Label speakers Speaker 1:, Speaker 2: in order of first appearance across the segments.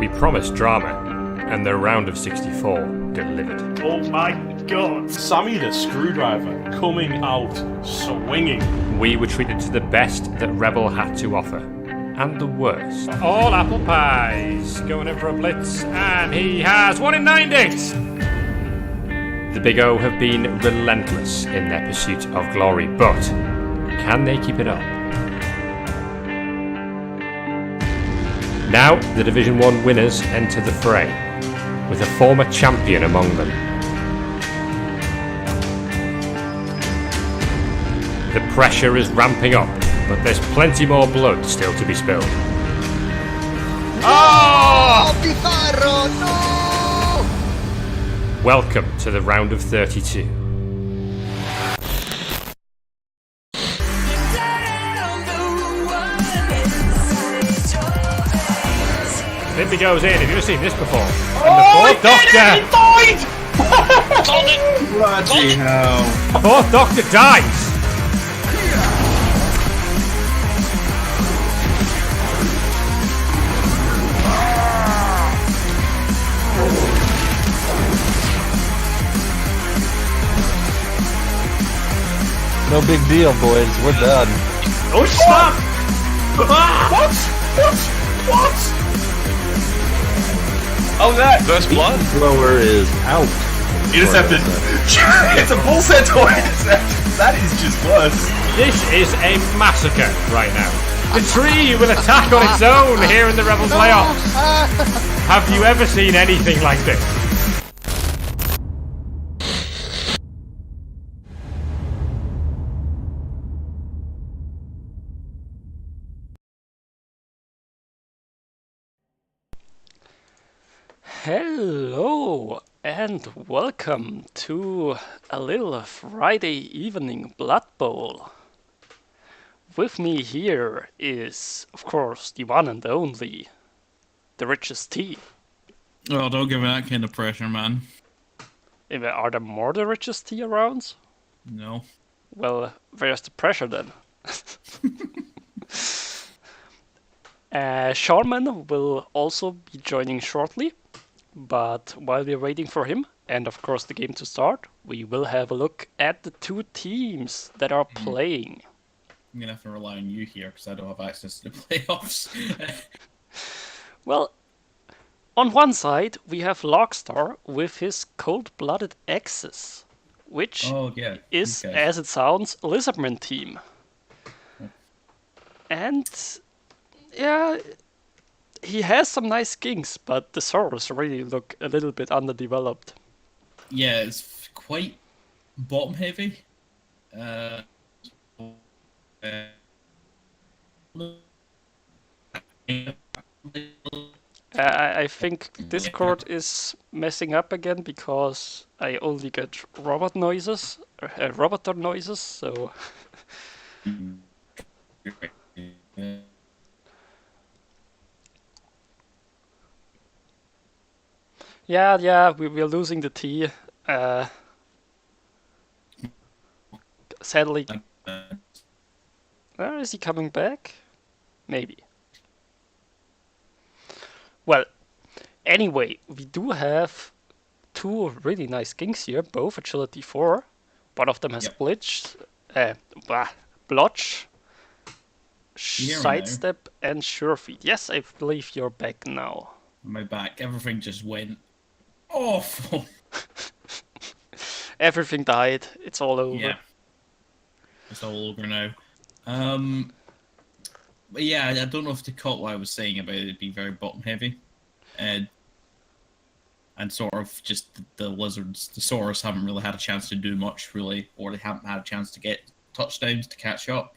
Speaker 1: We promised drama, and the round of 64 delivered.
Speaker 2: Oh my god! Sammy the Screwdriver coming out swinging.
Speaker 1: We were treated to the best that Rebbl had to offer, and the worst. All apple pies, going in for a blitz, and he has 1 in 90! The Big O have been relentless in their pursuit of glory, but can they keep it up? Now, the Division 1 winners enter the fray, with a former champion among them. The pressure is ramping up, but there's plenty more blood still to be spilled. Oh!
Speaker 3: Pizarro, no!
Speaker 1: Welcome to the round of 32. Limpy goes in. Have you ever seen this before? And the fourth Doctor!
Speaker 4: Bloody hell.
Speaker 1: Fourth Doctor dies!
Speaker 5: No big deal, boys. We're done.
Speaker 2: Oh, stop! What? Oh, that!
Speaker 4: First blood?
Speaker 5: Blower is out.
Speaker 4: Intercepted. It's a bull centaur intercept. That is just worse.
Speaker 1: This is a massacre right now. The tree will attack on its own here in the Rebel playoffs. Have you ever seen anything like this?
Speaker 6: Hello and welcome to a little Friday evening Blood Bowl. With me here is, of course, the one and only, the richest T.
Speaker 4: Oh, don't give me that kind of pressure, man.
Speaker 6: Are there more the richest T around?
Speaker 4: No.
Speaker 6: Well, where's the pressure then? Sharman will also be joining shortly. But while we're waiting for him, and of course the game to start, we will have a look at the two teams that are playing.
Speaker 4: I'm gonna have to rely on you here because I don't have access to the playoffs.
Speaker 6: Well, on one side we have Logstar with his cold-blooded Exes, which is, as it sounds, a Lizardman team. And yeah, he has some nice skinks, but the Saurus really look a little bit underdeveloped.
Speaker 4: Yeah, it's quite bottom heavy.
Speaker 6: I think Discord is messing up again because I only get robot noises, roboter noises, so... Yeah, we're losing the T. Sadly. Is he coming back? Maybe. Well, anyway, we do have two really nice kings here, both agility 4. One of them has blotch, sidestep, and sure feet. Yes, I believe you're back now.
Speaker 4: My back, everything just went awful.
Speaker 6: Everything died. It's all over.
Speaker 4: Yeah. It's all over now. But yeah, I don't know if to caught what I was saying about it being very bottom heavy. And sort of just the lizards, the Saurus haven't really had a chance to do much really, or they haven't had a chance to get touchdowns to catch up.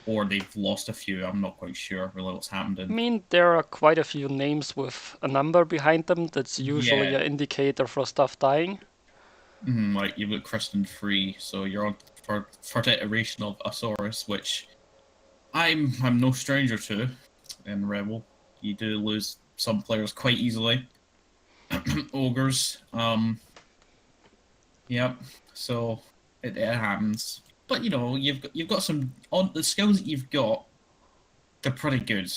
Speaker 4: Or they've lost a few, I'm not quite sure really what's happened.
Speaker 6: I mean, there are quite a few names with a number behind them that's usually an indicator for stuff dying.
Speaker 4: Like, you've got Kristen Free, so you're on for the iteration of Asaurus, which I'm no stranger to in Rebbl. You do lose some players quite easily. Ogres, yep, so it happens. But you know, you've got some on the skills that you've got. They're pretty good.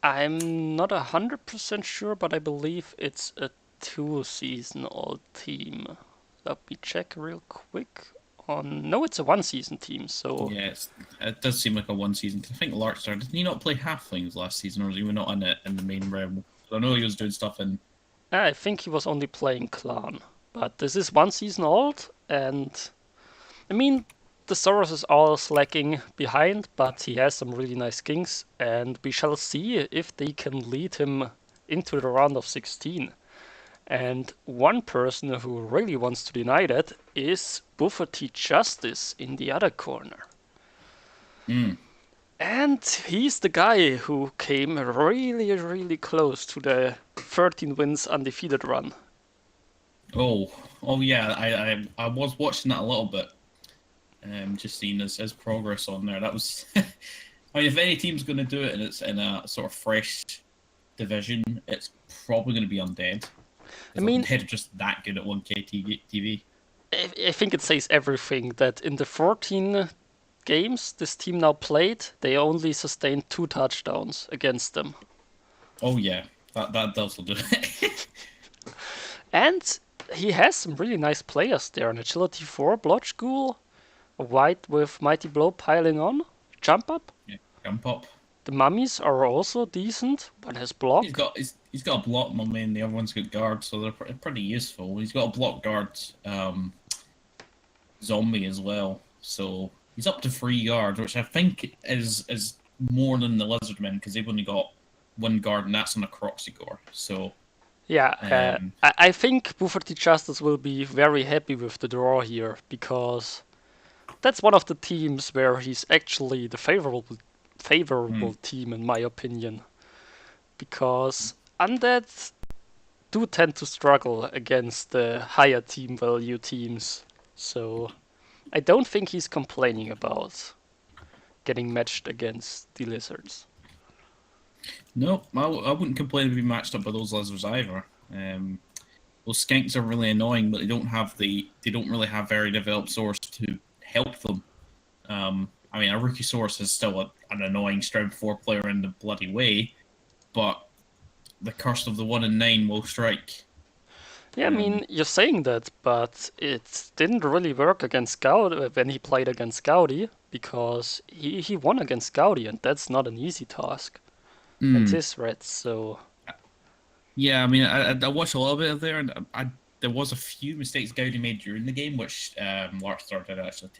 Speaker 6: I'm not 100% sure, but I believe it's a 2-season-old team. Let me check real quick. No, it's a 1-season team, so...
Speaker 4: Yeah, it does seem like a one season. I think Larkstar, didn't he not play Halflings last season, or was he not in it in the main Rebbl? I know he was doing stuff in.
Speaker 6: I think he was only playing Clan. But this is 1 season old, and... I mean, the Soros is all slacking behind, but he has some really nice kings, and we shall see if they can lead him into the round of 16. And one person who really wants to deny that is Buffer T Justice in the other corner. And he's the guy who came really, really close to the 13 wins undefeated run.
Speaker 4: Oh yeah, I was watching that a little bit. Just seeing his progress on there. That was, I mean, if any team's going to do it and it's in a sort of fresh division, it's probably going to be Undead.
Speaker 6: I mean,
Speaker 4: Undead are just that good at 1K TV.
Speaker 6: I think it says everything that in the 14 games this team now played, they only sustained 2 touchdowns against them.
Speaker 4: Oh yeah, that does do it.
Speaker 6: And he has some really nice players there. An Agility 4, Blotch Ghoul, a White with Mighty Blow piling on, Jump Up.
Speaker 4: Yeah, jump up.
Speaker 6: The mummies are also decent. One has block.
Speaker 4: He's got a block mummy and the other one's got guard, so they're pretty useful. He's got a block guard zombie as well, so he's up to 3 guards, which I think is more than the Lizardmen because they've only got 1 guard and that's on a Croxy Gore. So
Speaker 6: yeah, I think Buffer T Justice will be very happy with the draw here because that's one of the teams where he's actually the favorable team in my opinion, because Undead do tend to struggle against the higher team value teams, so I don't think he's complaining about getting matched against the Lizards.
Speaker 4: no, I wouldn't complain if we matched up with those lizards either. Those skanks are really annoying, but they don't really have very developed source to help them. I mean, a rookie source is still an annoying strength 4 player in the bloody way, but the curse of the 1 in 9 will strike.
Speaker 6: Yeah, I mean, you're saying that, but it didn't really work against Gaudi when he played against Gaudi, because he won against Gaudi, and that's not an easy task. And this red, so...
Speaker 4: Yeah, I mean, I watched a little bit of there, and there was a few mistakes Gaudi made during the game, which Larkstar did actually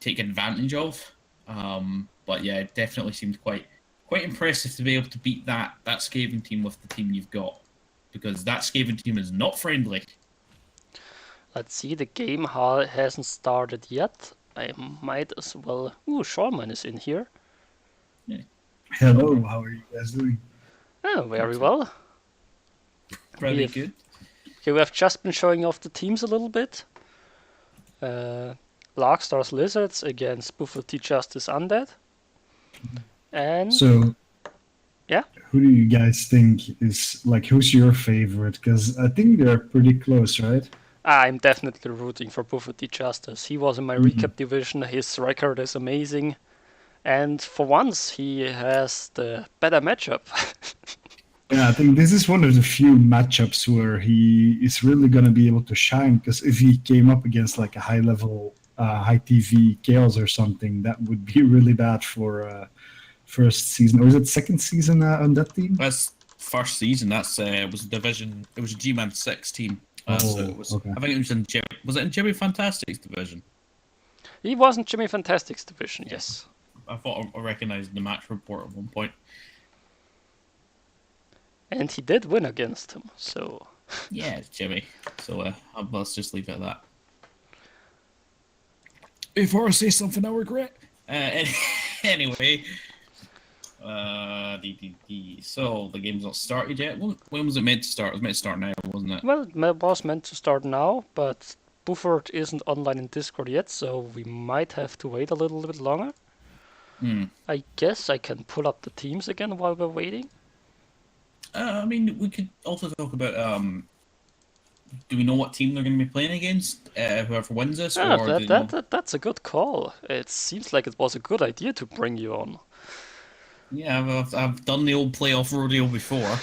Speaker 4: take advantage of. But yeah, it definitely seemed quite impressive to be able to beat that Skaven team with the team you've got, because that Skaven team is not friendly.
Speaker 6: Let's see, the game hasn't started yet. I might as well... Ooh, Shawman is in here.
Speaker 4: Yeah.
Speaker 3: Hello, how are you guys doing?
Speaker 6: Oh, very well.
Speaker 4: Pretty good.
Speaker 6: Okay, we have just been showing off the teams a little bit. Larkstar's Lizards against Buffer T Justice Undead. And...
Speaker 3: So,
Speaker 6: yeah?
Speaker 3: who do you guys think is, like, who's your favorite? Because I think they're pretty close, right?
Speaker 6: I'm definitely rooting for Buffer T Justice. He was in my recap division, his record is amazing. And for once, he has the better matchup.
Speaker 3: Yeah, I think this is one of the few matchups where he is really going to be able to shine, because if he came up against like a high-level, high-TV Chaos or something, that would be really bad for first season. Or is it second season on that team?
Speaker 4: That's first season. That's it was a division. It was a G-Man 6 team. So it was,
Speaker 3: okay.
Speaker 4: I think it was in Jimmy Fantastic's division?
Speaker 6: He was in Jimmy Fantastic's division, yes.
Speaker 4: I thought I recognized the match report at one point.
Speaker 6: And he did win against him, so...
Speaker 4: Yeah, it's Jimmy. So let's just leave it at that. Before I say something I regret. Anyway. So the game's not started yet. When was it meant to start? It was meant to start now, wasn't it?
Speaker 6: Well, it was meant to start now, but Bufford isn't online in Discord yet, so we might have to wait a little bit longer. I guess I can pull up the teams again while we're waiting.
Speaker 4: I mean, we could also talk about. Do we know what team they're going to be playing against? Whoever wins this,
Speaker 6: that's a good call. It seems like it was a good idea to bring you on.
Speaker 4: Yeah, I've done the old playoff rodeo before.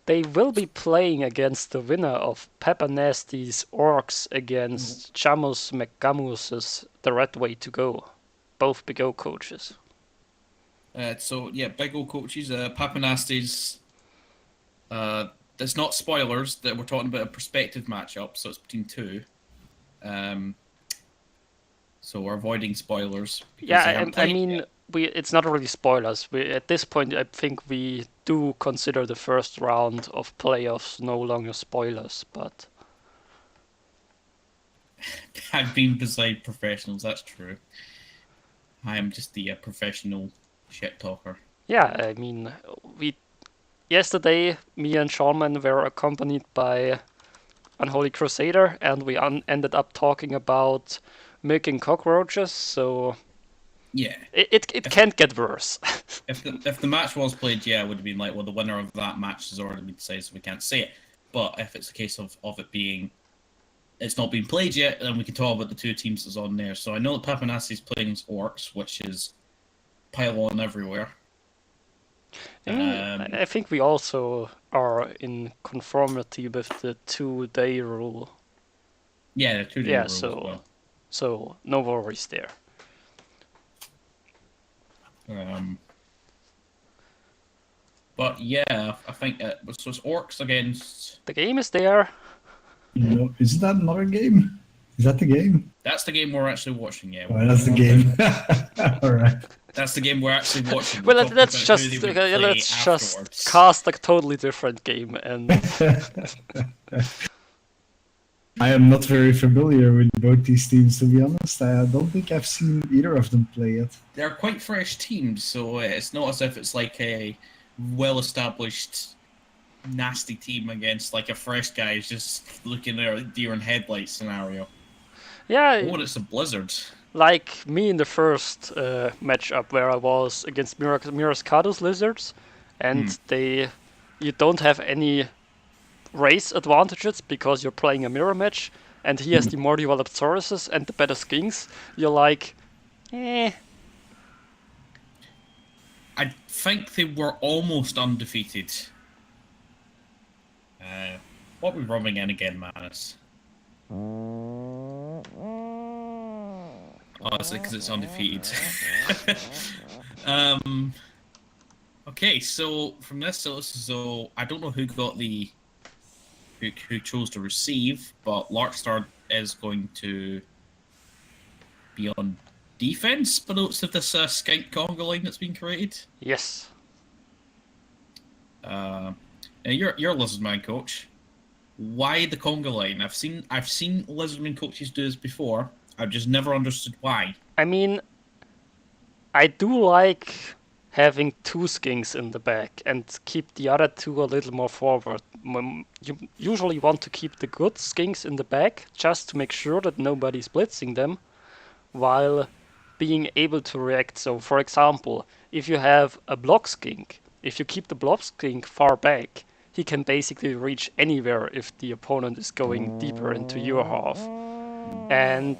Speaker 6: They will be playing against the winner of Pepper Nasty's Orcs against Chamus McGamus's The Red Way to Go. Both Big O coaches.
Speaker 4: So yeah, big old coaches. Papanasty's. It's not spoilers that we're talking about a prospective matchup, so it's between two. So we're avoiding spoilers.
Speaker 6: Yeah, I mean, it's not really spoilers. At this point, I think we do consider the first round of playoffs no longer spoilers, but
Speaker 4: I've been beside professionals. That's true. I am just the professional shit talker.
Speaker 6: yeah, I mean, yesterday me and Seanman were accompanied by Unholy Crusader, and we ended up talking about milking cockroaches. So
Speaker 4: yeah,
Speaker 6: it can't get worse.
Speaker 4: if the match was played, yeah, it would have been like, well, the winner of that match has already been decided, so we can't say it. But if it's a case of it being, it's not been played yet, then we can talk about the two teams that's on there. So I know that Papanassi's playing Orcs, which is pile-on everywhere.
Speaker 6: I think we also are in conformity with the 2-day rule.
Speaker 4: Yeah, the 2-day rule as well.
Speaker 6: So no worries there.
Speaker 4: But yeah, I think so it's Orcs against...
Speaker 6: The game is there.
Speaker 3: No, is that another game? Is that the game?
Speaker 4: That's the game we're actually watching, yeah.
Speaker 3: Oh, that's the game. All right.
Speaker 4: That's the game we're actually watching.
Speaker 6: Well, let's just cast a totally different game. And
Speaker 3: I am not very familiar with both these teams, to be honest. I don't think I've seen either of them play yet.
Speaker 4: They're quite fresh teams, so it's not as if it's like a well-established, nasty team against like a fresh guy who's just looking at a deer in headlights scenario.
Speaker 6: yeah,
Speaker 4: Oh, it's a blizzard.
Speaker 6: like me in the first matchup where I was against Mirascado's Lizards, and you don't have any race advantages because you're playing a mirror match, and he has the more developed Sauruses and the better skinks. You're like, eh.
Speaker 4: I think they were almost undefeated. What are we rubbing in again, Manus? Oh, it's because it's undefeated. Okay, so from this, so I don't know who got the who chose to receive, but Larkstar is going to be on defense, but notes of this skink conga line that's been created.
Speaker 6: Yes.
Speaker 4: Now you're a Lizardman coach. Why the conga line? I've seen Lizardman coaches do this before. I've just never understood why.
Speaker 6: I mean, I do like having two skinks in the back and keep the other two a little more forward. You usually want to keep the good skinks in the back just to make sure that nobody's blitzing them while being able to react. So, for example, if you have a block skink, if you keep the block skink far back, he can basically reach anywhere if the opponent is going deeper into your half. And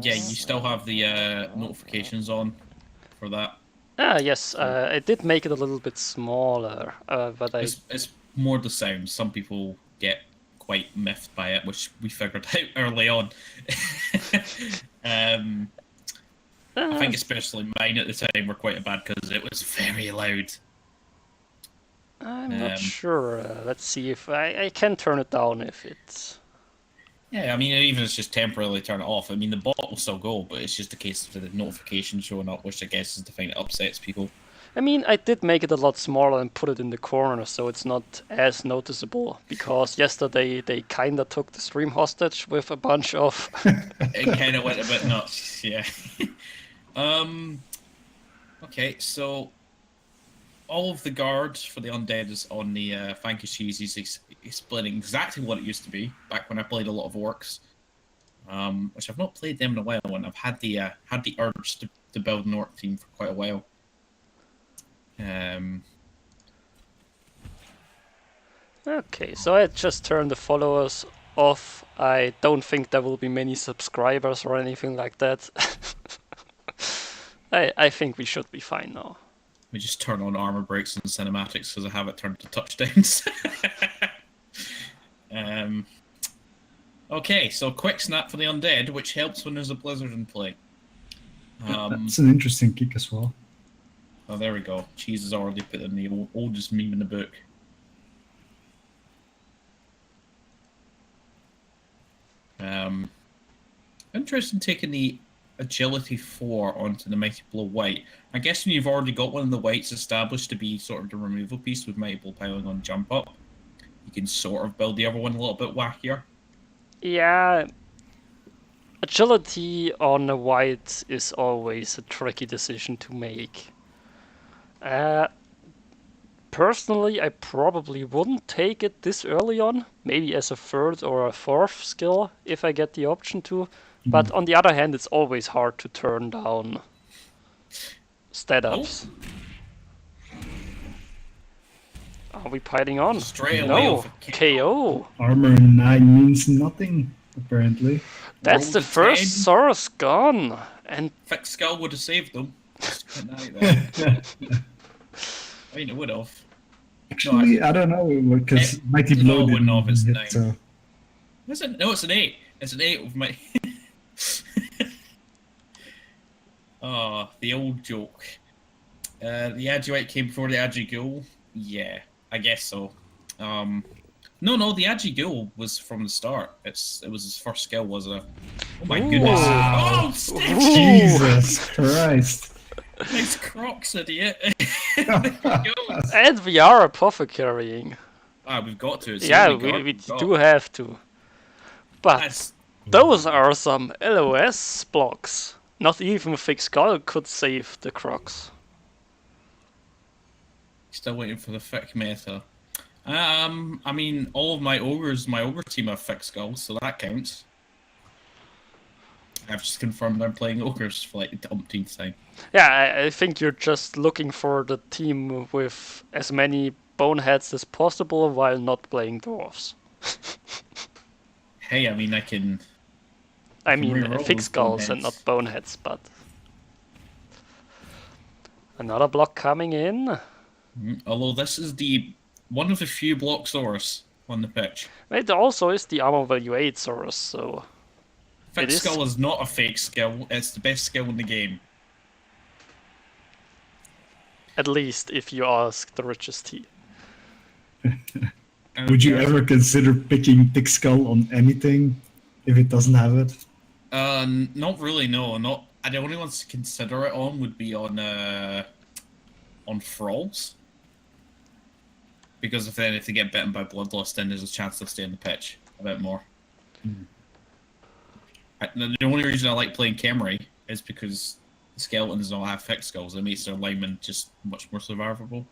Speaker 4: yeah, you still have the notifications on for that.
Speaker 6: Yes, I did make it a little bit smaller, but
Speaker 4: It's more the sound. Some people get quite miffed by it, which we figured out early on. I think especially mine at the time were quite bad because it was very loud.
Speaker 6: I'm not sure. Let's see if I can turn it down if it's...
Speaker 4: Yeah, I mean, even if it's just temporarily turn it off. I mean, the bot will still go, but it's just a case of the notification showing up, which I guess is the thing that upsets people.
Speaker 6: I mean, I did make it a lot smaller and put it in the corner, so it's not as noticeable, because yesterday they kinda took the stream hostage with a bunch of...
Speaker 4: It kinda went a bit nuts, yeah. Okay, so all of the guards for the undead is on the Fanky Cheese. He's explaining exactly what it used to be back when I played a lot of orcs, which I've not played them in a while, and I've had the urge to build an orc team for quite a while.
Speaker 6: Okay, so I just turned the followers off. I don't think there will be many subscribers or anything like that. I think we should be fine now.
Speaker 4: We just turn on armor breaks and cinematics because I have it turned to touchdowns. Okay, so quick snap for the undead, which helps when there's a blizzard in play.
Speaker 3: That's an interesting kick as well.
Speaker 4: Oh, there we go. Cheese has already put in the oldest meme in the book. Interesting taking the agility 4 onto the Mighty Blow White. I guess when you've already got one of the whites established to be sort of the removal piece with Mighty Blow piling on jump up, you can sort of build the other one a little bit wackier.
Speaker 6: Yeah, agility on a white is always a tricky decision to make. Personally, I probably wouldn't take it this early on, maybe as a third or a fourth skill if I get the option to. But on the other hand, it's always hard to turn down stat ups. Are we piling on?
Speaker 4: Straight away
Speaker 6: No,
Speaker 4: off a kick.
Speaker 6: KO.
Speaker 3: Armor 9 means nothing, apparently.
Speaker 6: That's
Speaker 4: Roll
Speaker 6: the
Speaker 4: the
Speaker 6: first
Speaker 4: 10.
Speaker 6: Saurus gone. And
Speaker 4: Fixed Skull would have saved them. Just putting that out there. I mean, it would have.
Speaker 3: Actually, I don't know, because Mighty
Speaker 4: no,
Speaker 3: Blow
Speaker 4: it wouldn't
Speaker 3: didn't
Speaker 4: have, it's
Speaker 3: hit,
Speaker 4: 9.
Speaker 3: so...
Speaker 4: Is it? No, it's an 8. It's an 8 with my... Oh, the old joke. The Agilite came before the Agigul. Yeah, I guess so. No, the Agigul was from the start. It was his first skill. Was a. Oh my goodness!
Speaker 3: Wow.
Speaker 4: Oh, stick!
Speaker 3: Jesus Christ.
Speaker 4: Nice Crocs, idiot. There he goes.
Speaker 6: and we are apothecarying.
Speaker 4: We've got to. It's the
Speaker 6: Yeah,
Speaker 4: only
Speaker 6: we
Speaker 4: card we've got.
Speaker 6: do have to. But
Speaker 4: That's-
Speaker 6: those are some LOS blocks. Not even Thick Skull could save the Crocs.
Speaker 4: Still waiting for the thick meta. I mean, all of my ogre team have thick skulls, so that counts. I've just confirmed I'm playing ogres for like the umpteenth time.
Speaker 6: Yeah, I think you're just looking for the team with as many boneheads as possible while not playing dwarves.
Speaker 4: Hey, I mean, I can.
Speaker 6: I
Speaker 4: can
Speaker 6: mean,
Speaker 4: reroll
Speaker 6: thick
Speaker 4: with
Speaker 6: skulls and not
Speaker 4: boneheads.
Speaker 6: boneheads, but... Another block coming in.
Speaker 4: Although this is one of the few Blocksaurus on the pitch.
Speaker 6: It also is the armor value 8 Saurus, so...
Speaker 4: Thick
Speaker 6: It is.
Speaker 4: skull is not a fake skill. It's the best skill in the game.
Speaker 6: At least if you ask the richest tea.
Speaker 3: Would you ever consider picking Thick Skull on anything if it doesn't have it?
Speaker 4: Not really. No, not. The only ones to consider it on would be on thralls. Because if they get bitten by bloodlust, then there's a chance they'll stay in the pitch a bit more. The only reason I like playing Khemri is because the skeletons don't have thick skulls. It makes their linemen just much more survivable.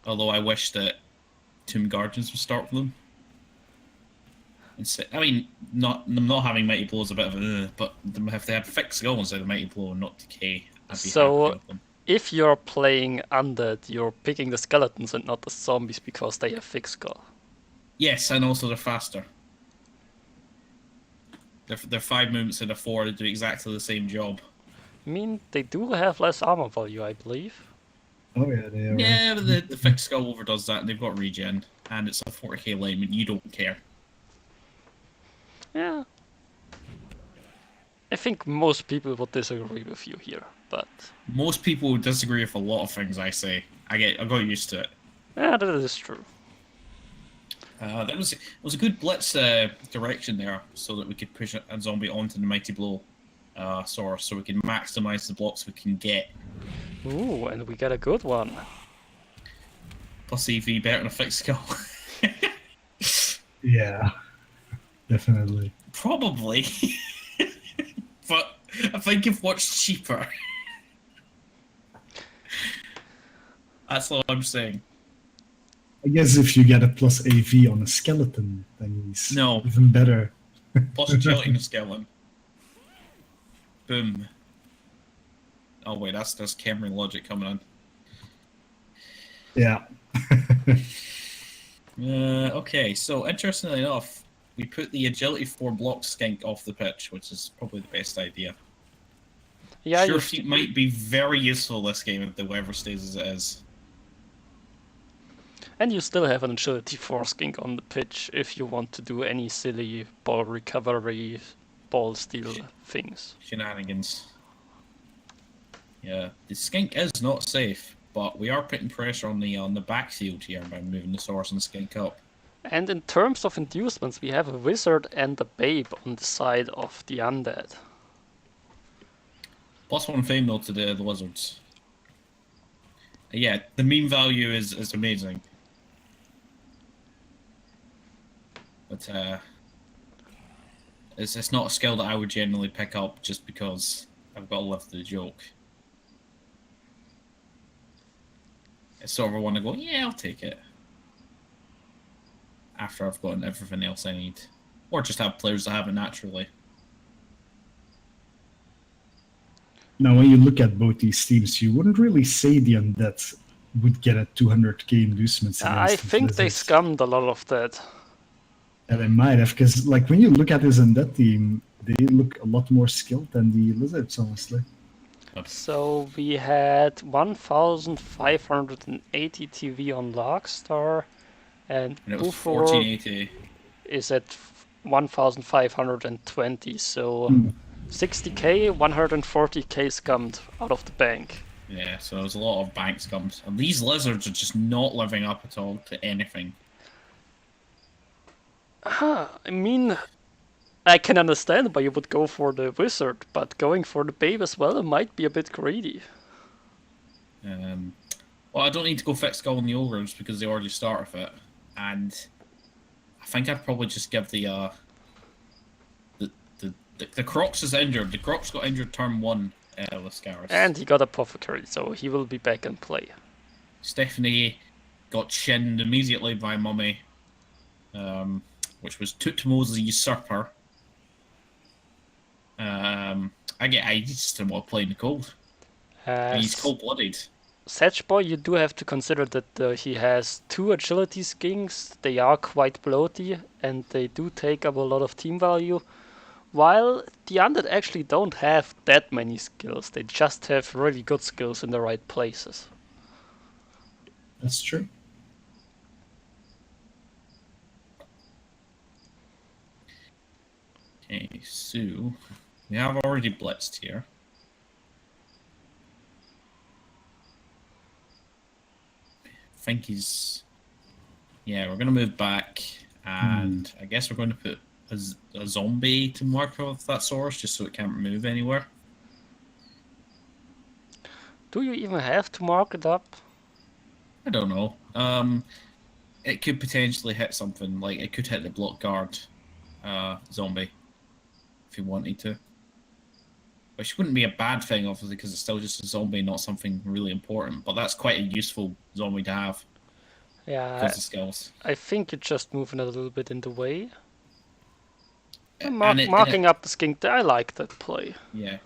Speaker 4: Although I wish that Tomb Guardians would start with them. I mean, not having Mighty Blow is a bit of a... but if they had thick skulls instead of Mighty Blow and not Decay, I'd be happy with them.
Speaker 6: If you're playing undead, you're picking the skeletons and not the zombies because they have thick skull.
Speaker 4: Yes, and also they're faster. They're 5 movements instead of 4 to do exactly the same job.
Speaker 6: I mean, they do have less armor value, I believe.
Speaker 3: Oh yeah, they are.
Speaker 4: Yeah, but the thick skull overdoes that, and they've got regen, and it's a 40k lineman. You don't care.
Speaker 6: Yeah. I think most people would disagree with you here, but...
Speaker 4: Most people disagree with a lot of things I say. I got used to it.
Speaker 6: Yeah, that is true.
Speaker 4: It was a good blitz direction there, so that we could push a zombie onto the Mighty Blow source, so we can maximize the blocks we can get.
Speaker 6: Ooh, and we got a good one.
Speaker 4: Plus EV better than a fixed skull.
Speaker 3: Yeah, definitely.
Speaker 4: Probably. But I think if what's cheaper. That's all I'm saying.
Speaker 3: I guess if you get a plus AV on a skeleton, then he's
Speaker 4: No.
Speaker 3: even better.
Speaker 4: Plus agility in the skeleton. Boom. Oh wait, that's Khemri logic coming
Speaker 3: Yeah.
Speaker 4: in. Okay, so interestingly enough, we put the agility 4 block skink off the pitch, which is probably the best idea.
Speaker 6: Yeah,
Speaker 4: Sure Feet might be very useful this game if the weather stays as it is.
Speaker 6: and you still have an agility 4 skink on the pitch if you want to do any silly ball recovery, ball steal things.
Speaker 4: Shenanigans. Yeah, the skink is not safe, but we are putting pressure on the backfield here by moving the source and the skink up.
Speaker 6: And in terms of inducements, we have a wizard and a babe on the side of the undead.
Speaker 4: +1 fame though to the lizards. Yeah, the meme value is amazing. But it's not a skill that I would generally pick up just because I've got to live the joke. It's sort of a one to go, yeah, I'll take it. After I've gotten everything else I need. Or just have players that have it naturally.
Speaker 3: Now, when you look at both these teams, you wouldn't really say the Undead would get a 200k inducements.
Speaker 6: I think they scummed a lot of that.
Speaker 3: Yeah, they might have, because like when you look at this Undead team, they look a lot more skilled than the Lizards, honestly.
Speaker 6: So we had 1,580 TV on Larkstar, and
Speaker 4: it was
Speaker 6: Bufo
Speaker 4: 1480.
Speaker 6: is at 1,520. So 60k, 140k scummed out of the bank.
Speaker 4: Yeah, so there's a lot of bank scums. And these lizards are just not living up at all to anything.
Speaker 6: I mean, I can understand why you would go for the wizard, but going for the babe as well might be a bit greedy.
Speaker 4: Well, I don't need to go fix Skull and the Ogres because they already start with it. And I think I'd probably just give the Crocs is injured. The Crocs got injured turn 1 with Scaris.
Speaker 6: And he got Apothecary, so he will be back in play.
Speaker 4: Stephanie got shinned immediately by Mummy, which was Tutmo's the Usurper. I just don't want to play in the cold. He's cold-blooded.
Speaker 6: Satchboy, you do have to consider that he has 2 agility skinks. They are quite bloaty, and they do take up a lot of team value. While the Undead actually don't have that many skills. They just have really good skills in the right places.
Speaker 3: That's true.
Speaker 4: Okay, so we have already blitzed here. I think he's... Yeah, we're going to move back, and I guess we're going to put a zombie to mark off that source just so it can't move anywhere.
Speaker 6: Do you even have to mark it up?
Speaker 4: I don't know. It could potentially hit something, like it could hit the block guard zombie if you wanted to. Which wouldn't be a bad thing, obviously, because it's still just a zombie, not something really important. But that's quite a useful zombie to have.
Speaker 6: Yeah,
Speaker 4: Because of skills.
Speaker 6: I think you're just moving it a little bit in the way.
Speaker 4: And
Speaker 6: Marking up the skink, I like that play.
Speaker 4: Yeah.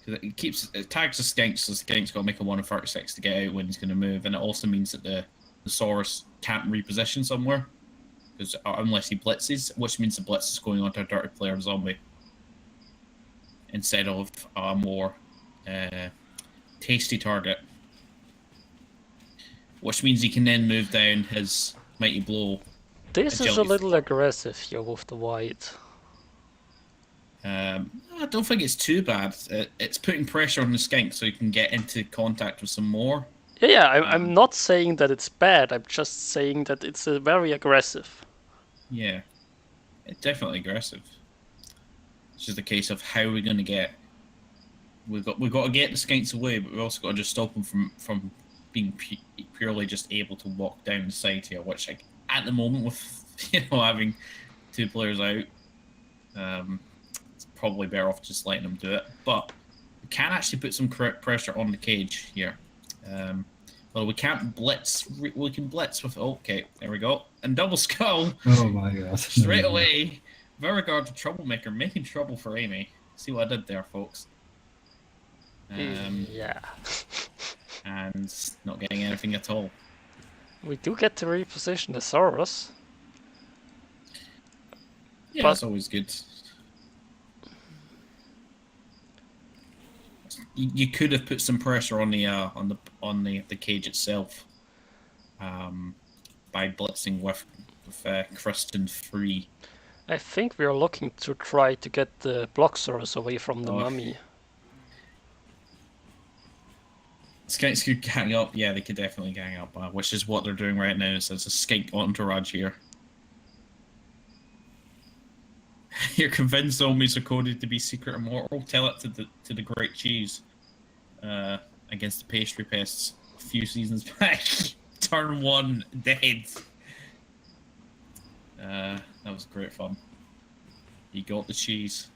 Speaker 4: Because it tags the skinks, so the skink's got to make a 1 in 36 to get out when he's going to move. And it also means that the Saurus can't reposition somewhere. Because unless he blitzes, which means the blitz is going onto a dirty player zombie. Instead of a more tasty target. Which means he can then move down his Mighty Blow.
Speaker 6: This is a little aggressive here with the white.
Speaker 4: I don't think it's too bad. It's putting pressure on the skink so he can get into contact with some more.
Speaker 6: Yeah, I'm not saying that it's bad. I'm just saying that it's very aggressive.
Speaker 4: Yeah, it's definitely aggressive. It's just a case of how we're going to get. We've got to get the skinks away, but we've also got to just stop them from being purely just able to walk down the side here. Which, like, at the moment, with having 2 players out, it's probably better off just letting them do it. But we can actually put some correct pressure on the cage here. Well, we can't blitz. We can blitz with. Okay, there we go. And double skull.
Speaker 3: Oh my god!
Speaker 4: Straight away. Beauregard the troublemaker, making trouble for Amy. See what I did there, folks.
Speaker 6: Yeah.
Speaker 4: And not getting anything at all.
Speaker 6: We do get to reposition the Saurus.
Speaker 4: Yeah,
Speaker 6: But-
Speaker 4: that's always good. You could have put some pressure on the cage itself, by blitzing with Kristen free.
Speaker 6: I think we are looking to try to get the block source away from the mummy.
Speaker 4: Skinks could gang up. Yeah, they could definitely gang up, which is what they're doing right now. So it's a skink entourage here. You're convinced zombies are coded to be secret immortal. Tell it to the great cheese against the pastry pests a few seasons back. Turn 1 dead. That was great fun. He got the cheese.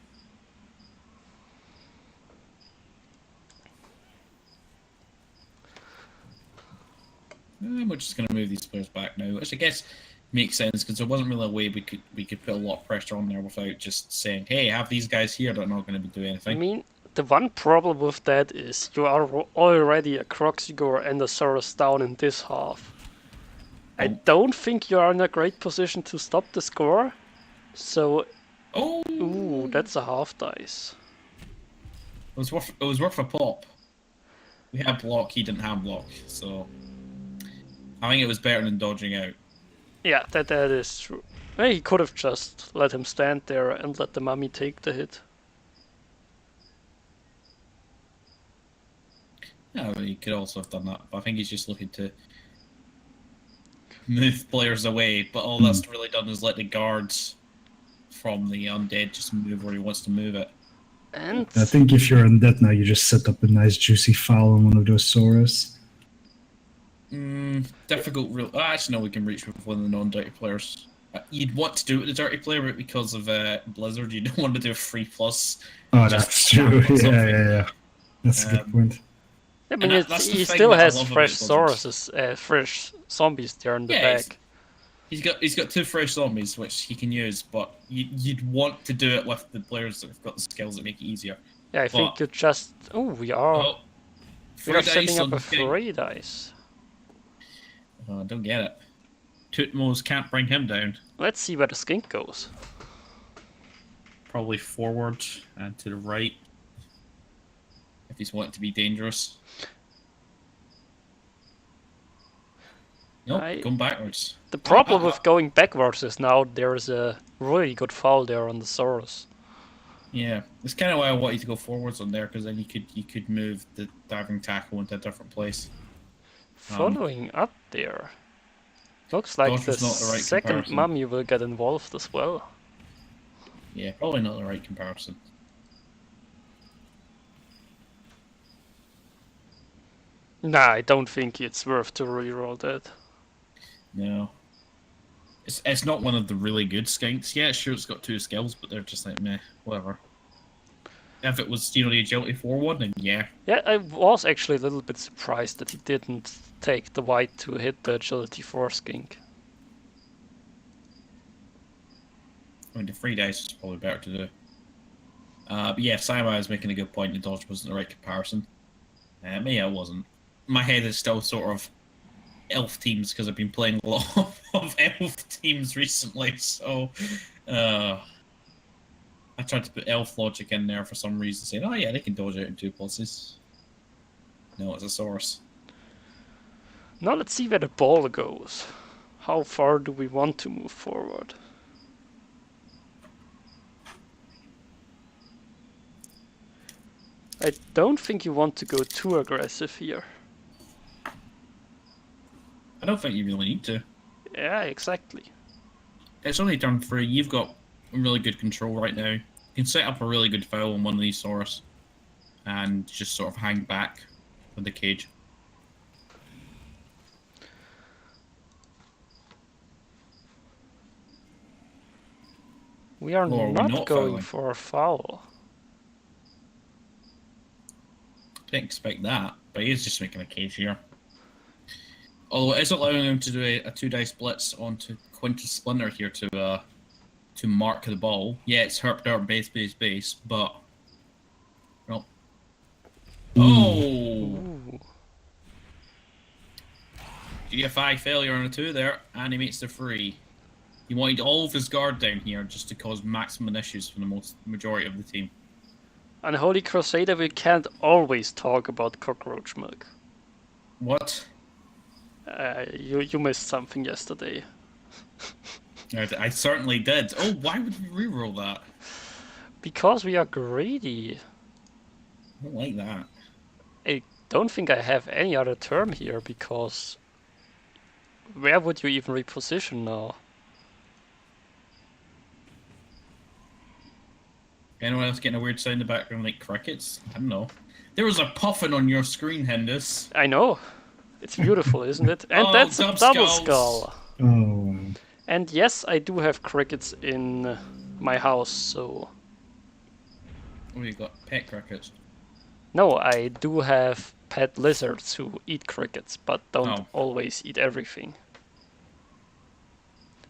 Speaker 4: We're just going to move these players back now, which I guess makes sense because there wasn't really a way we could put a lot of pressure on there without just saying, "Hey, have these guys here that are not going to be doing anything."
Speaker 6: I mean, the one problem with that is you are already a Croxigore and a Saurus down in this half. I don't think you are in a great position to stop the score, so... Ooh, that's a half dice.
Speaker 4: It was worth a pop. We had block, he didn't have block, so... I think it was better than dodging out.
Speaker 6: Yeah, that is true. He could have just let him stand there and let the mummy take the hit.
Speaker 4: Yeah, he could also have done that, but I think he's just looking to move players away, but all that's really done is let the guards from the undead just move where he wants to move it.
Speaker 6: And
Speaker 3: I think if you're undead now, you just set up a nice juicy foul on one of those Saurus.
Speaker 4: Difficult real. Actually, no, we can reach with one of the non-dirty players. You'd want to do it with the dirty player, but because of Blizzard, you don't want to do a 3+.
Speaker 3: Oh, that's true. Yeah. That's a good point.
Speaker 6: I mean, he
Speaker 4: thing
Speaker 6: still
Speaker 4: that I
Speaker 6: has
Speaker 4: love
Speaker 6: fresh
Speaker 4: about
Speaker 6: Sauruses, fresh zombies there in the back.
Speaker 4: He's got 2 fresh zombies which he can use, but you'd want to do it with the players that have got the skills that make it easier.
Speaker 6: Yeah, I think you just. Oh, we are setting up a 3 dice.
Speaker 4: Oh, I don't get it. Tootmos can't bring him down.
Speaker 6: Let's see where the skink goes.
Speaker 4: Probably forward and to the right. If he's wanting to be dangerous. Nope, going backwards.
Speaker 6: The problem with going backwards is now there's a really good foul there on the Saurus.
Speaker 4: Yeah, that's kind of why I want you to go forwards on there, because then you could move the diving tackle into a different place.
Speaker 6: Following up there. Looks like the second mummy will get involved as well.
Speaker 4: Yeah, probably not the right comparison.
Speaker 6: Nah, I don't think it's worth to reroll that.
Speaker 4: No. It's not one of the really good skinks. Yeah, sure, it's got 2 skills, but they're just like, meh, whatever. If it was, the agility 4 one, then yeah.
Speaker 6: Yeah, I was actually a little bit surprised that he didn't take the white to hit the agility 4 skink.
Speaker 4: I mean, the 3 dice is probably better to do. But yeah, Simon is making a good point. The dodge wasn't the right comparison. Yeah, it wasn't. My head is still sort of elf teams because I've been playing a lot of elf teams recently. So I tried to put elf logic in there for some reason, saying, "Oh yeah, they can dodge out in 2 pulses." No, it's a source.
Speaker 6: Now let's see where the ball goes. How far do we want to move forward? I don't think you want to go too aggressive here.
Speaker 4: I don't think you really need to.
Speaker 6: Yeah, exactly.
Speaker 4: It's only turn 3. You've got really good control right now. You can set up a really good foul on one of these Saurus and just sort of hang back with the cage.
Speaker 6: We are not going for a foul.
Speaker 4: Didn't expect that, but he is just making a cage here. Although it is allowing him to do a 2 dice blitz onto Quintus Splinter here to mark the ball. Yeah, it's herp dirt base, but well. Oh! GFI failure on a 2 there, and he makes the 3. He wanted all of his guard down here just to cause maximum issues for the majority of the team.
Speaker 6: Unholy Crusader, we can't always talk about cockroach milk.
Speaker 4: What?
Speaker 6: You missed something yesterday.
Speaker 4: I certainly did. Oh, why would we reroll that?
Speaker 6: Because we are greedy.
Speaker 4: I don't like that.
Speaker 6: I don't think I have any other term here, because where would you even reposition now?
Speaker 4: Anyone else getting a weird sound in the background like crickets? I don't know. There was a puffin on your screen, Hendis.
Speaker 6: I know. It's beautiful, isn't it? And
Speaker 4: Oh,
Speaker 6: that's a double
Speaker 4: skulls.
Speaker 6: skull.
Speaker 3: Oh,
Speaker 6: And yes, I do have crickets in my house, so...
Speaker 4: Oh, you got pet crickets.
Speaker 6: No, I do have pet lizards who eat crickets, but don't
Speaker 4: Oh.
Speaker 6: always eat everything.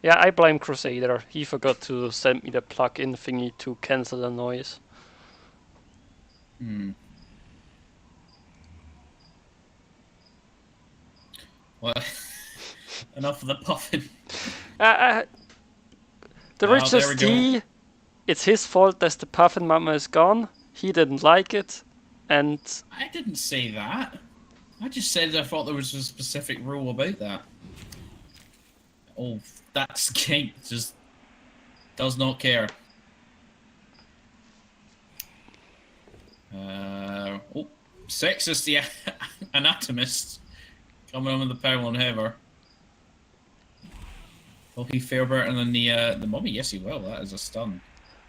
Speaker 6: Yeah, I blame Crusader. He forgot to send me the plug-in thingy to cancel the noise.
Speaker 4: Hmm. Well, enough of the puffin.
Speaker 6: The
Speaker 4: there we
Speaker 6: richest
Speaker 4: go.
Speaker 6: D, it's his fault that the puffin mama is gone. He didn't like it, and
Speaker 4: I didn't say that. I just said I thought there was a specific rule about that. Oh, that skink just does not care. Oh, sexist the anatomist coming on with the power on Heather. Will he fare better than the mummy? Yes, he will. That is a stun.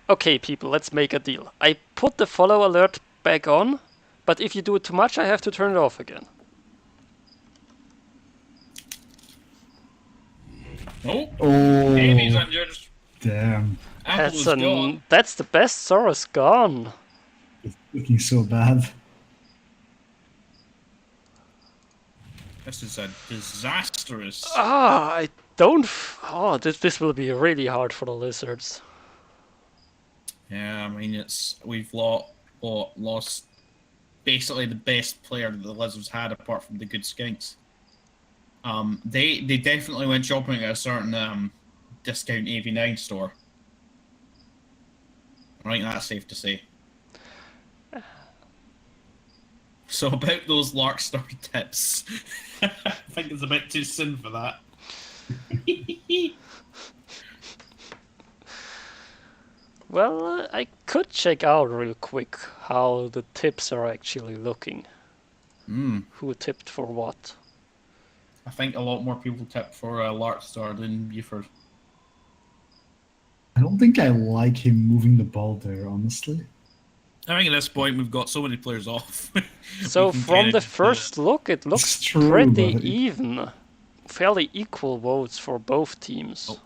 Speaker 6: okay, people, let's make a deal. I put the follow alert back on, but if you do it too much, I have to turn it off again.
Speaker 4: Oh,
Speaker 3: oh,
Speaker 4: Amy's injured.
Speaker 3: damn!
Speaker 4: Apple is gone.
Speaker 6: That's the best Saurus gone.
Speaker 3: It's looking so bad.
Speaker 4: This is a disastrous.
Speaker 6: Ah, I don't. Oh, this will be really hard for the lizards.
Speaker 4: Yeah, I mean we've lost basically the best player that the Lizards had apart from the good skinks. They definitely went shopping at a certain discount AV9 store. I think that's safe to say. So about those Larkstar tips, I think it's a bit too soon for that.
Speaker 6: Well, I could check out real quick how the tips are actually looking. Who tipped for what?
Speaker 4: I think a lot more people tipped for Larkstar than Buford.
Speaker 3: I don't think I like him moving the ball there, honestly.
Speaker 4: I think at this point we've got so many players off.
Speaker 6: So
Speaker 4: We can
Speaker 6: from
Speaker 4: kinda
Speaker 6: the
Speaker 4: just,
Speaker 6: first look, it looks
Speaker 3: It's true,
Speaker 6: pretty
Speaker 3: but
Speaker 6: even. Fairly equal votes for both teams.
Speaker 4: Oh.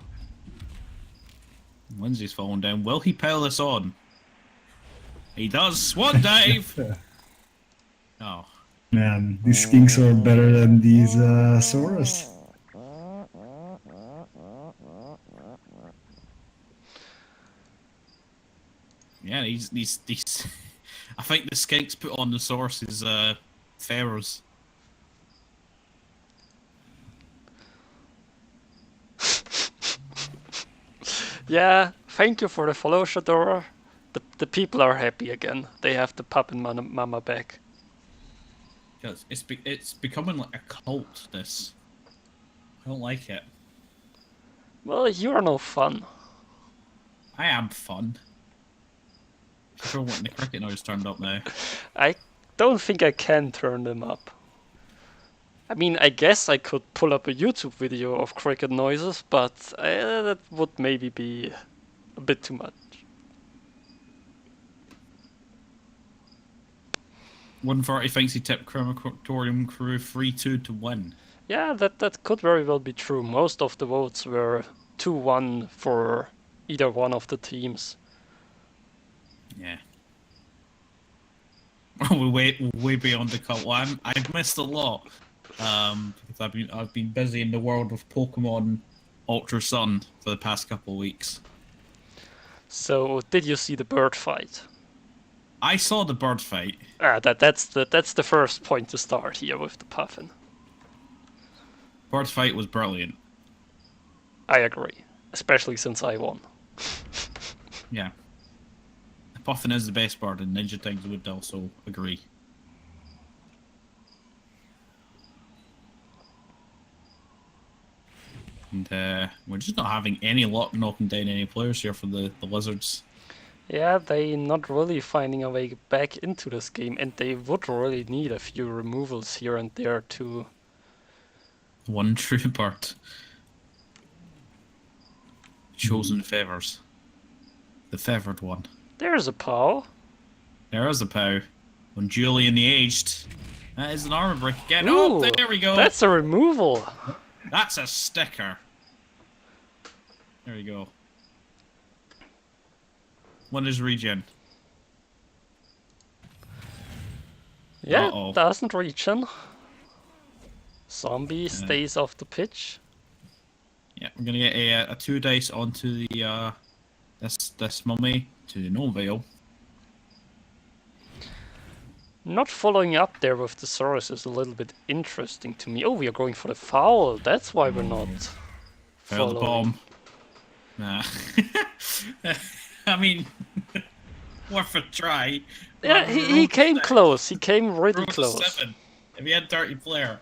Speaker 4: Lindsay's falling down. Will he pile this on? He does. Swan dive! Oh.
Speaker 3: Man, these skinks are better than these Saurus.
Speaker 4: Yeah, these I think the skinks put on the source is pharaohs.
Speaker 6: Yeah, thank you for the follow, Shadora. The people are happy again. They have the pup and mama back.
Speaker 4: It's becoming like a cult, this. I don't like it.
Speaker 6: Well, you are no fun.
Speaker 4: I am fun. Sure wanting the cricket noise turned up now.
Speaker 6: I don't think I can turn them up. I mean, I guess I could pull up a YouTube video of cricket noises, but that would maybe be a bit too much.
Speaker 4: 140 thinks he tipped Crematorium crew 3-2 to win.
Speaker 6: Yeah, that could very well be true. Most of the votes were 2-1 for either one of the teams.
Speaker 4: Yeah. We're way beyond the cult. Well, I've missed a lot because I've been busy in the world of Pokemon Ultra Sun for the past couple of weeks.
Speaker 6: So, did you see the bird fight?
Speaker 4: I saw the bird fight.
Speaker 6: That's the first point to start here with the puffin.
Speaker 4: Bird fight was brilliant.
Speaker 6: I agree, especially since I won.
Speaker 4: Yeah. Puffin is the best bird, and Ninja Things would also agree. And we're just not having any luck knocking down any players here for the Lizards.
Speaker 6: Yeah, they not really finding a way back into this game, and they would really need a few removals here and there to...
Speaker 4: One true bird. Chosen feathers. The feathered one.
Speaker 6: There's a POW.
Speaker 4: There is a POW. When Julian the Aged. That is an armor break again.
Speaker 6: Ooh,
Speaker 4: Oh, there we go.
Speaker 6: That's a removal.
Speaker 4: That's a sticker. There we go. When is regen?
Speaker 6: Yeah,
Speaker 4: Uh-oh.
Speaker 6: doesn't regen. Zombie stays off the pitch.
Speaker 4: Yeah, we're gonna get a 2 dice onto the this mummy to no avail.
Speaker 6: Not following up there with the Saurus is a little bit interesting to me. Oh, we are going for the foul. That's why we're not
Speaker 4: Fail the
Speaker 6: following.
Speaker 4: bomb. Nah. I mean, worth a try.
Speaker 6: Yeah, he came close. He came really
Speaker 4: Roll
Speaker 6: close.
Speaker 4: 7. If he had dirty player.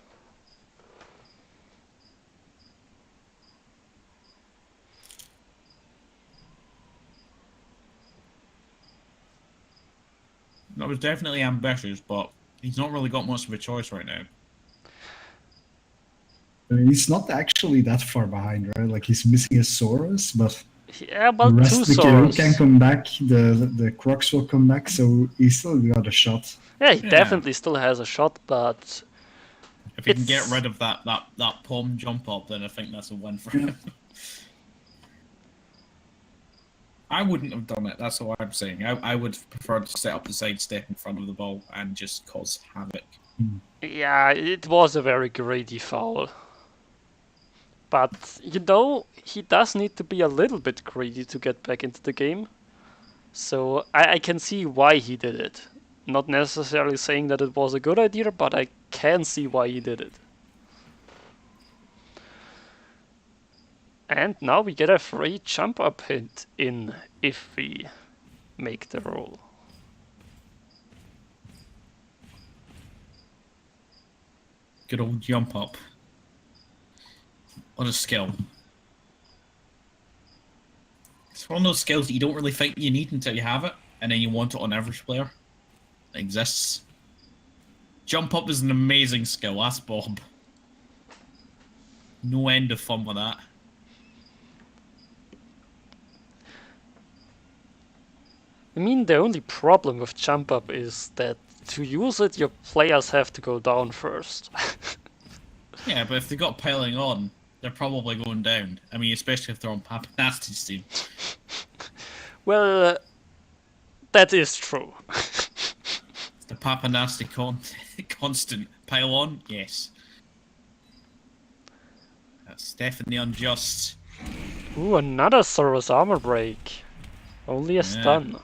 Speaker 4: That was definitely ambitious, but he's not really got much of a choice right now.
Speaker 3: I mean, he's not actually that far behind, right? Like he's missing a Saurus, but
Speaker 6: Yeah,
Speaker 3: the
Speaker 6: well, two
Speaker 3: rest of the Kiro can
Speaker 6: Saurus.
Speaker 3: come back. The Crocs will come back, so he still got a shot.
Speaker 6: Yeah, he
Speaker 4: Yeah.
Speaker 6: definitely still has a shot, but
Speaker 4: If he can get
Speaker 6: It's-
Speaker 4: rid of that palm jump up, then I think that's a win for him. I wouldn't have done it, that's what I'm saying. I would prefer to set up the sidestep in front of the ball and just cause havoc.
Speaker 6: yeah, it was a very greedy foul. But, you know, he does need to be a little bit greedy to get back into the game. So I can see why he did it. Not necessarily saying that it was a good idea, but I can see why he did it. And now we get a free jump up hit in if we make the roll.
Speaker 4: Good old jump up. What a skill. It's one of those skills that you don't really think you need until you have it, and then you want it on every player. It exists. Jump up is an amazing skill, ask Bob. No end of fun with that.
Speaker 6: I mean, the only problem with jump up is that to use it, your players have to go down first.
Speaker 4: Yeah, but if they got piling on, they're probably going down. I mean, especially if they're on Papa Nasty's team.
Speaker 6: Well, that is true.
Speaker 4: The Papa Nasty constant pile on? Yes. That's definitely unjust.
Speaker 6: Ooh, another Saurus armor break. Only a stun.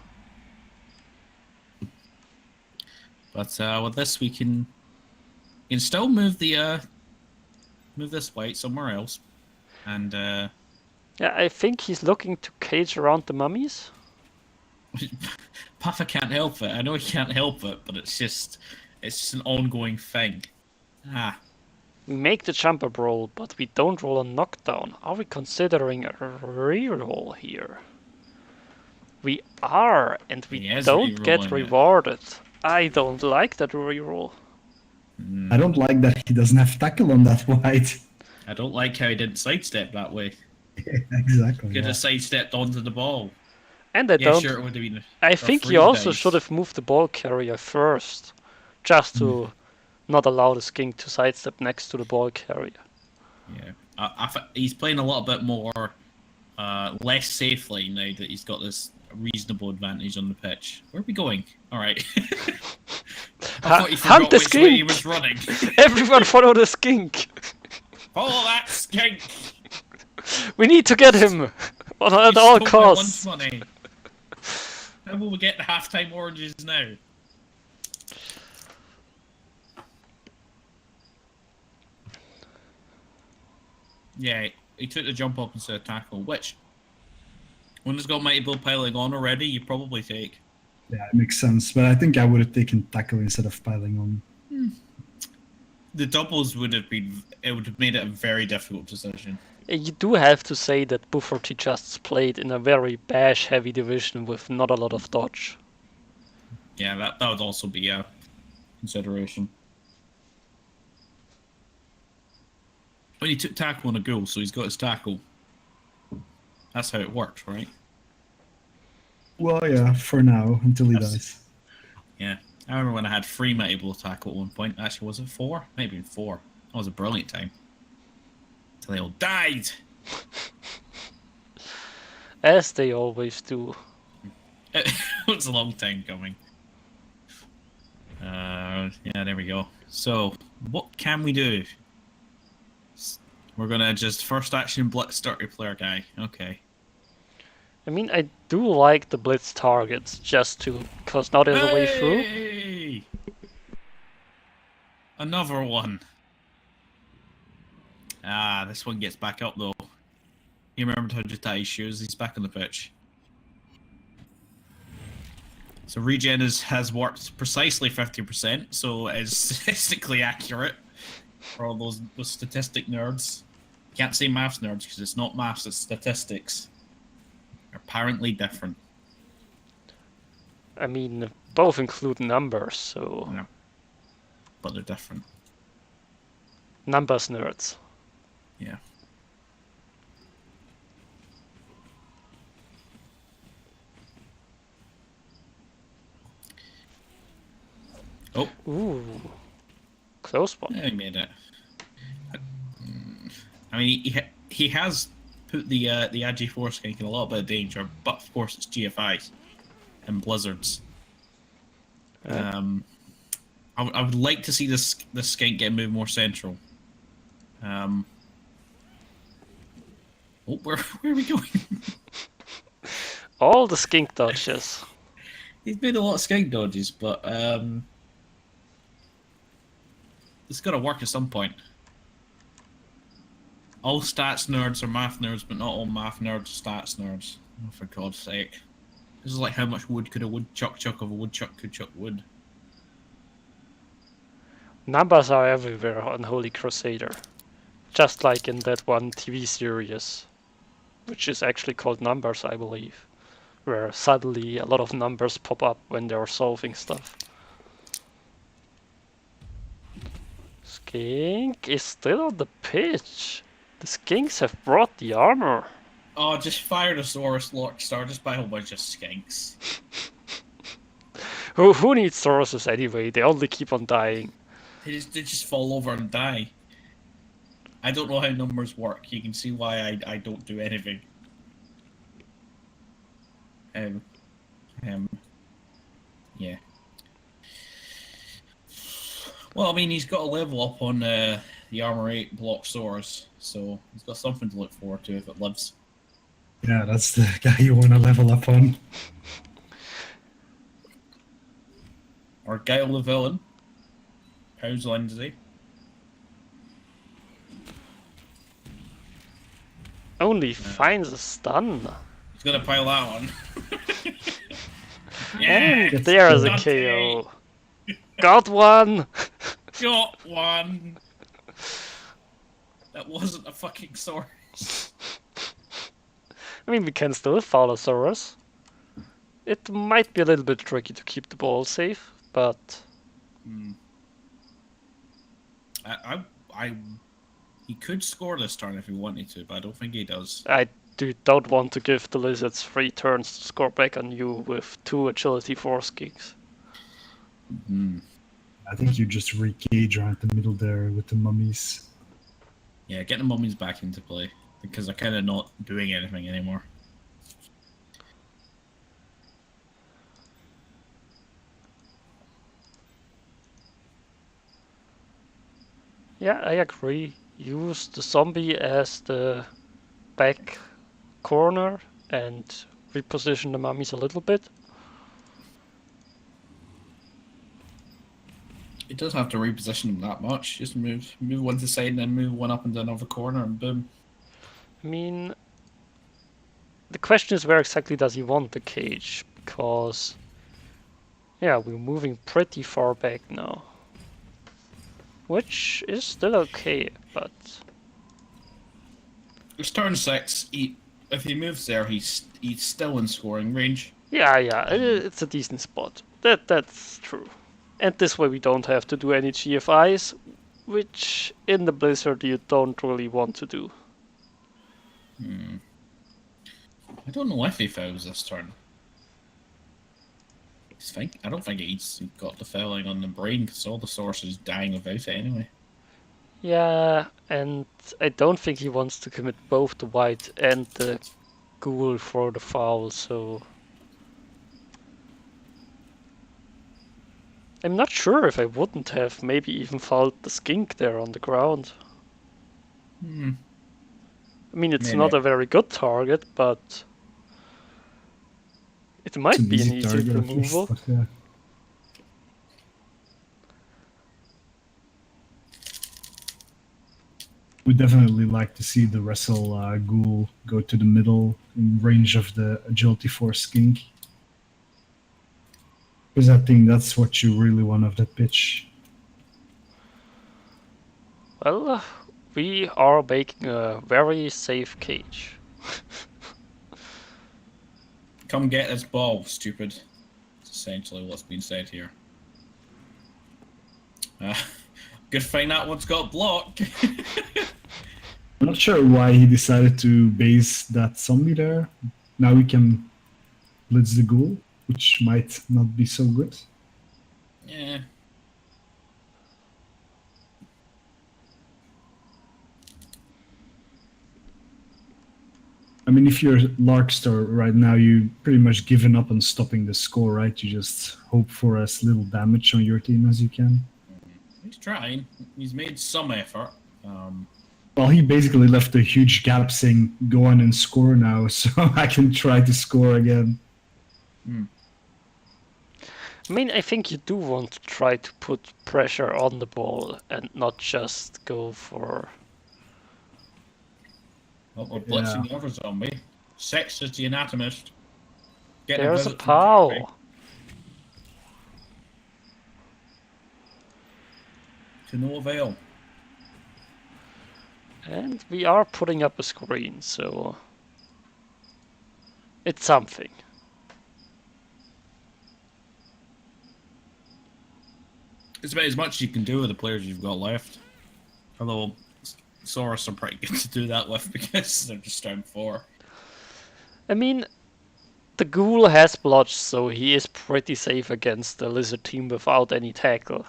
Speaker 4: But with this, we can still move the move this white somewhere else, and
Speaker 6: Yeah, I think he's looking to cage around the mummies.
Speaker 4: Papa can't help it. I know he can't help it, but it's just an ongoing thing. Ah,
Speaker 6: We make the jump up roll, but we don't roll a knockdown. Are we considering a reroll here? We are, and we
Speaker 4: He is
Speaker 6: don't get
Speaker 4: rerolling it.
Speaker 6: rewarded. I don't like that reroll.
Speaker 3: I don't like that he doesn't have tackle on that white.
Speaker 4: I don't like how he didn't sidestep that way.
Speaker 3: Exactly.
Speaker 4: Could
Speaker 3: yeah.
Speaker 4: have sidestepped onto the ball.
Speaker 6: And I
Speaker 4: Yeah,
Speaker 6: don't.
Speaker 4: sure, it would have been.
Speaker 6: I
Speaker 4: a
Speaker 6: think he
Speaker 4: free
Speaker 6: also
Speaker 4: dice.
Speaker 6: should have moved the ball carrier first, just to not allow the skink to sidestep next to the ball carrier.
Speaker 4: Yeah, he's playing a little bit more, less safely now that he's got this reasonable advantage on the pitch. Where are we going? All right. I thought he
Speaker 6: Hunt
Speaker 4: forgot
Speaker 6: the
Speaker 4: which way he
Speaker 6: skink!
Speaker 4: was running.
Speaker 6: Everyone follow the skink!
Speaker 4: Follow that skink!
Speaker 6: We need to get him at all
Speaker 4: Stole my lunch
Speaker 6: costs.
Speaker 4: money. How will we get the halftime oranges now? Yeah, he took the jump up instead of tackle, which, when it's got Mighty Bull piling on already, you probably take.
Speaker 3: Yeah, it makes sense. But I think I would have taken tackle instead of piling on.
Speaker 4: The doubles would have been. It would have made it a very difficult decision.
Speaker 6: You do have to say that Bufferty just played in a very bash-heavy division with not a lot of dodge.
Speaker 4: Yeah, that would also be a consideration. When he took tackle on a goal, so he's got his tackle. That's how it works, right?
Speaker 3: Well, yeah, for now, until he dies.
Speaker 4: Yeah. I remember when I had 3 able to tackle at one point. Actually, was it 4? Maybe 4. That was a brilliant time. Until they all died!
Speaker 6: As they always do.
Speaker 4: It was a long time coming. Yeah, there we go. So, what can we do? We're gonna just first action blitz start your player guy. Okay.
Speaker 6: I mean, I do like the blitz targets just to, because now there's a way through.
Speaker 4: Hey! Another one. Ah, this one gets back up though. He remembered how to tie his shoes. He's back on the pitch. So regen has worked precisely 50%, so it's statistically accurate for all those statistic nerds. Can't say maths nerds because it's not maths, it's statistics. They're apparently different.
Speaker 6: I mean, both include numbers, so...
Speaker 4: Yeah. But they're different.
Speaker 6: Numbers nerds.
Speaker 4: Yeah. Oh.
Speaker 6: Ooh. Close one.
Speaker 4: Yeah, he made it. I mean, he has put the AG4 skink in a little bit of danger, but of course it's GFIs and blizzards. I would like to see this skink get moved more central. Oh, where are we going?
Speaker 6: All the skink dodges.
Speaker 4: He's made a lot of skink dodges, but it's got to work at some point. All stats nerds are math nerds, but not all math nerds are stats nerds. Oh, for God's sake. This is like how much wood could a woodchuck chuck of a woodchuck could chuck wood.
Speaker 6: Numbers are everywhere on Holy Crusader. Just like in that one TV series, which is actually called Numbers, I believe, where suddenly a lot of numbers pop up when they're solving stuff. Skink is still on the pitch. The skinks have brought the armor.
Speaker 4: Oh, just fire the Saurus Lockstar just by a whole bunch of skinks.
Speaker 6: Who needs Sauruses anyway? They only keep on dying.
Speaker 4: They just fall over and die. I don't know how numbers work. You can see why I don't do anything. Yeah. Well, I mean, he's got a level up on the Armor 8 Blocksaurus, so he's got something to look forward to if it lives.
Speaker 3: Yeah, that's the guy you want to level up on.
Speaker 4: Or Guile the Villain. How's Lindsay?
Speaker 6: Only finds a stun.
Speaker 4: He's gonna pile that on.
Speaker 6: And
Speaker 4: Yeah,
Speaker 6: there's a
Speaker 4: Dante.
Speaker 6: KO. Got one!
Speaker 4: Got one. That wasn't a fucking sword.
Speaker 6: I mean, we can still follow Saurus. It might be a little bit tricky to keep the ball safe, but...
Speaker 4: He could score this turn if he wanted to, but I don't think he does.
Speaker 6: I don't want to give the Lizards 3 turns to score back on you with 2 Agility Force kicks.
Speaker 3: I think you just re-cage around the middle there with the mummies.
Speaker 4: Yeah, get the mummies back into play, because they're kind of not doing anything anymore.
Speaker 6: Yeah, I agree. Use the zombie as the back corner and reposition the mummies a little bit.
Speaker 4: It doesn't have to reposition them that much. Just move one to the side and then move one up into another corner and boom.
Speaker 6: I mean, the question is where exactly does he want the cage? Because Yeah, we're moving pretty far back now. Which is still okay, but...
Speaker 4: It's turn 6. If he moves there, he's still in scoring range.
Speaker 6: Yeah, it's a decent spot. That's true. And this way we don't have to do any GFIs, which in the Blizzard you don't really want to do.
Speaker 4: I don't know if he fouls this turn. I don't think he's got the fouling on the brain because all the sources dying without it anyway.
Speaker 6: Yeah, and I don't think he wants to commit both the white and the ghoul for the foul, so... I'm not sure if I wouldn't have maybe even fouled the skink there on the ground. I mean, it's
Speaker 4: Maybe.
Speaker 6: not a very good target, but... It might
Speaker 3: It's
Speaker 6: be an
Speaker 3: easy
Speaker 6: easy
Speaker 3: target at least,
Speaker 6: removal.
Speaker 3: but yeah. We definitely like to see the wrestle ghoul go to the middle in range of the agility 4 skink. Because I think that's what you really want of that pitch.
Speaker 6: Well, we are making a very safe cage.
Speaker 4: Come get this ball, stupid. That's essentially what's been said here. Good thing that one's got blocked.
Speaker 3: I'm not sure why he decided to base that zombie there. Now we can blitz the ghoul, which might not be so good.
Speaker 4: Yeah.
Speaker 3: I mean, if you're Larkstar right now, you pretty much given up on stopping the score, right? You just hope for as little damage on your team as you can.
Speaker 4: He's trying. He's made some effort.
Speaker 3: Well, he basically left a huge gap saying, go on and score now, so I can try to score again.
Speaker 6: I mean, I think you do want to try to put pressure on the ball and not just go for...
Speaker 4: Well, we're blitzing the other zombie. 6 is the anatomist.
Speaker 6: There's a POW!
Speaker 4: To no avail.
Speaker 6: And we are putting up a screen, so... It's something.
Speaker 4: It's about as much as you can do with the players you've got left. Although, Saurus are pretty good to do that with because they're just down 4.
Speaker 6: I mean, the ghoul has blodged, so he is pretty safe against the lizard team without any tackle.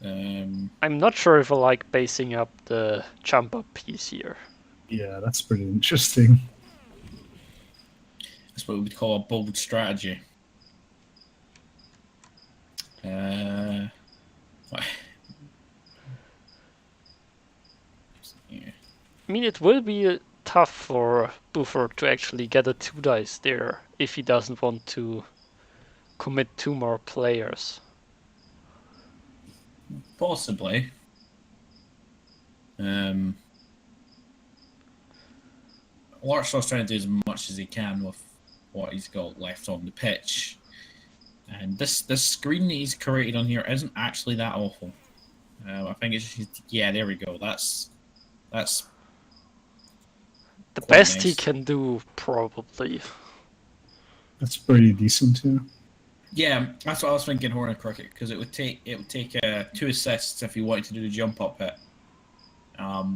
Speaker 6: I'm not sure if I like basing up the jump up piece here.
Speaker 3: Yeah, that's pretty interesting.
Speaker 4: That's what we would call a bold strategy. Yeah.
Speaker 6: I mean, it will be tough for Buffer to actually get a 2 dice there if he doesn't want to commit 2 more players.
Speaker 4: Possibly. Larkstar's trying to do as much as he can with what he's got left on the pitch. And this screen that he's created on here isn't actually that awful. I think it's just, yeah, there we go. That's
Speaker 6: The
Speaker 4: quite
Speaker 6: best he
Speaker 4: nice.
Speaker 6: can do, probably.
Speaker 3: That's pretty decent, yeah.
Speaker 4: Yeah, that's what I was thinking. Horn and Cricket, because it would take 2 assists if he wanted to do the jump up hit,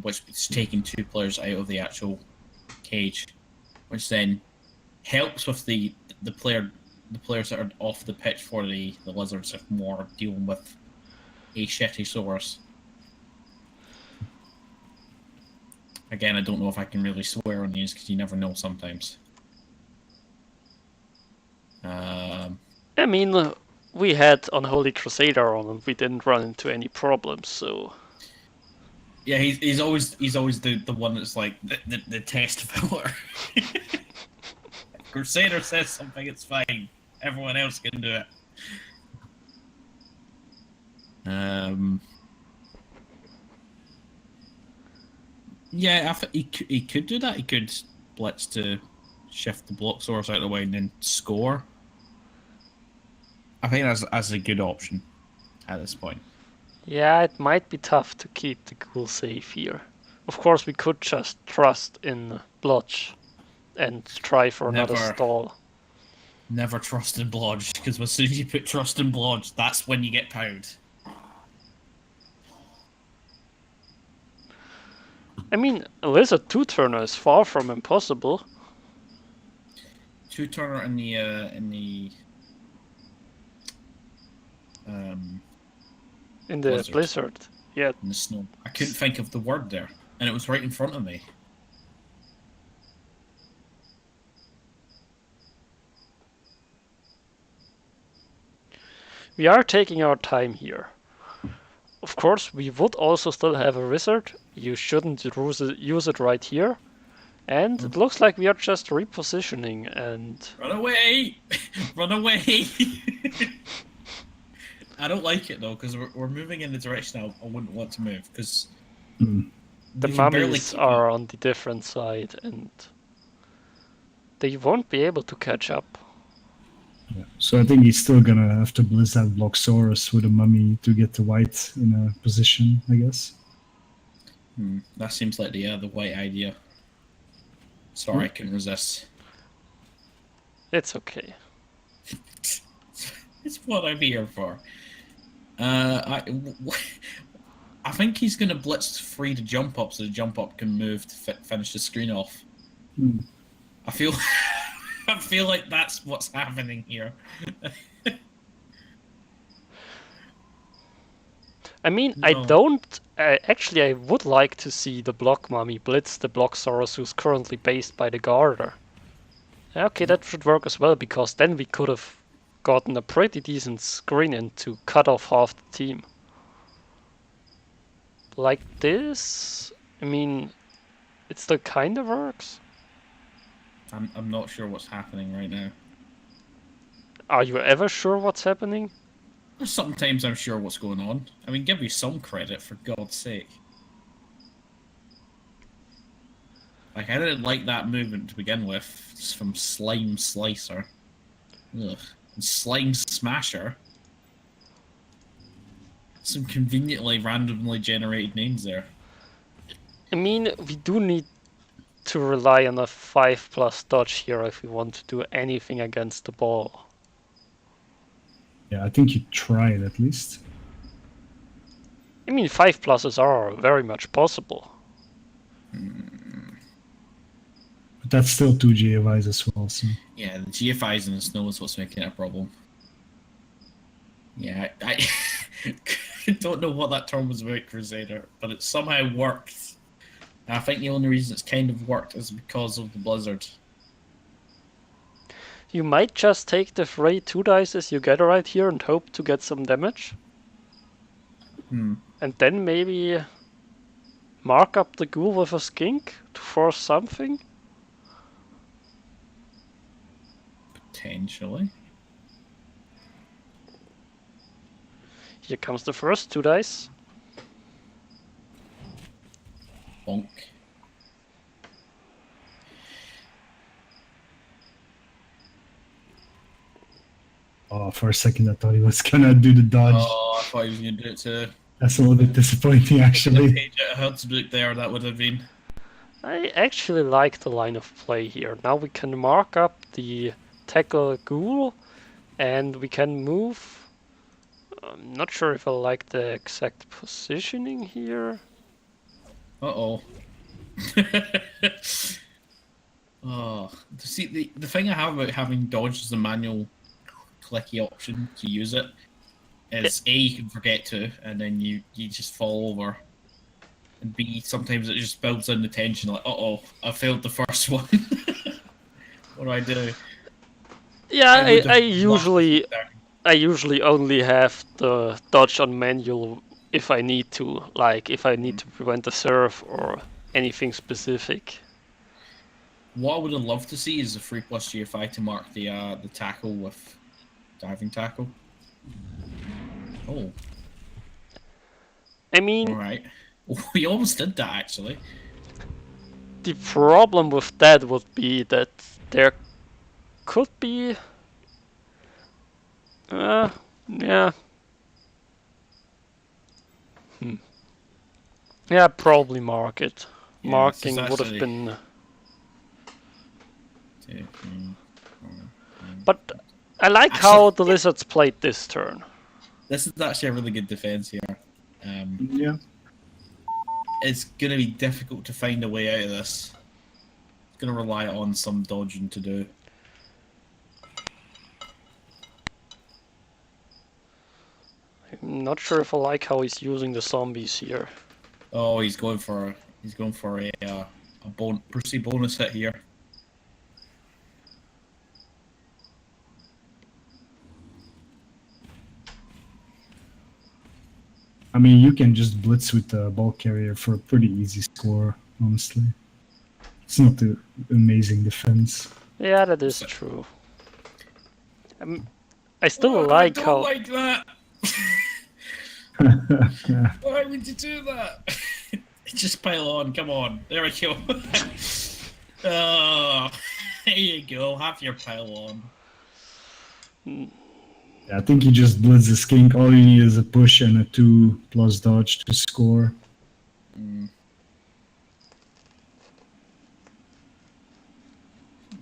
Speaker 4: which is taking 2 players out of the actual cage, which then helps with the players that are off the pitch for the lizards if more dealing with a shitty source. Again, I don't know if I can really swear on these because you never know sometimes.
Speaker 6: I mean, we had Unholy Crusader on and we didn't run into any problems, so...
Speaker 4: Yeah, he's always the one that's like the test filler. Crusader says something, it's fine. Everyone else can do it. Yeah, I think he could do that. He could blitz to shift the block source out of the way and then score. I think that's a good option at this point.
Speaker 6: Yeah, it might be tough to keep the ghoul safe here. Of course, we could just trust in Blotch and try for another
Speaker 4: Never.
Speaker 6: stall.
Speaker 4: Never trust in Blodge, because as soon as you put trust in Blodge, that's when you get powered.
Speaker 6: I mean, a Lizard 2-turner is far from impossible.
Speaker 4: 2-turner in the
Speaker 6: In the blizzard. Yeah.
Speaker 4: in the snow. I couldn't think of the word there, and it was right in front of me.
Speaker 6: We are taking our time here. Of course, we would also still have a wizard. You shouldn't use it right here. And it looks like we are just repositioning and...
Speaker 4: Run away! Run away! I don't like it though, because we're moving in the direction I wouldn't want to move, because...
Speaker 6: The mummies are on the different side, and they won't be able to catch up.
Speaker 3: Yeah. So I think he's still gonna have to blitz that Bloxorus with a mummy to get the white in a position, I guess.
Speaker 4: That seems like the white idea. Sorry, I couldn't resist.
Speaker 6: It's okay.
Speaker 4: It's what I'm here for. I think he's going to blitz free to jump up so the jump up can move to finish the screen off. I feel I feel like that's what's happening here.
Speaker 6: I mean,
Speaker 4: No.
Speaker 6: I don't... actually, I would like to see the Block Mummy blitz the Bloxorus who's currently based by the Garter. Okay, that should work as well, because then we could have gotten a pretty decent screen in to cut off half the team. Like this? I mean, it still kind of works.
Speaker 4: I'm not sure what's happening right now.
Speaker 6: Are you ever sure what's happening?
Speaker 4: Sometimes I'm sure what's going on. I mean, give me some credit, for God's sake. Like, I didn't like that movement to begin with. It's from Slime Slicer. Ugh. And Slime Smasher. Some conveniently randomly generated names there.
Speaker 6: I mean, we do need to rely on a 5+ dodge here if we want to do anything against the ball.
Speaker 3: Yeah, I think you try it at least.
Speaker 6: I mean, 5+ are very much possible.
Speaker 3: But that's still 2 GFIs as well, so...
Speaker 4: Yeah, the GFIs in the snow is what's making it a problem. Yeah, I don't know what that term was about, Crusader, but it somehow worked. And I think the only reason it's kind of worked is because of the blizzard.
Speaker 6: You might just take the free 2 dice you get right here and hope to get some damage. And then maybe mark up the ghoul with a skink to force something.
Speaker 4: Potentially.
Speaker 6: Here comes the first 2 dice.
Speaker 4: Bonk.
Speaker 3: Oh, for a second I thought he was gonna do the dodge.
Speaker 4: Oh, I thought he was going to do it too.
Speaker 3: That's a little bit disappointing, actually.
Speaker 4: Page at Hudsbook there, that would have been.
Speaker 6: I actually like the line of play here. Now we can mark up the tackle ghoul and we can move. I'm not sure if I like the exact positioning here.
Speaker 4: Uh-oh. Oh, see, the thing I have about having dodge as a manual clicky option to use it is A, you can forget to, and then you just fall over. And B, sometimes it just builds in the tension, like, uh-oh, I failed the first one. What do I do?
Speaker 6: Yeah,
Speaker 4: would have
Speaker 6: I
Speaker 4: loved
Speaker 6: usually only have the dodge on manual if I need to, like if I need to prevent a serve or anything specific.
Speaker 4: What I would have loved to see is a 3+ GFI to mark the tackle with diving tackle. Oh,
Speaker 6: I mean,
Speaker 4: alright. We almost did that, actually.
Speaker 6: The problem with that would be that there could be... yeah. Yeah, probably mark it.
Speaker 4: Yeah,
Speaker 6: Marking
Speaker 4: it's
Speaker 6: would have
Speaker 4: actually-
Speaker 6: been...
Speaker 4: 2, 3, 4, 5.
Speaker 6: But I like how the Lizards played this turn.
Speaker 4: This is actually a really good defense here.
Speaker 3: Yeah.
Speaker 4: It's going to be difficult to find a way out of this. It's going to rely on some dodging to do.
Speaker 6: I'm not sure if I like how he's using the zombies here.
Speaker 4: Oh, he's going for a bonus hit here.
Speaker 3: I mean, you can just blitz with the ball carrier for a pretty easy score, honestly. It's not an amazing defense.
Speaker 6: Yeah, that is true. I still like
Speaker 4: I don't
Speaker 6: how...
Speaker 4: like that. Why would you do that? Just pile on, come on. There we go. Oh, there you go. Have your pile on.
Speaker 3: Yeah, I think you just blitz the skink. All you need is a push and a 2+ dodge to score.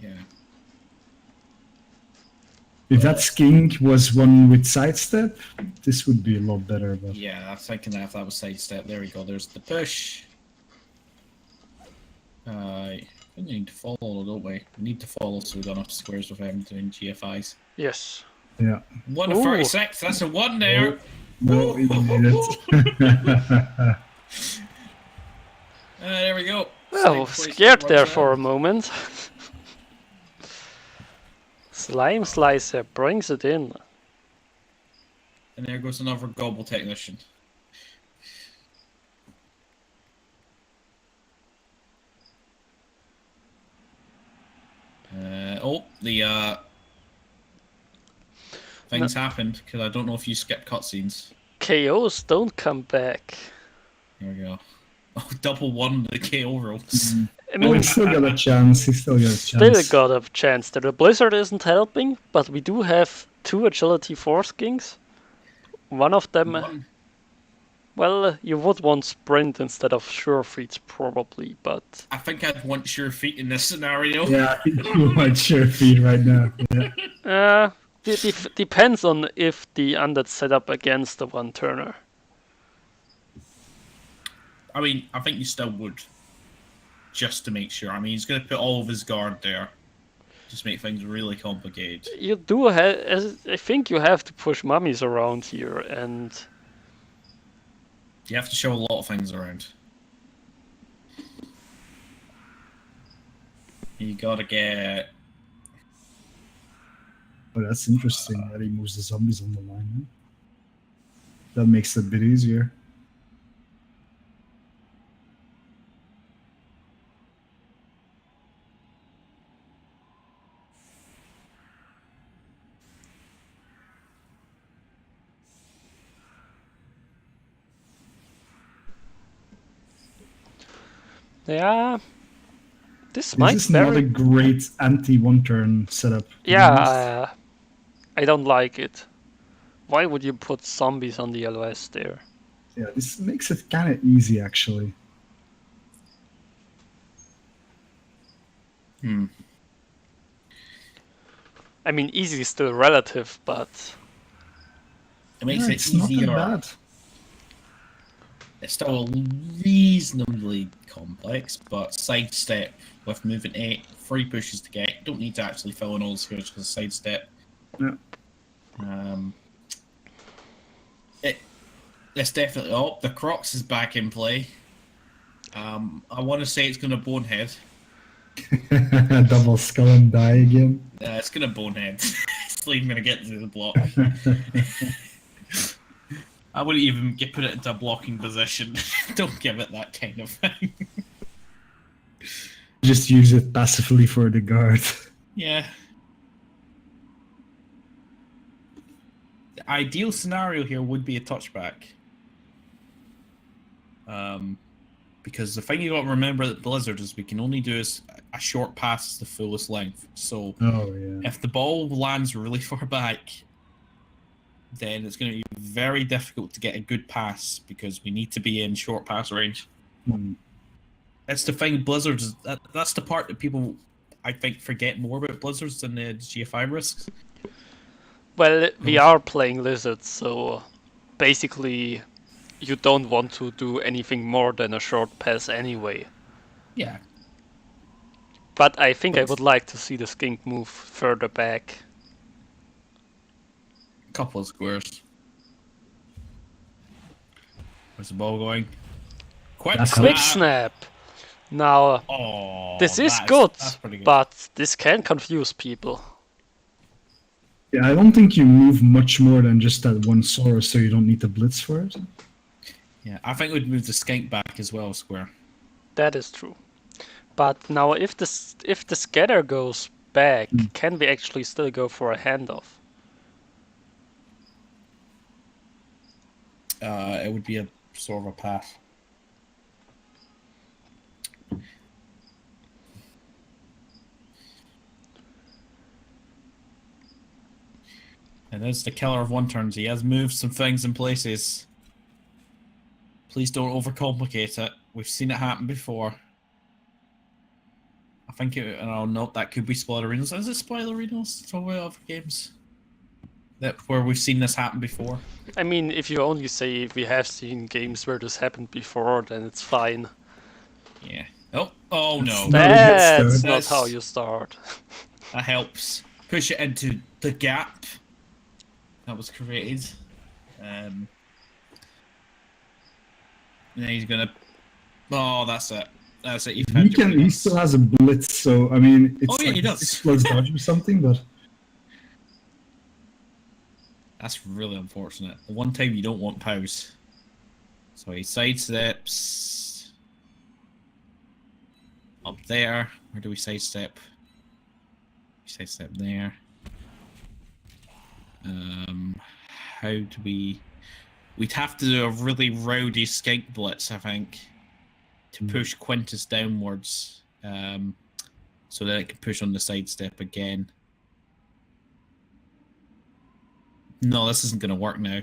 Speaker 4: Yeah.
Speaker 3: If that skink was one with sidestep, this would be a lot better. But
Speaker 4: Yeah, I was thinking that if that was sidestep. There we go. There's the push. We need to follow, don't we? We need to follow so we don't have squares with him doing GFIs.
Speaker 6: Yes.
Speaker 3: yeah.
Speaker 4: 1 to 36. That's a 1 there.
Speaker 3: No, you made it.
Speaker 4: There we go.
Speaker 6: Well,
Speaker 4: Same place
Speaker 6: scared
Speaker 4: that
Speaker 6: there
Speaker 4: runs
Speaker 6: for
Speaker 4: out.
Speaker 6: a moment. Slime Slicer brings it in.
Speaker 4: And there goes another gobble technician. The things happened because I don't know if you skipped cutscenes.
Speaker 6: KOs don't come back.
Speaker 4: Here we go. Oh, double 1 the KO rolls.
Speaker 6: I
Speaker 3: Oh,
Speaker 6: mean,
Speaker 3: he still got a chance. He still got a
Speaker 6: still
Speaker 3: chance.
Speaker 6: got a chance there. The Blizzard isn't helping, but we do have 2 Agility Force Kings. One of them...
Speaker 4: One.
Speaker 6: Well, you would want Sprint instead of Sure Feet, probably, but...
Speaker 4: I think I'd want sure feet in this scenario.
Speaker 3: Yeah, I think you might share feed right now. Yeah.
Speaker 6: Depends on if the Undead set up against the one-turner.
Speaker 4: I mean, I think you still would. Just to make sure. I mean, he's going to put all of his guard there. Just make things really complicated.
Speaker 6: You do have... I think you have to push mummies around here, and...
Speaker 4: You have to show a lot of things around. You gotta get...
Speaker 3: Oh, that's interesting that he moves the zombies on the line. Huh? That makes it a bit easier.
Speaker 6: Yeah... This
Speaker 3: This
Speaker 6: might
Speaker 3: is not a
Speaker 6: very...
Speaker 3: great anti-one-turn setup.
Speaker 6: Yeah, I don't like it. Why would you put zombies on the LOS there?
Speaker 3: Yeah, this makes it kind of easy, actually.
Speaker 6: I mean, easy is still relative, but...
Speaker 4: It makes
Speaker 3: Yeah,
Speaker 4: it
Speaker 3: it's not
Speaker 4: easier.
Speaker 3: that bad.
Speaker 4: It's still reasonably complex, but sidestep with moving 8, 3 pushes to get. Don't need to actually fill in all the squares because sidestep.
Speaker 3: Yeah.
Speaker 4: It's definitely... Oh, the Crocs is back in play. I want to say it's going to bonehead.
Speaker 3: Double skull and die again.
Speaker 4: It's going to bonehead. It's not even going to get to the block. I wouldn't even put it into a blocking position. Don't give it that kind of thing.
Speaker 3: Just use it passively for the guard.
Speaker 4: Yeah. The ideal scenario here would be a touchback. because the thing you got to remember at Blizzard is we can only do is a short pass is the fullest length. So if the ball lands really far back, then it's going to be very difficult to get a good pass because we need to be in short pass range. That's the thing. Blizzards. That's the part that people, I think, forget more about Blizzards than the GFI risks.
Speaker 6: Well, we are playing Lizards, so basically you don't want to do anything more than a short pass anyway.
Speaker 4: Yeah.
Speaker 6: But I think I would like to see the skink move further back.
Speaker 4: A couple of squares. Where's the ball going? Quick
Speaker 6: snap! Now, this is good, but this can confuse people.
Speaker 3: Yeah, I don't think you move much more than just that one Saurus, so you don't need to blitz for it.
Speaker 4: Yeah, I think we'd move the skink back as well, square.
Speaker 6: That is true. But now, if the scatter goes back, can we actually still go for a handoff?
Speaker 4: It would be a sort of a pass. And there's the killer of one turns. He has moved some things in places. Please don't overcomplicate it. We've seen it happen before. I think it, and I'll note that could be Splatterinos. Is it Splatterinos? Talk about other games where we've seen this happen before.
Speaker 6: I mean, if you only say we have seen games where this happened before, then it's fine.
Speaker 4: Yeah. Oh no.
Speaker 6: That's not how you start.
Speaker 4: That helps. Push it into the gap that was created. And then he's gonna. Oh, that's it. That's it.
Speaker 3: He still has a blitz, so I mean, it's
Speaker 4: he does.
Speaker 3: 6+ dodge or something, but
Speaker 4: that's really unfortunate. The one time you don't want pause. So he sidesteps up there. Where do we sidestep? We sidestep there. How do we? We'd have to do a really rowdy skink blitz, I think, to push Quintus downwards, so that it can push on the sidestep again. No, this isn't going to work now.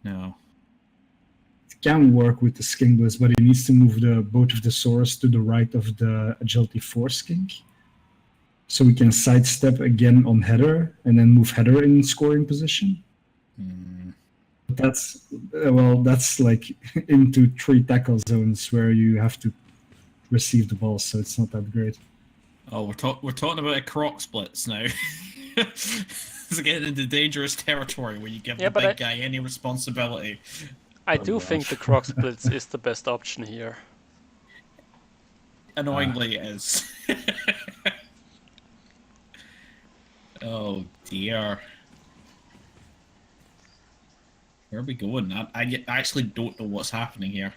Speaker 4: No.
Speaker 3: it can work with the skink blitz, but he needs to move both of the Saurus to the right of the agility 4 skink. So we can sidestep again on header and then move header in scoring position. But that's like into 3 tackle zones where you have to receive the ball, so it's not that great.
Speaker 4: Oh, we're talking about a croc splits now. It's getting into dangerous territory where you give the big guy any responsibility.
Speaker 6: I do think the croc splits is the best option here.
Speaker 4: Annoyingly, it is. Oh dear. Where are we going? I actually don't know what's happening here.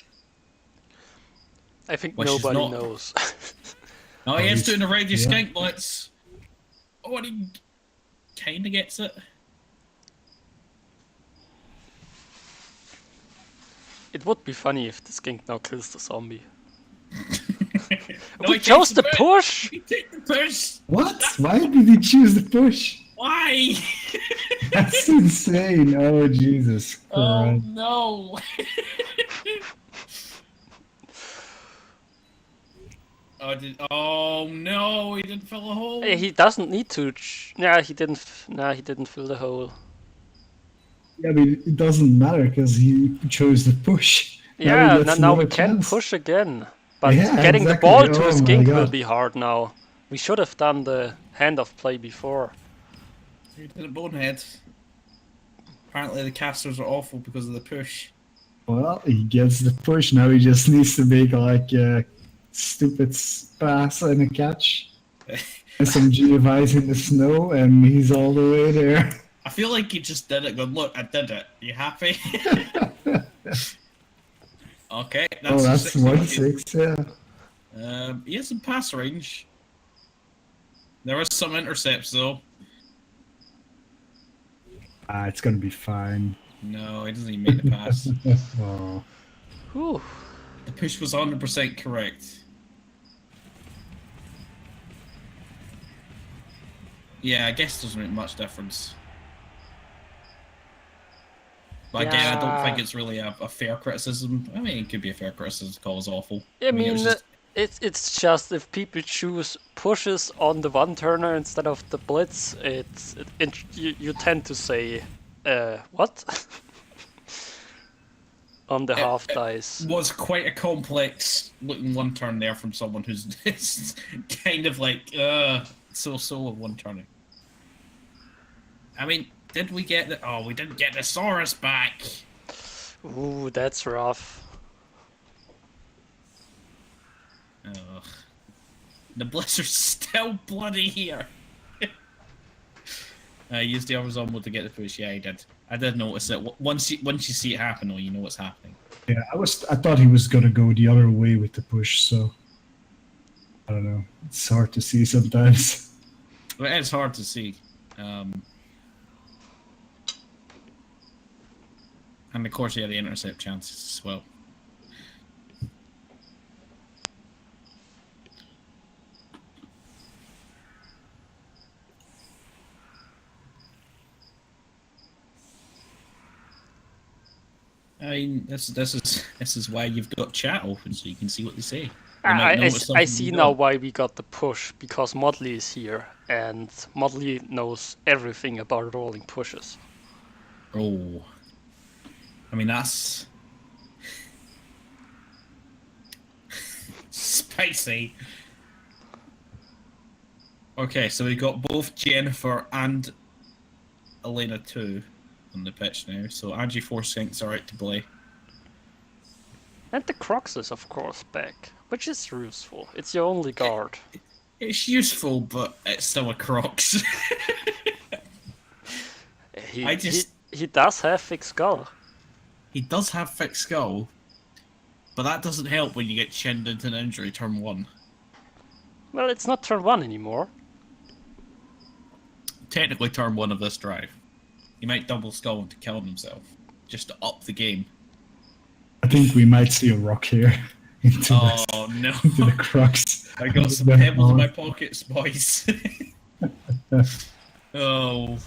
Speaker 6: I think nobody knows.
Speaker 4: No, he is doing a radio skink blitz. Oh, and he kind of gets it.
Speaker 6: It would be funny if the skink now kills the zombie.
Speaker 4: No,
Speaker 6: we chose the push!
Speaker 4: He took the push!
Speaker 3: What? Why did he choose the push?
Speaker 4: Why?
Speaker 3: That's insane. Oh, Jesus.
Speaker 4: Oh, no. Oh, no, he didn't fill a hole.
Speaker 6: He doesn't need to. He didn't fill the hole.
Speaker 3: Yeah, but it doesn't matter because he chose the push.
Speaker 6: Yeah, now we can push again. But getting the ball to a skink will be hard now. We should have done the handoff play before.
Speaker 4: He did a bonehead. Apparently the casters are awful because of the push.
Speaker 3: Well, he gets the push. Now he just needs to make like a stupid pass and a catch. And some GFIs in the snow, and he's all the way there.
Speaker 4: I feel like he just did it. Going, look, I did it. You happy? Okay.
Speaker 3: That's 1-6, yeah.
Speaker 4: He has some pass range. There is some intercepts, though.
Speaker 3: It's gonna be fine.
Speaker 4: No, he doesn't even make the pass.
Speaker 3: Oh.
Speaker 6: Whew.
Speaker 4: The push was 100% correct. Yeah, I guess it doesn't make much difference. But again, I don't think
Speaker 6: Yeah.
Speaker 4: it's really a fair criticism. I mean, it could be a fair criticism. The call is awful.
Speaker 6: I
Speaker 4: it was
Speaker 6: mean,
Speaker 4: just,
Speaker 6: it's just if people choose pushes on the one turner instead of the blitz, you tend to say, what? On the half dice.
Speaker 4: was quite a complex looking one turn there from someone who's kind of like so of one turning. I mean, did we get the? Oh, we didn't get the Saurus back.
Speaker 6: Ooh, that's rough.
Speaker 4: Ugh. The blizzard's still bloody here. I used the other zombie to get the push. Yeah, I did. I did notice it. Once you see it happen, though, you know what's happening.
Speaker 3: Yeah, I thought he was gonna go the other way with the push, so I don't know. It's hard to see sometimes.
Speaker 4: But it's hard to see. And of course, he had the intercept chances as well. I mean, this is why you've got chat open so you can see what they say. They might notice
Speaker 6: I
Speaker 4: something
Speaker 6: see
Speaker 4: you
Speaker 6: now
Speaker 4: don't.
Speaker 6: why we got the push, because Modley is here, and Modley knows everything about rolling pushes.
Speaker 4: Oh, I mean that's spicy. Okay, so we got both Jennifer and Elena too on the pitch now. So Angie Forsinks are out to play.
Speaker 6: And the Crocs is of course back, which is useful. It's your only guard.
Speaker 4: It's useful, but it's still a Crocs.
Speaker 6: He does have thick skull.
Speaker 4: He does have fixed skull, but that doesn't help when you get chinned into an injury turn 1.
Speaker 6: Well, it's not turn 1 anymore.
Speaker 4: Technically turn 1 of this drive. He might double skull to kill himself, just to up the game.
Speaker 3: I think we might see a rock here into,
Speaker 4: Oh no!
Speaker 3: into the crux.
Speaker 4: I got some pebbles in my pockets, boys. Oh,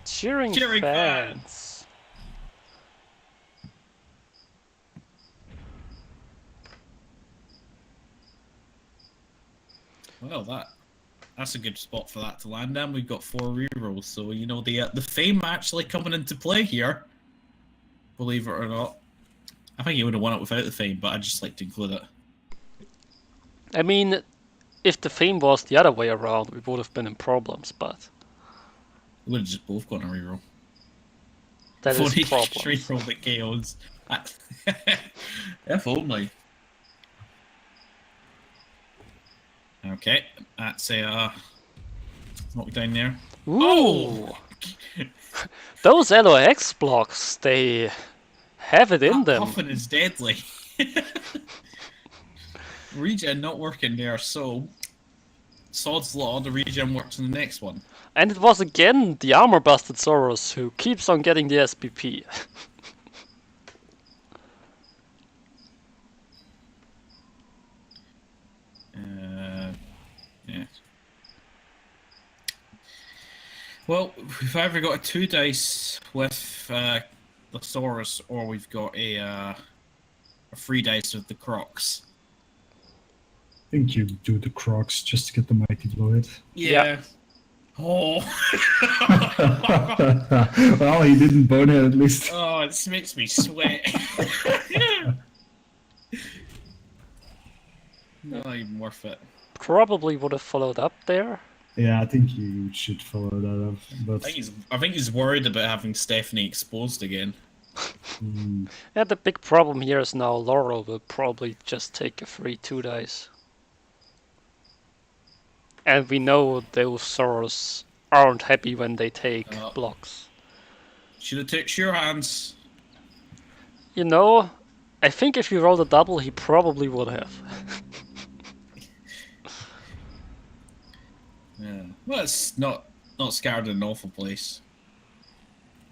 Speaker 6: Cheering
Speaker 4: Cheering
Speaker 6: fans.
Speaker 4: well, that's a good spot for that to land. And we've got 4 rerolls, so you know the fame actually coming into play here. Believe it or not, I think he would have won it without the fame, but I just like to include it.
Speaker 6: I mean, if the fame was the other way around, we would have been in problems, but
Speaker 4: We would have just both gone a reroll.
Speaker 6: that is
Speaker 4: Funny
Speaker 6: problems.
Speaker 4: reroll that KOs. If only. Okay, that's a knockdown there.
Speaker 6: Ooh! Those LOX blocks, they have it in
Speaker 4: That
Speaker 6: them.
Speaker 4: puffin is deadly. Regen not working there, so Sod's Law, the regen works in the next one.
Speaker 6: And it was again the armor busted Soros who keeps on getting the SPP.
Speaker 4: Yeah. Well, we've either got a 2 dice with the Saurus, or we've got a 3 dice with the Crocs.
Speaker 3: I think you do the crocs just to get the mighty blow hit.
Speaker 4: Yeah. Oh.
Speaker 3: Well, he didn't bonehead at least.
Speaker 4: Oh, it makes me sweat. Not even worth it.
Speaker 6: Probably would have followed up there.
Speaker 3: Yeah, I think you should follow that up. But
Speaker 4: I think he's worried about having Stephanie exposed again.
Speaker 6: Yeah, the big problem here is now Laurel will probably just take a free 2 dice. And we know those Soros aren't happy when they take blocks.
Speaker 4: Should have took Sure Hands.
Speaker 6: You know, I think if you rolled a double, he probably would have.
Speaker 4: Yeah. Well, it's not scared in an awful place.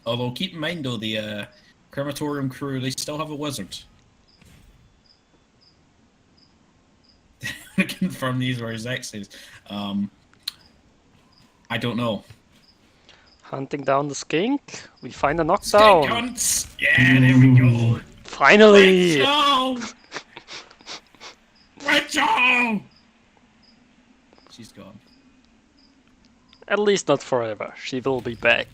Speaker 4: Although keep in mind though, the Crematorium crew, they still have a wizard. Confirm these were his exes. I don't know.
Speaker 6: Hunting down the skink. We find a
Speaker 4: Skink
Speaker 6: knockdown.
Speaker 4: hunts! Yeah, there we go.
Speaker 6: Finally!
Speaker 4: Rachel! Rachel! She's gone.
Speaker 6: At least not forever. She will be back.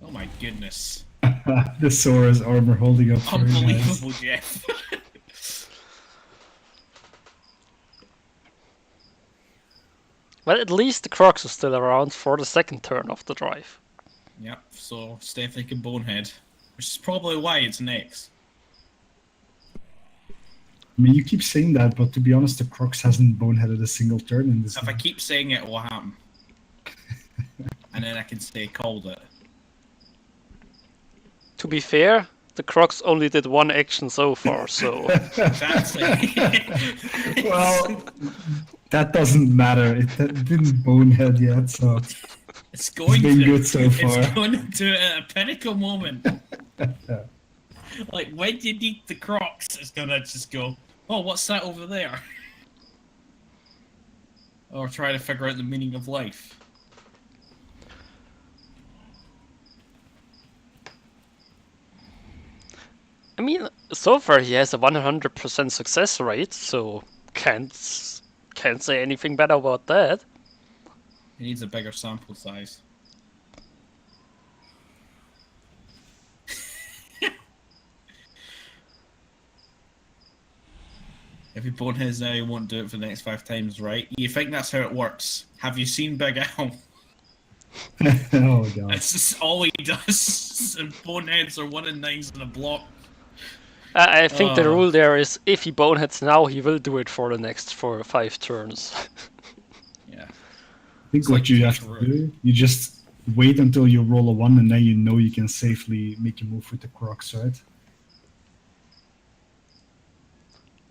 Speaker 4: Oh my goodness.
Speaker 3: The Sora's armor holding up. Very nice.
Speaker 4: Unbelievable, Jeff.
Speaker 6: Well, at least the Crocs are still around for the second turn of the drive.
Speaker 4: Yep, so Stephanie can bonehead. Which is probably why it's next.
Speaker 3: I mean, you keep saying that, but to be honest, the Crocs hasn't boneheaded a single turn in this
Speaker 4: If I
Speaker 3: game.
Speaker 4: keep saying it, it will happen. And then I can say called it.
Speaker 6: To be fair, the Crocs only did one action so far, so...
Speaker 4: Exactly.
Speaker 3: Well, that doesn't matter. It didn't bonehead yet, so
Speaker 4: It's going
Speaker 3: been
Speaker 4: to.
Speaker 3: good so far.
Speaker 4: It's going to do it at a pinnacle moment. Like when you need the Crocs, it's gonna just go, oh, what's that over there? Or try to figure out the meaning of life.
Speaker 6: I mean, so far he has a 100% success rate, so can't say anything bad about that.
Speaker 4: He needs a bigger sample size. If he boneheads now, he won't do it for the next 5 times, right? You think that's how it works? Have you seen Big Al?
Speaker 3: Oh god.
Speaker 4: That's just all he does. And boneheads are 1 in 9s in a block.
Speaker 6: I think the rule there is if he boneheads now, he will do it for the next 4 or 5 turns.
Speaker 4: Yeah.
Speaker 3: I think
Speaker 4: It's
Speaker 3: what
Speaker 4: like
Speaker 3: you have to
Speaker 4: Kangaroo.
Speaker 3: do, you just wait until you roll a 1 and then you know you can safely make a move with the Crocs, right?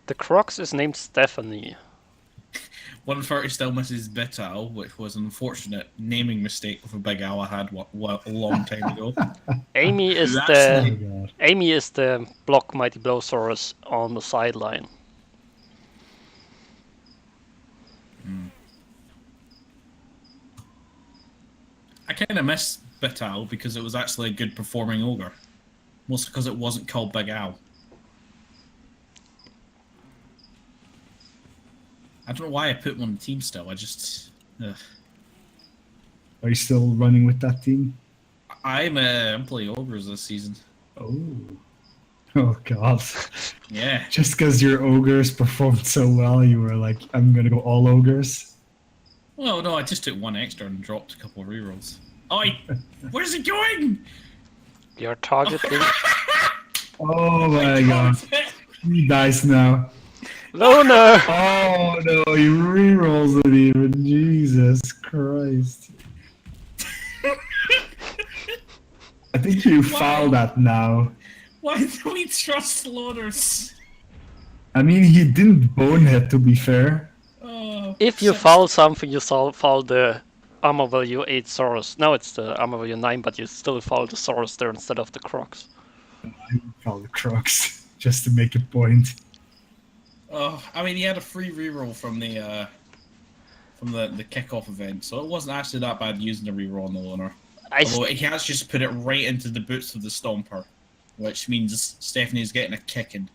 Speaker 6: The Crocs is named Stephanie.
Speaker 4: 130 still misses Bital, which was an unfortunate naming mistake of a Big Al I had a long time ago.
Speaker 6: Amy is
Speaker 3: Oh
Speaker 6: the
Speaker 3: god.
Speaker 6: Amy is the block Mighty Blowsaurus on the sideline.
Speaker 4: I kind of miss Bital because it was actually a good performing ogre. Mostly because it wasn't called Big Al. I don't know why I put him on the team still. I just...
Speaker 3: Are you still running with that team?
Speaker 4: I'm playing ogres this season.
Speaker 3: Oh. Oh god.
Speaker 4: Yeah.
Speaker 3: Just because your ogres performed so well, you were like, I'm gonna go all ogres.
Speaker 4: Well, no, I just took 1 extra and dropped a couple of rerolls. Oi! Where's it going?
Speaker 6: You're targeting.
Speaker 3: Oh my god. He dies now.
Speaker 6: Luna!
Speaker 3: Oh no, he rerolls it even. Jesus Christ. I think you foul that now.
Speaker 4: Why do we trust loaders?
Speaker 3: I mean, he didn't bonehead, to be fair.
Speaker 4: Oh,
Speaker 6: If you foul something, you foul the armor value 8 Saurus. Now it's the armor value 9, but you still foul the Saurus there instead of the Crocs.
Speaker 3: I foul the Crocs, just to make a point.
Speaker 4: Oh, I mean, he had a free reroll from the kickoff event, so it wasn't actually that bad using the reroll on the loner. Although he has just put it right into the boots of the Stomper, which means Stephanie's getting a kicking.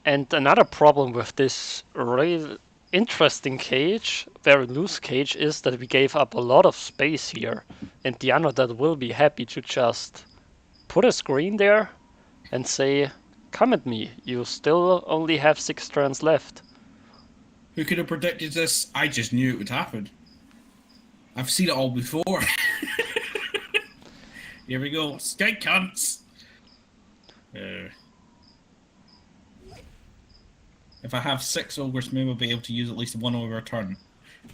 Speaker 6: And another problem with this really interesting cage, very loose cage, is that we gave up a lot of space here. And Dianodad will be happy to just put a screen there and say, come at me, you still only have 6 turns left.
Speaker 4: Who could have predicted this? I just knew it would happen. I've seen it all before. Here we go. Skate cunts! If I have 6 ogres, maybe I'll be able to use at least 1 ogre a turn.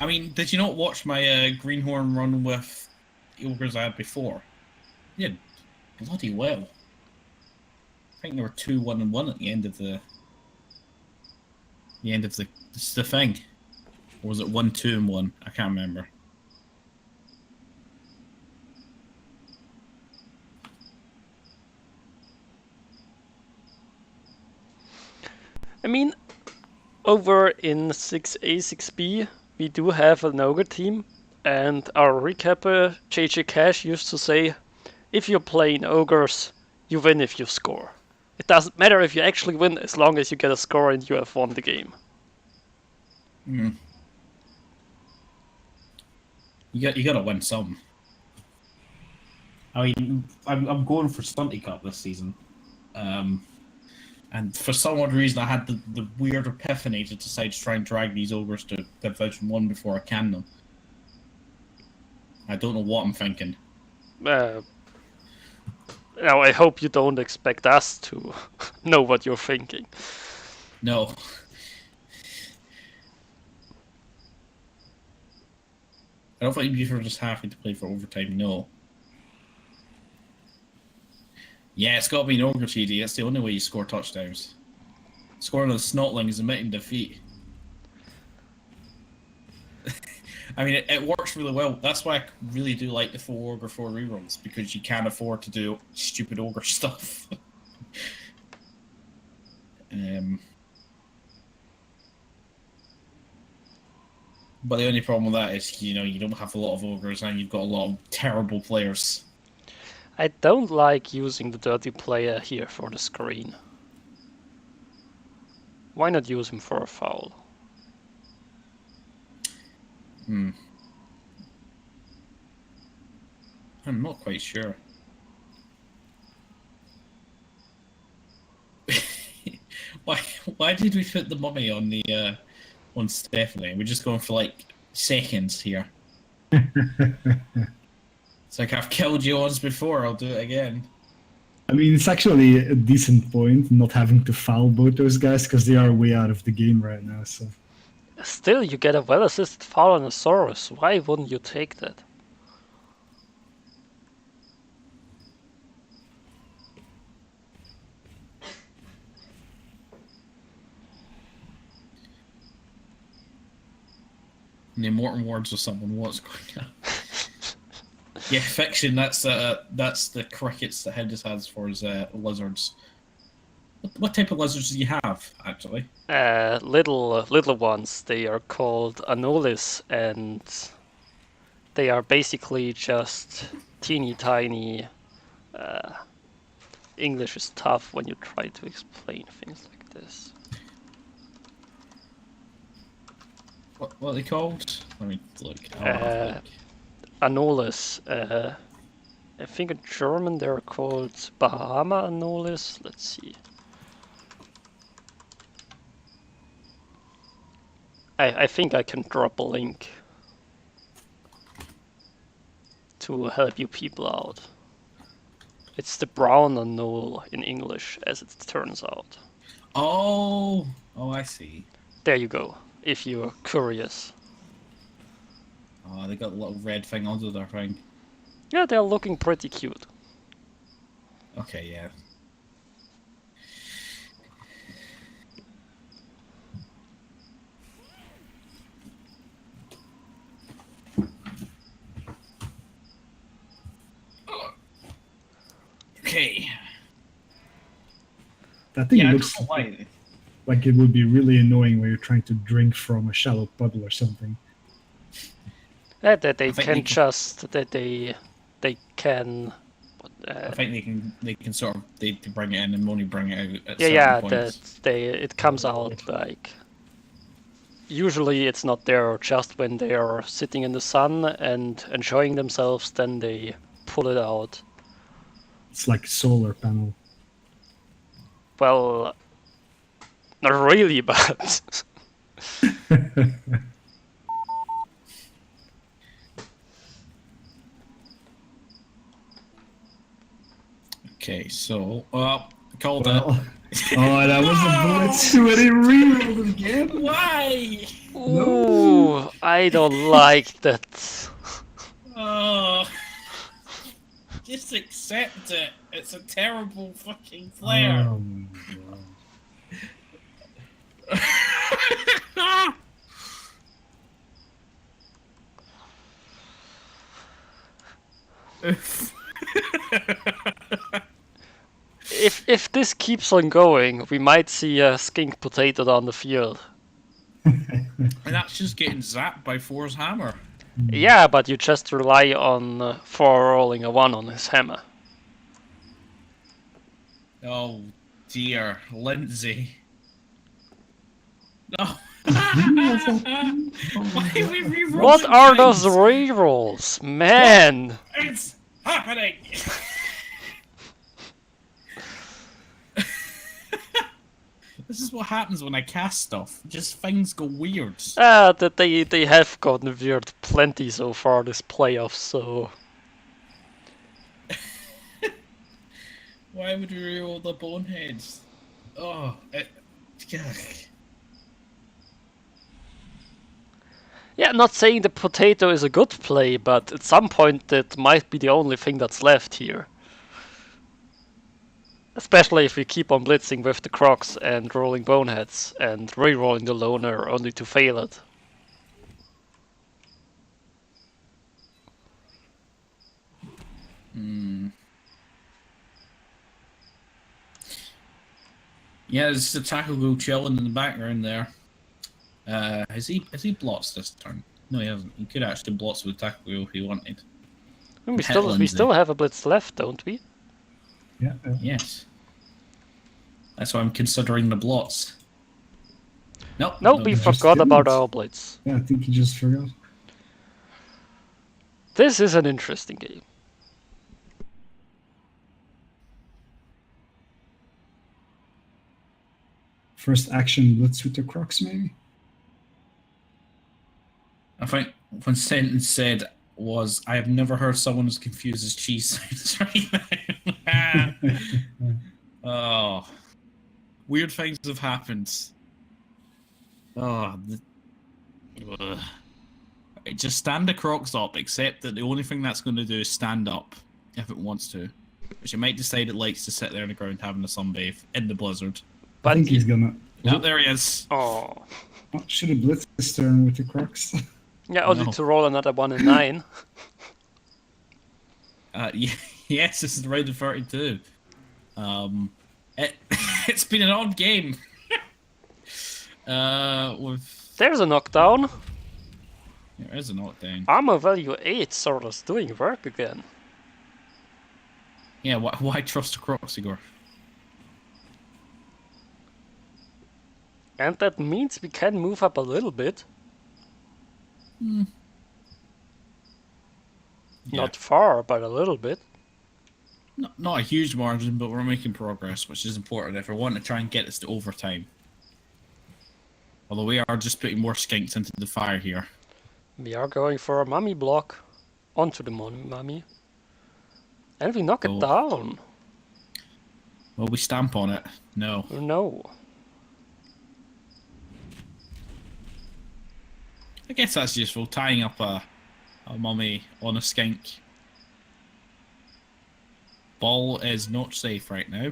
Speaker 4: I mean, did you not watch my Greenhorn run with the ogres I had before? Yeah, bloody well. I think there were 2 1-1 at the end of the The end of the thing. Or was it 1, 2, and 1? I can't remember.
Speaker 6: I mean, over in 6A, 6B, we do have an ogre team, and our recapper, JJ Cash, used to say, if you're playing ogres, you win if you score. It doesn't matter if you actually win, as long as you get a score and you have won the game.
Speaker 4: Mm. You gotta win some. I mean, I'm going for Stunty Cup this season. And for some odd reason, I had the weird epiphany to decide to try and drag these ogres to Division 1 before I can them. I don't know what I'm thinking.
Speaker 6: Now, I hope you don't expect us to know what you're thinking.
Speaker 4: No. I don't think you're just happy to play for overtime, no. Yeah, it's got to be an ogre TD. That's the only way you score touchdowns. Scoring on a snotling is admitting defeat. I mean, it works really well. That's why I really do like the 4 ogre 4 reruns, because you can't afford to do stupid ogre stuff. But the only problem with that is, you know, you don't have a lot of ogres and you've got a lot of terrible players.
Speaker 6: I don't like using the dirty player here for the screen. Why not use him for a foul?
Speaker 4: I'm not quite sure. Why did we put the mummy on the on Stephanie? We're just going for like seconds here. It's like, I've killed you once before, I'll do it again.
Speaker 3: I mean, it's actually a decent point not having to foul both those guys because they are way out of the game right now. So
Speaker 6: Still, you get a well-assisted foul on a Saurus. Why wouldn't you take that?
Speaker 4: The Immortal Wards or something, what's going on? Yeah, fiction, that's the crickets that Hedges has for his lizards. What type of lizards do you have, actually?
Speaker 6: Little ones. They are called Anolis, and they are basically just teeny tiny. English is tough when you try to explain things like this.
Speaker 4: What are they called? Let me look.
Speaker 6: Anolis. I think in German they're called Bahama Anolis. Let's see. I think I can drop a link to help you people out. It's the brown anole in English, as it turns out.
Speaker 4: Oh, I see.
Speaker 6: There you go, if you're curious.
Speaker 4: Oh, they got a little red thing under their thing.
Speaker 6: Yeah, they're looking pretty cute.
Speaker 4: Okay, yeah. Okay.
Speaker 3: that thing
Speaker 4: Yeah,
Speaker 3: looks
Speaker 4: I don't know why.
Speaker 3: like it would be really annoying when you're trying to drink from a shallow puddle or something.
Speaker 6: That they
Speaker 4: I think
Speaker 6: can
Speaker 4: they can-
Speaker 6: just that they can.
Speaker 4: I think they can sort of they bring it in and only bring it out at
Speaker 6: Yeah,
Speaker 4: certain
Speaker 6: that
Speaker 4: points.
Speaker 6: it comes out like. Usually it's not there just when they are sitting in the sun and enjoying themselves. Then they pull it out.
Speaker 3: It's like a solar panel.
Speaker 6: Well, not really, but
Speaker 4: Okay, so called
Speaker 3: Well, oh, that was a blitz when it rerolled again.
Speaker 4: Why?
Speaker 6: ooh, I don't like that.
Speaker 4: Oh, just accept it. It's a terrible fucking player.
Speaker 3: Oh my god.
Speaker 6: if this keeps on going, we might see a skink potato down the field.
Speaker 4: And that's just getting zapped by Thor's hammer.
Speaker 6: Yeah, but you just rely on Thor rolling a 1 on his hammer.
Speaker 4: Oh dear, Lindsay. No. Why are we re-rolling
Speaker 6: What are those
Speaker 4: things?
Speaker 6: rerolls? Man!
Speaker 4: It's happening! This is what happens when I cast stuff. Just things go weird.
Speaker 6: That they have gotten weird plenty so far this playoffs, so...
Speaker 4: Why would we reroll the boneheads? Oh,
Speaker 6: Yeah, not saying the potato is a good play, but at some point it might be the only thing that's left here. Especially if we keep on blitzing with the crocs and rolling boneheads and re-rolling the loner only to fail it.
Speaker 4: Yeah, there's the tackle go chilling in the background there. Has he blots this turn? No, he hasn't. He could actually blots with tackle go if he wanted.
Speaker 6: And we
Speaker 4: Lindsay.
Speaker 6: still have a blitz left, don't we?
Speaker 3: Yeah.
Speaker 4: Yes. That's why I'm considering the blots. Nope.
Speaker 6: No,
Speaker 4: no,
Speaker 6: we
Speaker 3: just
Speaker 6: forgot about
Speaker 3: didn't.
Speaker 6: our blitz.
Speaker 3: Yeah, I think he just forgot.
Speaker 6: This is an interesting game.
Speaker 3: First action blitz with the Crocs, maybe?
Speaker 4: I think one sentence said was, I have never heard someone as confused as cheese sounds right now. Oh. Weird things have happened. Oh. Just stand the Crocs up, except that the only thing that's going to do is stand up if it wants to. Which it might decide it likes to sit there on the ground having a sunbathe in the blizzard.
Speaker 3: I think he's gonna...
Speaker 4: Oh, there he is.
Speaker 6: Oh.
Speaker 3: Oh, should have blitzed this turn with the Crocs.
Speaker 6: Yeah, only
Speaker 4: No.
Speaker 6: to roll another 1 and 9.
Speaker 4: Yes, this is round of 32. It's been an odd game.
Speaker 6: There's a knockdown.
Speaker 4: There is a knockdown.
Speaker 6: Armor value 8 sort of doing work again.
Speaker 4: Yeah, why trust the Crocs, Igor?
Speaker 6: And that means we can move up a little bit.
Speaker 4: Yeah.
Speaker 6: Not far, but a little bit.
Speaker 4: Not a huge margin, but we're making progress, which is important if we want to try and get us to overtime. Although we are just putting more skinks into the fire here.
Speaker 6: We are going for a mummy block onto the mummy. And we knock it down.
Speaker 4: Will we stamp on it? No.
Speaker 6: No.
Speaker 4: I guess that's useful, tying up a mummy on a skink. Ball is not safe right now.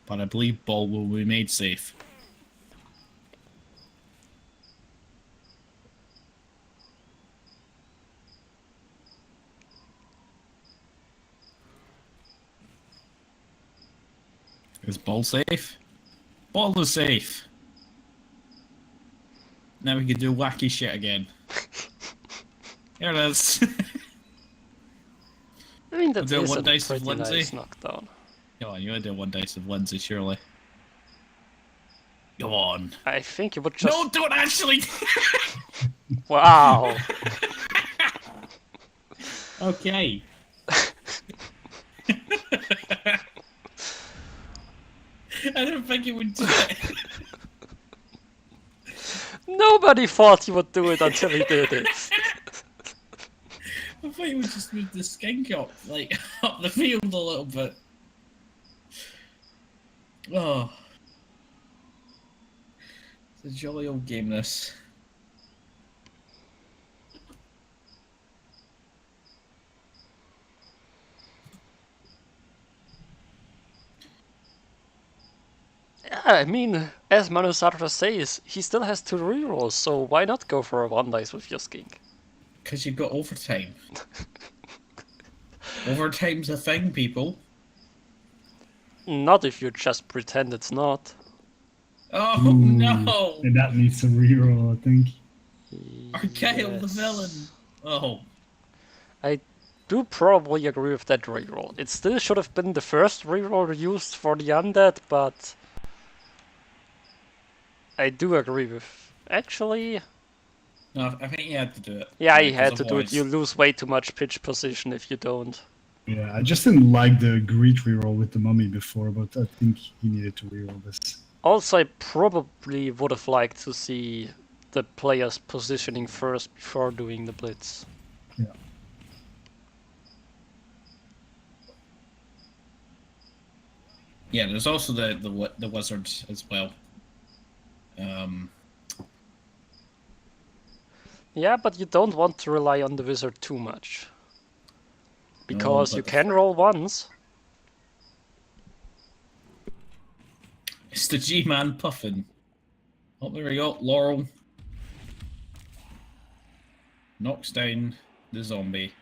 Speaker 4: But I believe ball will be made safe. Is ball safe? Ball is safe. Now we can do wacky shit again. Here it is.
Speaker 6: I mean, that
Speaker 4: We'll do
Speaker 6: is
Speaker 4: one
Speaker 6: a
Speaker 4: dice of
Speaker 6: pretty
Speaker 4: Lindsay.
Speaker 6: nice knockdown.
Speaker 4: Come on, you want to do one dice of Lindsay, surely. Go on.
Speaker 6: I think you would just...
Speaker 4: No, don't actually!
Speaker 6: Wow!
Speaker 4: Okay. I didn't think it would do it.
Speaker 6: Nobody thought he would do it until he did it.
Speaker 4: I thought you would just move the skink up, like, up the field a little bit. Oh. It's a jolly old game, this.
Speaker 6: Yeah, I mean, as Manusatra says, he still has 2 rerolls, so why not go for a 1 dice with your skink?
Speaker 4: Because you've got overtime. Overtime's a thing, people.
Speaker 6: Not if you just pretend it's not.
Speaker 4: Oh
Speaker 3: Ooh,
Speaker 4: no!
Speaker 3: And that needs a reroll, I think.
Speaker 4: Archael the
Speaker 6: Yes.
Speaker 4: villain! Oh.
Speaker 6: I do probably agree with that reroll. It still should have been the first reroll used for the undead, but I do agree with. Actually,
Speaker 4: No, I think you had to do it.
Speaker 6: yeah, you
Speaker 4: 'cause
Speaker 6: had to do it.
Speaker 4: otherwise-
Speaker 6: You lose way too much pitch position if you don't.
Speaker 3: Yeah, I just didn't like the greed reroll with the mummy before, but I think he needed to reroll this.
Speaker 6: Also, I probably would have liked to see the players positioning first before doing the blitz.
Speaker 3: Yeah.
Speaker 4: Yeah, there's also the wizard as well.
Speaker 6: Yeah, but you don't want to rely on the wizard too much. Because
Speaker 4: but
Speaker 6: you
Speaker 4: the
Speaker 6: can roll once.
Speaker 4: It's the G-Man puffin. Oh, there we go. Laurel knocks down the zombie.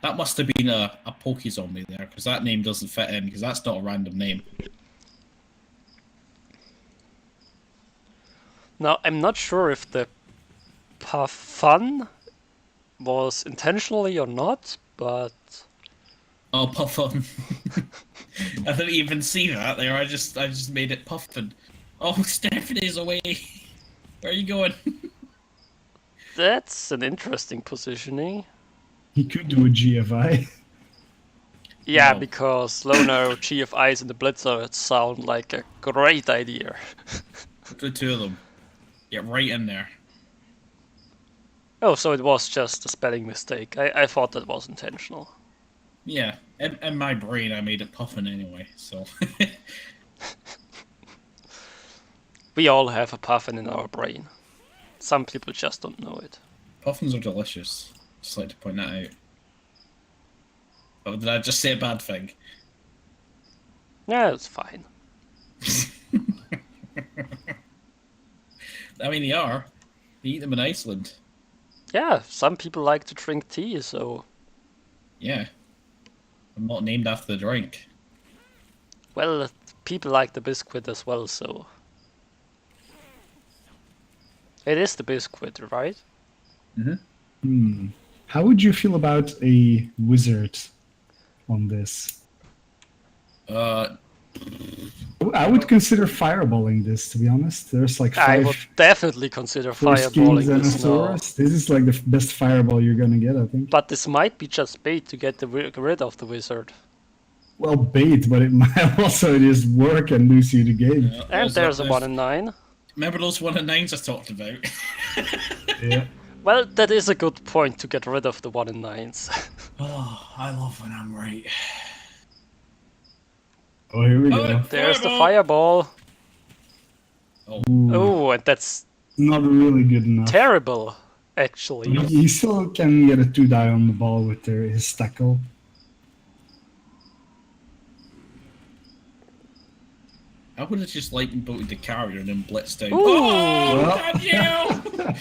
Speaker 4: That must have been a pokey zombie there, because that name doesn't fit in, because that's not a random name.
Speaker 6: Now, I'm not sure if the puffin was intentionally or not, but
Speaker 4: Oh, puffin. I didn't even see that there. I just made it puffin. Oh, Stephanie's away. Where are you going?
Speaker 6: that's an interesting positioning.
Speaker 3: He could do a GFI.
Speaker 6: Yeah,
Speaker 4: No.
Speaker 6: because loner GFIs in the blitzer sound like a great idea.
Speaker 4: The two of them. Get right in there.
Speaker 6: Oh, so it was just a spelling mistake. I thought that was intentional.
Speaker 4: Yeah, in my brain I made it puffin anyway, so...
Speaker 6: We all have a puffin in our brain. Some people just don't know it.
Speaker 4: Puffins are delicious. Just like to point that out. Oh, did I just say a bad thing?
Speaker 6: Yeah, it's fine.
Speaker 4: I mean, they are. They eat them in Iceland.
Speaker 6: Yeah, some people like to drink tea, so...
Speaker 4: Yeah. I'm not named after the drink.
Speaker 6: Well, people like the biscuit as well, so... It is the biscuit, right?
Speaker 3: How would you feel about a wizard on this? I would consider fireballing this, to be honest. There's like
Speaker 6: I
Speaker 3: 5
Speaker 6: would definitely consider
Speaker 3: first
Speaker 6: fireballing
Speaker 3: skins and a
Speaker 6: this now.
Speaker 3: Saurus. This is like the best fireball you're gonna get, I think.
Speaker 6: But this might be just bait to get rid of the wizard.
Speaker 3: Well, bait, but it might also just work and lose you the game.
Speaker 6: And there's a 1 in 9.
Speaker 4: Remember those 1 in 9s I talked about?
Speaker 3: Yeah.
Speaker 6: Well, that is a good point to get rid of the 1 in 9s.
Speaker 4: Oh, I love when I'm right.
Speaker 3: Oh, here we go.
Speaker 6: There's the fireball.
Speaker 3: Ooh,
Speaker 6: Oh, and that's
Speaker 3: not really good enough.
Speaker 6: terrible, actually.
Speaker 3: He still can get a 2-die on the ball with his tackle.
Speaker 4: I would have just lightning bolted the carrier and then blitzed down.
Speaker 6: Ooh.
Speaker 4: Oh,
Speaker 3: Well.
Speaker 4: damn you!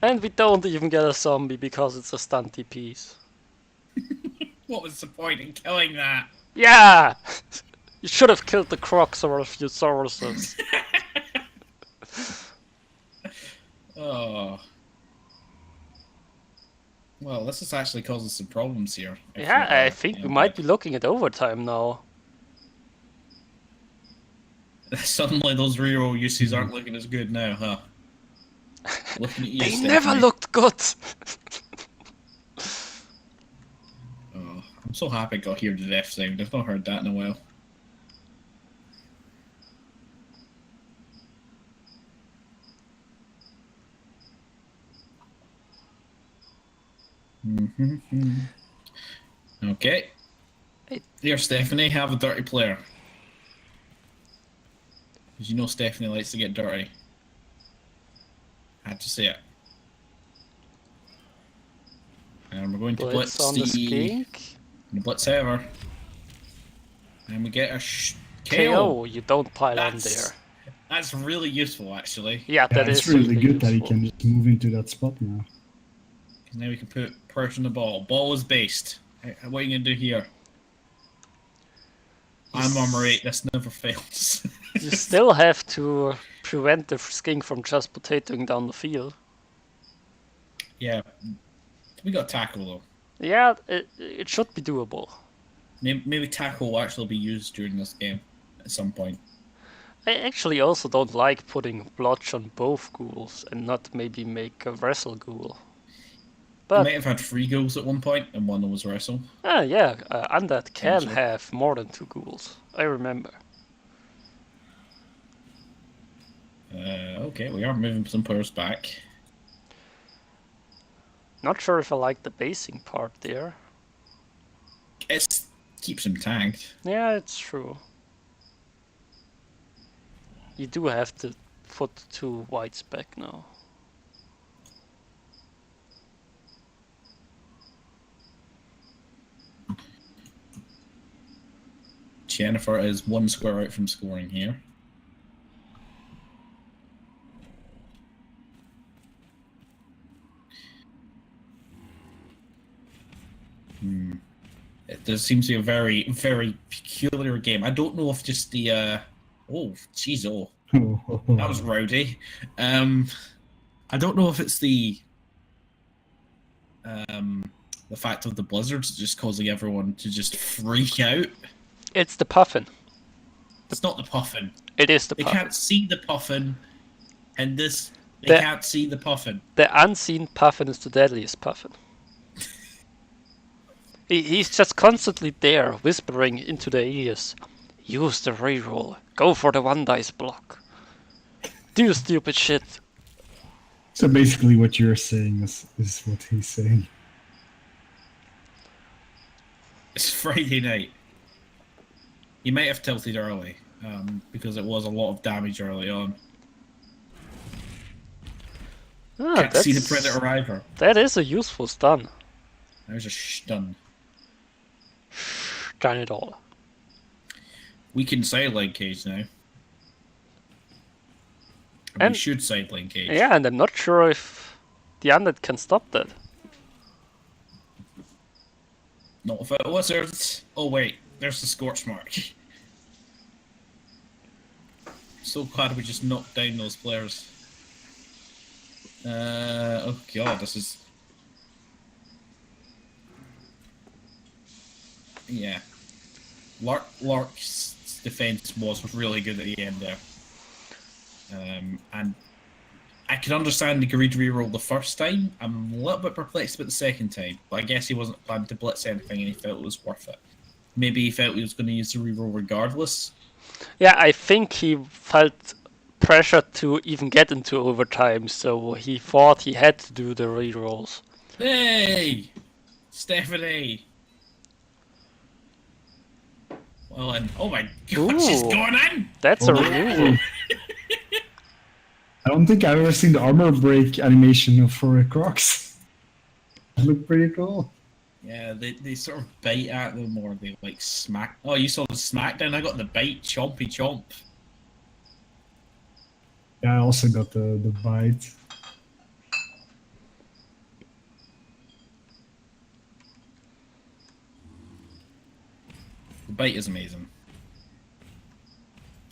Speaker 6: And we don't even get a zombie because it's a stunty piece.
Speaker 4: What was the point in killing that?
Speaker 6: Yeah! You should have killed the crocs or a few sauruses.
Speaker 4: Oh. Well, this is actually causing some problems here.
Speaker 6: Yeah, I think we might be looking at overtime now.
Speaker 4: Suddenly those reroll uses aren't looking as good now, huh? Looking at you,
Speaker 6: They
Speaker 4: Stephanie.
Speaker 6: never looked good!
Speaker 4: Oh, I'm so happy I got here to the death sound. I've not heard that in a while. Okay. Here, Stephanie, have a dirty player. Because you know Stephanie likes to get dirty. Had to say it. And we're going to blitz,
Speaker 6: Blitz on the skink.
Speaker 4: blitz over. And we get a
Speaker 6: KO, you don't pile on
Speaker 4: That's-
Speaker 6: there.
Speaker 4: That's really useful, actually.
Speaker 6: Yeah,
Speaker 3: Yeah,
Speaker 6: that
Speaker 3: it's
Speaker 6: is
Speaker 3: really good that he
Speaker 6: useful.
Speaker 3: can just move into that spot now.
Speaker 4: Because now we can put pressure on the ball. Ball is based. What are you going to do here? I'm armor 8, this never fails.
Speaker 6: You still have to prevent the skink from just potatoing down the field.
Speaker 4: Yeah, we got tackle though.
Speaker 6: Yeah, it should be doable.
Speaker 4: Maybe tackle will actually be used during this game at some point.
Speaker 6: I actually also don't like putting blotch on both ghouls and not maybe make a wrestle ghoul.
Speaker 4: We
Speaker 6: But
Speaker 4: might have had 3 ghouls at one point, and one was wrestle.
Speaker 6: yeah, Undead can
Speaker 4: Potentially.
Speaker 6: have more than 2 ghouls. I remember.
Speaker 4: Okay, we are moving some players back.
Speaker 6: Not sure if I like the basing part there.
Speaker 4: It keeps him tagged.
Speaker 6: Yeah, it's true. You do have to put 2 whites back now.
Speaker 4: Jennifer is 1 square out from scoring here. It does seem to be a very, very peculiar game. I don't know if just the oh, jeez, oh, that was rowdy. I don't know if it's the fact of the blizzards just causing everyone to just freak out.
Speaker 6: It's the puffin.
Speaker 4: It's not the puffin.
Speaker 6: It is the
Speaker 4: They
Speaker 6: puffin.
Speaker 4: can't see the puffin, and they can't see the puffin.
Speaker 6: The unseen puffin is the deadliest puffin. He's just constantly there, whispering into their ears. Use the reroll. Go for the 1 dice block. Do stupid shit.
Speaker 3: So basically, what you're saying is what he's saying.
Speaker 4: It's Friday night. You might have tilted early, because it was a lot of damage early on. Can't see the Predator either.
Speaker 6: That is a useful stun.
Speaker 4: There's a stun.
Speaker 6: Done it all.
Speaker 4: We can sideline cage now.
Speaker 6: And-
Speaker 4: we should sideline cage.
Speaker 6: Yeah, and I'm not sure if the undead can stop that.
Speaker 4: Not without wizards. Oh wait, there's the scorch mark. So glad we just knocked down those players. Oh god, this is... Yeah. Lark's defense was really good at the end there. And I can understand the greed reroll the first time. I'm a little bit perplexed about the second time, but I guess he wasn't planning to blitz anything and he felt it was worth it. Maybe he felt he was going to use the reroll regardless.
Speaker 6: Yeah, I think he felt pressured to even get into overtime, so he thought he had to do the rerolls.
Speaker 4: Hey! Stephanie! Well, and oh my god, she's
Speaker 6: Ooh.
Speaker 4: going in!
Speaker 6: That's a removal.
Speaker 3: I don't think I've ever seen the armor break animation for Crocs. It looked pretty cool.
Speaker 4: Yeah, they sort of bite at them or they like smack. Oh, you saw the smackdown? I got the bite, chompy chomp.
Speaker 3: Yeah, I also got the bite.
Speaker 4: The bite is amazing.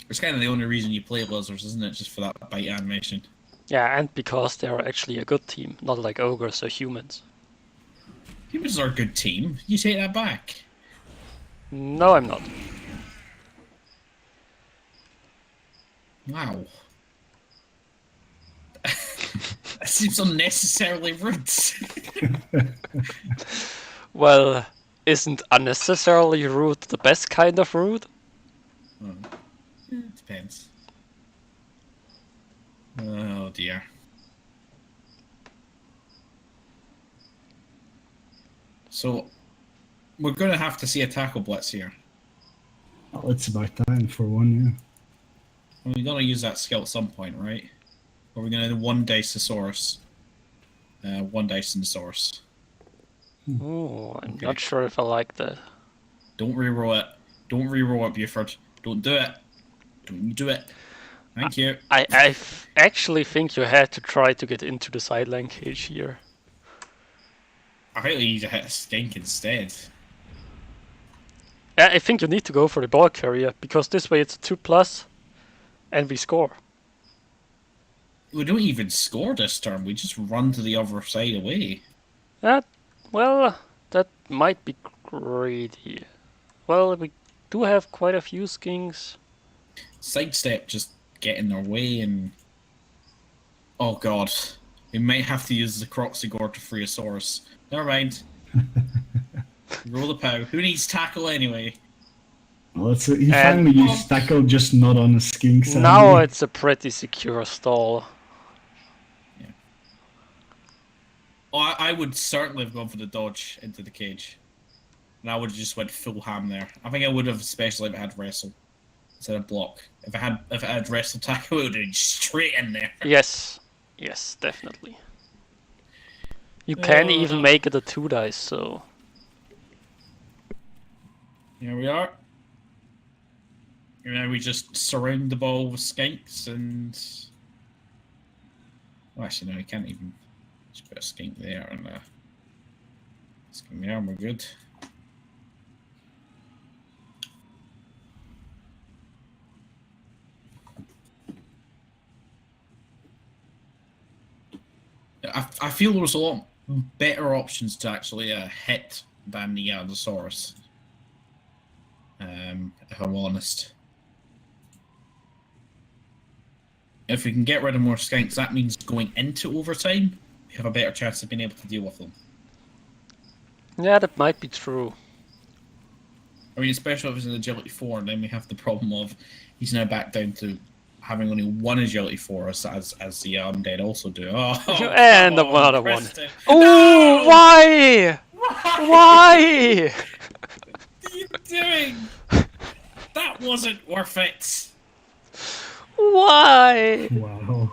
Speaker 4: It's kind of the only reason you play lizards, isn't it? Just for that bite animation.
Speaker 6: Yeah, and because they're actually a good team, not like ogres or humans.
Speaker 4: Humans are a good team. You take that back.
Speaker 6: No, I'm not.
Speaker 4: Wow. That seems unnecessarily rude.
Speaker 6: Well, isn't unnecessarily rude the best kind of rude?
Speaker 4: Depends. Oh dear. So, we're going to have to see a tackle blitz here.
Speaker 3: Oh, it's about time for one, yeah.
Speaker 4: We're going to use that skill at some point, right? Or we're going to do 1 dice Thesaurus. 1 dice in the source.
Speaker 6: Oh, I'm
Speaker 4: Okay.
Speaker 6: not sure if I like that.
Speaker 4: Don't reroll it. Don't reroll it, Buford. Don't do it. Don't do it. Thank you.
Speaker 6: I actually think you had to try to get into the sideline cage here.
Speaker 4: I think you need to hit a skink instead.
Speaker 6: I think you need to go for the ball carrier, because this way it's a 2+, and we score.
Speaker 4: We don't even score this turn. We just run to the other side away.
Speaker 6: Well, that might be greedy. Well, we do have quite a few skinks.
Speaker 4: Sidestep, just get in their way and... Oh god. We might have to use the Croxigore to free a Saurus. Never mind. Roll the pow. Who needs tackle anyway?
Speaker 3: Well, he finally used tackle, just not on a skink side.
Speaker 6: Now it's a pretty secure stall.
Speaker 4: Yeah. Oh, I would certainly have gone for the dodge into the cage. And I would have just went full ham there. I think I would have, especially if I had wrestle instead of block. If I had wrestle tackle, it would have been straight in there.
Speaker 6: Yes, definitely. You can even make it a 2 dice, so...
Speaker 4: Here we are. Now we just surround the ball with skinks and... Well, actually, no, we can't even... Just put a skink there and a skink there and we're good. I feel there was a lot better options to actually hit than the Allosaurus. If I'm honest. If we can get rid of more skinks, that means going into overtime, we have a better chance of being able to deal with them.
Speaker 6: Yeah, that might be true.
Speaker 4: I mean, especially if it's an agility 4, and then we have the problem of he's now back down to having only one agility 4 as the undead also do.
Speaker 6: And another one.
Speaker 4: Kristen.
Speaker 6: Oh,
Speaker 4: No!
Speaker 6: why? Why?
Speaker 4: What are you doing? That wasn't worth it.
Speaker 6: Why?
Speaker 3: Wow.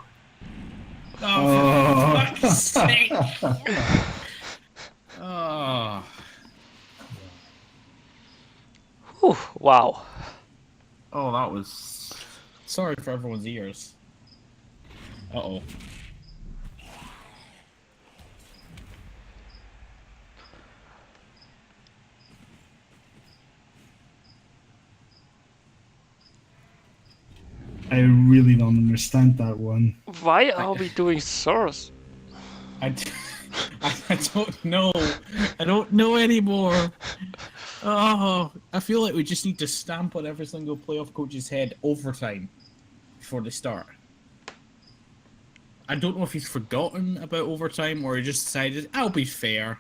Speaker 4: Oh, for fuck's sake. Oh.
Speaker 6: Whew, wow.
Speaker 4: Oh, that was... Sorry for everyone's ears. Uh-oh.
Speaker 3: I really don't understand that one.
Speaker 6: Why are we doing Source?
Speaker 4: I don't know. I don't know anymore. Oh, I feel like we just need to stamp on every single playoff coach's head overtime before they start. I don't know if he's forgotten about overtime or he just decided, I'll be fair.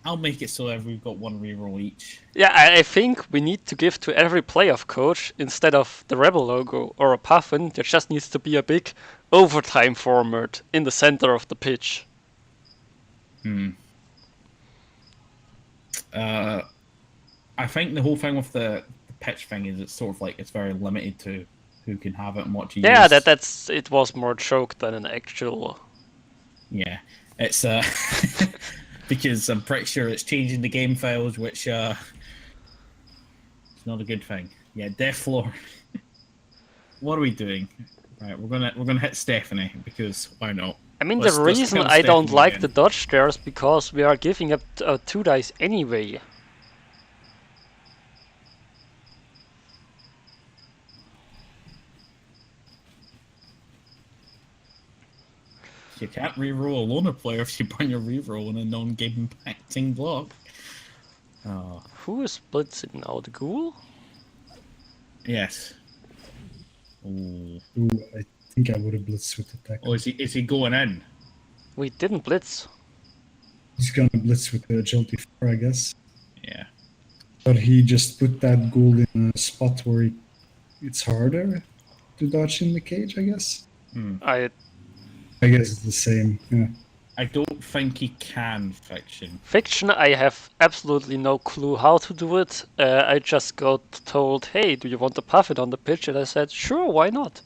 Speaker 4: I'll make it so that we've got one reroll each.
Speaker 6: Yeah, I think we need to give to every playoff coach, instead of the Rebbl logo or a puffin, there just needs to be a big overtime format in the center of the pitch.
Speaker 4: I think the whole thing with the pitch thing is it's sort of like it's very limited to who can have it and what to use.
Speaker 6: Yeah, it was more joke than an actual.
Speaker 4: Yeah, it's because I'm pretty sure it's changing the game files, which it's not a good thing. Yeah, Death Floor. What are we doing? Right, we're gonna hit Stephanie because why not?
Speaker 6: I mean,
Speaker 4: Let's
Speaker 6: the reason
Speaker 4: kill
Speaker 6: I don't
Speaker 4: Stephanie
Speaker 6: like
Speaker 4: again.
Speaker 6: the dodge there is because we are giving up 2 dice anyway.
Speaker 4: You can't reroll a loner player if you burn your reroll in a non-game impacting block. Oh,
Speaker 6: Who is blitzing now? The ghoul?
Speaker 4: yes. Ooh.
Speaker 3: Ooh, I think I would have blitzed with the tackle.
Speaker 4: Oh, is he going in?
Speaker 6: We didn't blitz.
Speaker 3: He's gonna blitz with the agility 4, I guess.
Speaker 4: Yeah.
Speaker 3: But he just put that goal in a spot where it's harder to dodge in the cage, I guess. I guess it's the same. Yeah.
Speaker 4: I don't think he can, Fiction.
Speaker 6: Fiction, I have absolutely no clue how to do it. I just got told, hey, do you want to puff it on the pitch? And I said, sure, why not?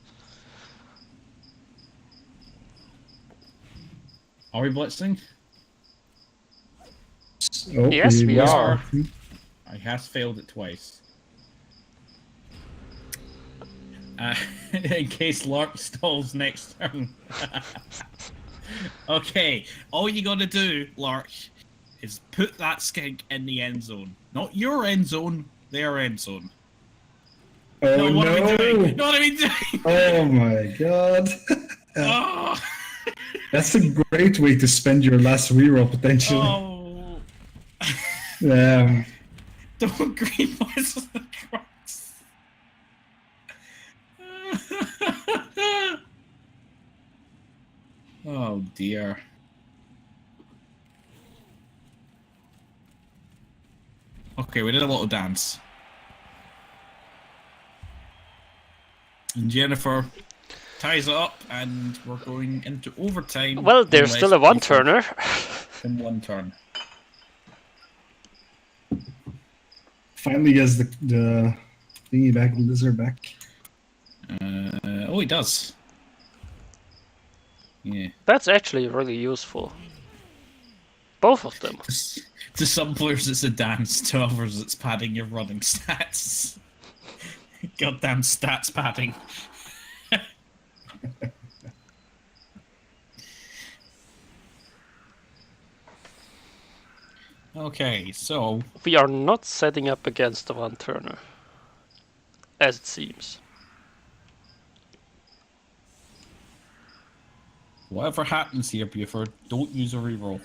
Speaker 4: Are we blitzing?
Speaker 3: Oh,
Speaker 6: Yes, we are.
Speaker 4: I has failed it twice. In case Lark stalls next turn. Okay, all you gotta do, Lark, is put that skink in the end zone. Not your end zone, their end zone.
Speaker 3: Oh
Speaker 4: No, what are we doing?
Speaker 3: no!
Speaker 4: What are we doing?
Speaker 3: Oh my god!
Speaker 4: Oh,
Speaker 3: That's a great way to spend your last reroll potentially.
Speaker 4: oh. Don't green boys the cross. Oh dear. Okay, we did a little dance. And Jennifer ties it up, and we're going into overtime.
Speaker 6: Well, there's still a one-turner.
Speaker 4: In one turn.
Speaker 3: Finally gets the thingy back, the lizard back.
Speaker 4: Oh, he does. Yeah.
Speaker 6: That's actually really useful. Both of them.
Speaker 4: To some players, it's a dance. To others, it's padding your running stats. Goddamn stats padding. Okay, so
Speaker 6: We are not setting up against the one-turner, as it seems.
Speaker 4: whatever happens here, Buford, don't use a reroll.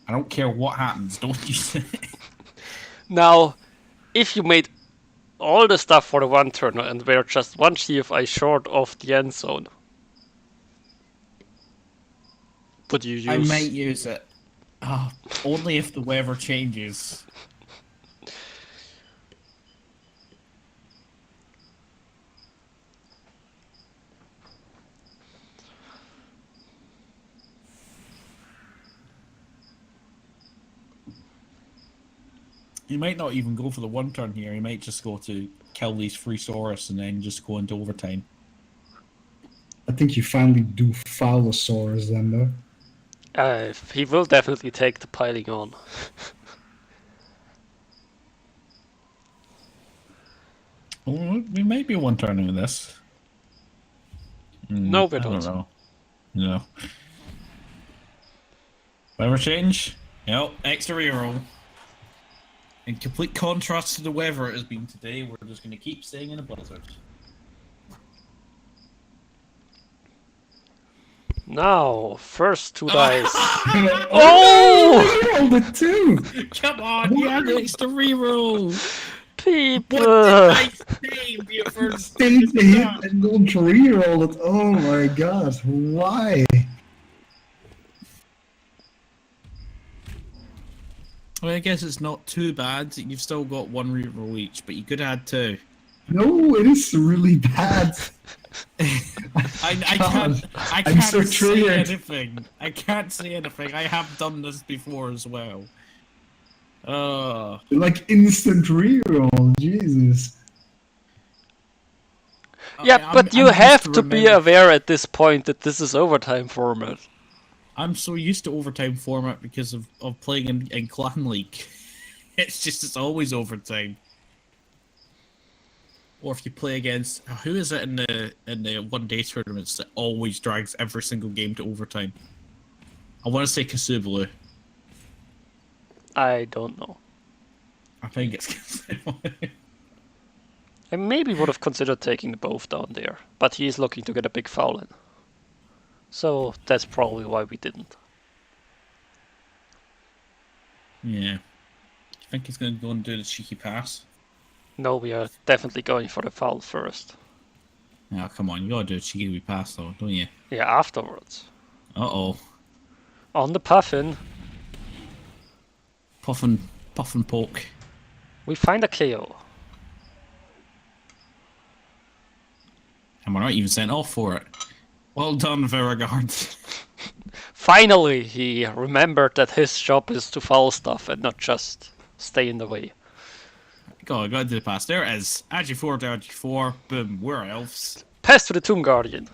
Speaker 4: I don't care what happens, don't use it.
Speaker 6: Now, if you made all the stuff for the one-turner and were just one GFI short of the end zone, would you use...
Speaker 4: I might use it. Only if the weather changes. He might not even go for the one turn here. He might just go to kill these three Saurus and then just go into overtime.
Speaker 3: I think you finally do foul a Saurus then, though.
Speaker 6: he will definitely take the piling on.
Speaker 4: Oh, we might be one turning this.
Speaker 6: No, we
Speaker 4: I don't
Speaker 6: don't.
Speaker 4: know. No. Weather change? Yep, extra reroll. In complete contrast to the weather it has been today, we're just going to keep staying in a blizzard.
Speaker 6: Now, first two dice.
Speaker 3: Oh! You rolled it too!
Speaker 4: Come on, you had extra reroll!
Speaker 6: People!
Speaker 4: What did I say, Buford?
Speaker 3: Take the hit and don't reroll it. Oh my god, why?
Speaker 4: Well, I guess it's not too bad. You've still got one reroll each, but you could add two.
Speaker 3: No, it is really bad.
Speaker 4: I
Speaker 3: I'm
Speaker 4: can't
Speaker 3: so
Speaker 4: say
Speaker 3: triggered.
Speaker 4: anything. I can't say anything. I have done this before as well.
Speaker 3: Like instant reroll, Jesus.
Speaker 6: Yeah, but you have to be aware at this point that this is overtime format.
Speaker 4: I'm so used to overtime format because of playing in Clan League. It's always overtime. Or if you play against who is it in the one-day tournaments that always drags every single game to overtime? I want to say Kasublu.
Speaker 6: I don't know.
Speaker 4: I think it's Kasublu.
Speaker 6: I maybe would have considered taking both down there, but he is looking to get a big foul in. So that's probably why we didn't.
Speaker 4: Yeah. You think he's going to go and do the cheeky pass?
Speaker 6: No, we are definitely going for the foul first.
Speaker 4: Oh, come on. You got to do a cheeky pass, though, don't you?
Speaker 6: Yeah, afterwards.
Speaker 4: Uh-oh.
Speaker 6: On the puffin,
Speaker 4: Puff and poke.
Speaker 6: we find a KO.
Speaker 4: And we're not even sent off for it. Well done, Veragard.
Speaker 6: Finally, he remembered that his job is to foul stuff and not just stay in the way.
Speaker 4: God, I got to do the pass. There it is. Agi4 to Agi4. Boom. We're elves.
Speaker 6: Pass to the Tomb Guardian.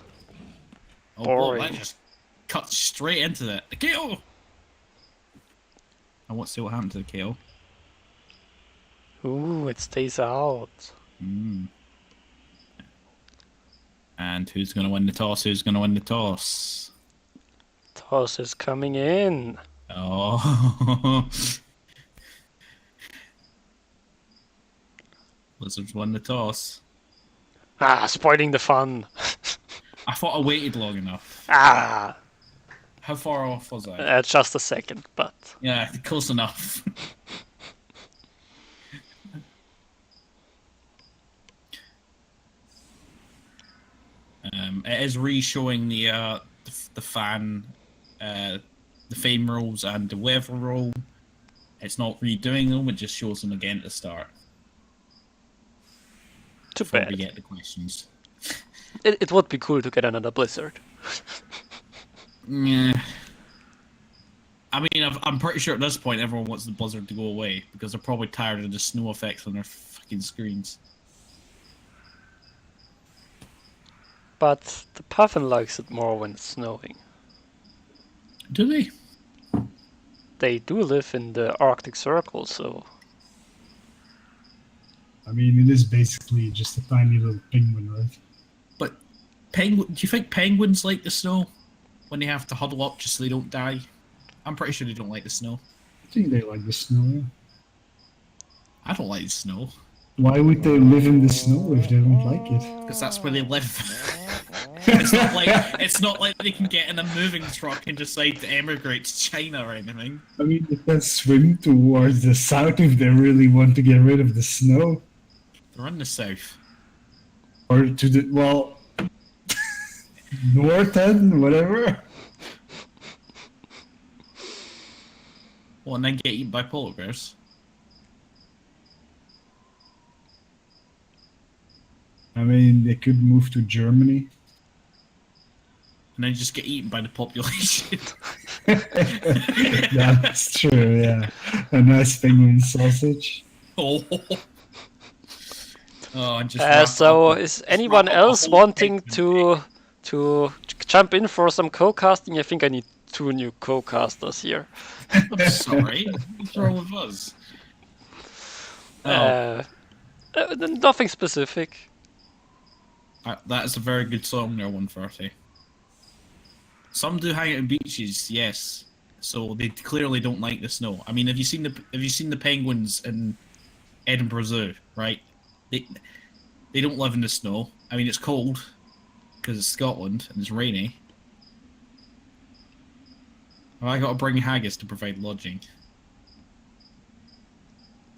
Speaker 4: Oh,
Speaker 6: Boring.
Speaker 4: that just cut straight into that. The KO! I want to see what happened to the KO.
Speaker 6: Ooh, it stays out.
Speaker 4: And who's going to win the toss? Who's going to win the toss?
Speaker 6: Toss is coming in.
Speaker 4: Oh. Blizzards won the toss.
Speaker 6: Ah, spoiling the fun.
Speaker 4: I thought I waited long enough.
Speaker 6: Ah,
Speaker 4: How far off was I?
Speaker 6: just a second, but
Speaker 4: Yeah, close enough. It is re-showing the fan, the fame rolls and the weather roll. It's not redoing them; it just shows them again at the start.
Speaker 6: too
Speaker 4: Before we
Speaker 6: bad.
Speaker 4: get the questions.
Speaker 6: It would be cool to get another Blizzard.
Speaker 4: Yeah. I mean, I'm pretty sure at this point everyone wants the blizzard to go away because they're probably tired of the snow effects on their fucking screens.
Speaker 6: But the Puffin likes it more when it's snowing.
Speaker 4: Do they?
Speaker 6: They do live in the Arctic Circle, so
Speaker 3: I mean, it is basically just a tiny little penguin, right?
Speaker 4: But penguin, do you think penguins like the snow when they have to huddle up just so they don't die? I'm pretty sure they don't like the snow.
Speaker 3: I think they like the snow.
Speaker 4: I don't like the snow
Speaker 3: Why would they live in the snow if they don't like it?
Speaker 4: because that's where they live. It's not like they can get in a moving truck and decide to emigrate to China or anything.
Speaker 3: I mean, they can swim towards the south if they really want to get rid of the snow.
Speaker 4: They're in the south.
Speaker 3: Or to the, well, north end, whatever.
Speaker 4: Well, and then get eaten by polar bears.
Speaker 3: I mean, they could move to Germany.
Speaker 4: And then just get eaten by the population.
Speaker 3: That's true, yeah. A nice penguin sausage.
Speaker 4: Oh. Oh, and just
Speaker 6: so is anyone
Speaker 4: wrap up a
Speaker 6: else
Speaker 4: whole
Speaker 6: wanting
Speaker 4: penguin
Speaker 6: to jump in for some co-casting? I think I need 2 new co-casters here.
Speaker 4: I'm sorry. What's wrong with us? Oh,
Speaker 6: Nothing specific.
Speaker 4: that is a very good song there, 130. Some do hang out on beaches, yes. So they clearly don't like the snow. I mean, have you seen the penguins in Edinburgh Zoo? Right? They don't live in the snow. I mean, it's cold because it's Scotland and it's rainy. Have I got to bring haggis to provide lodging?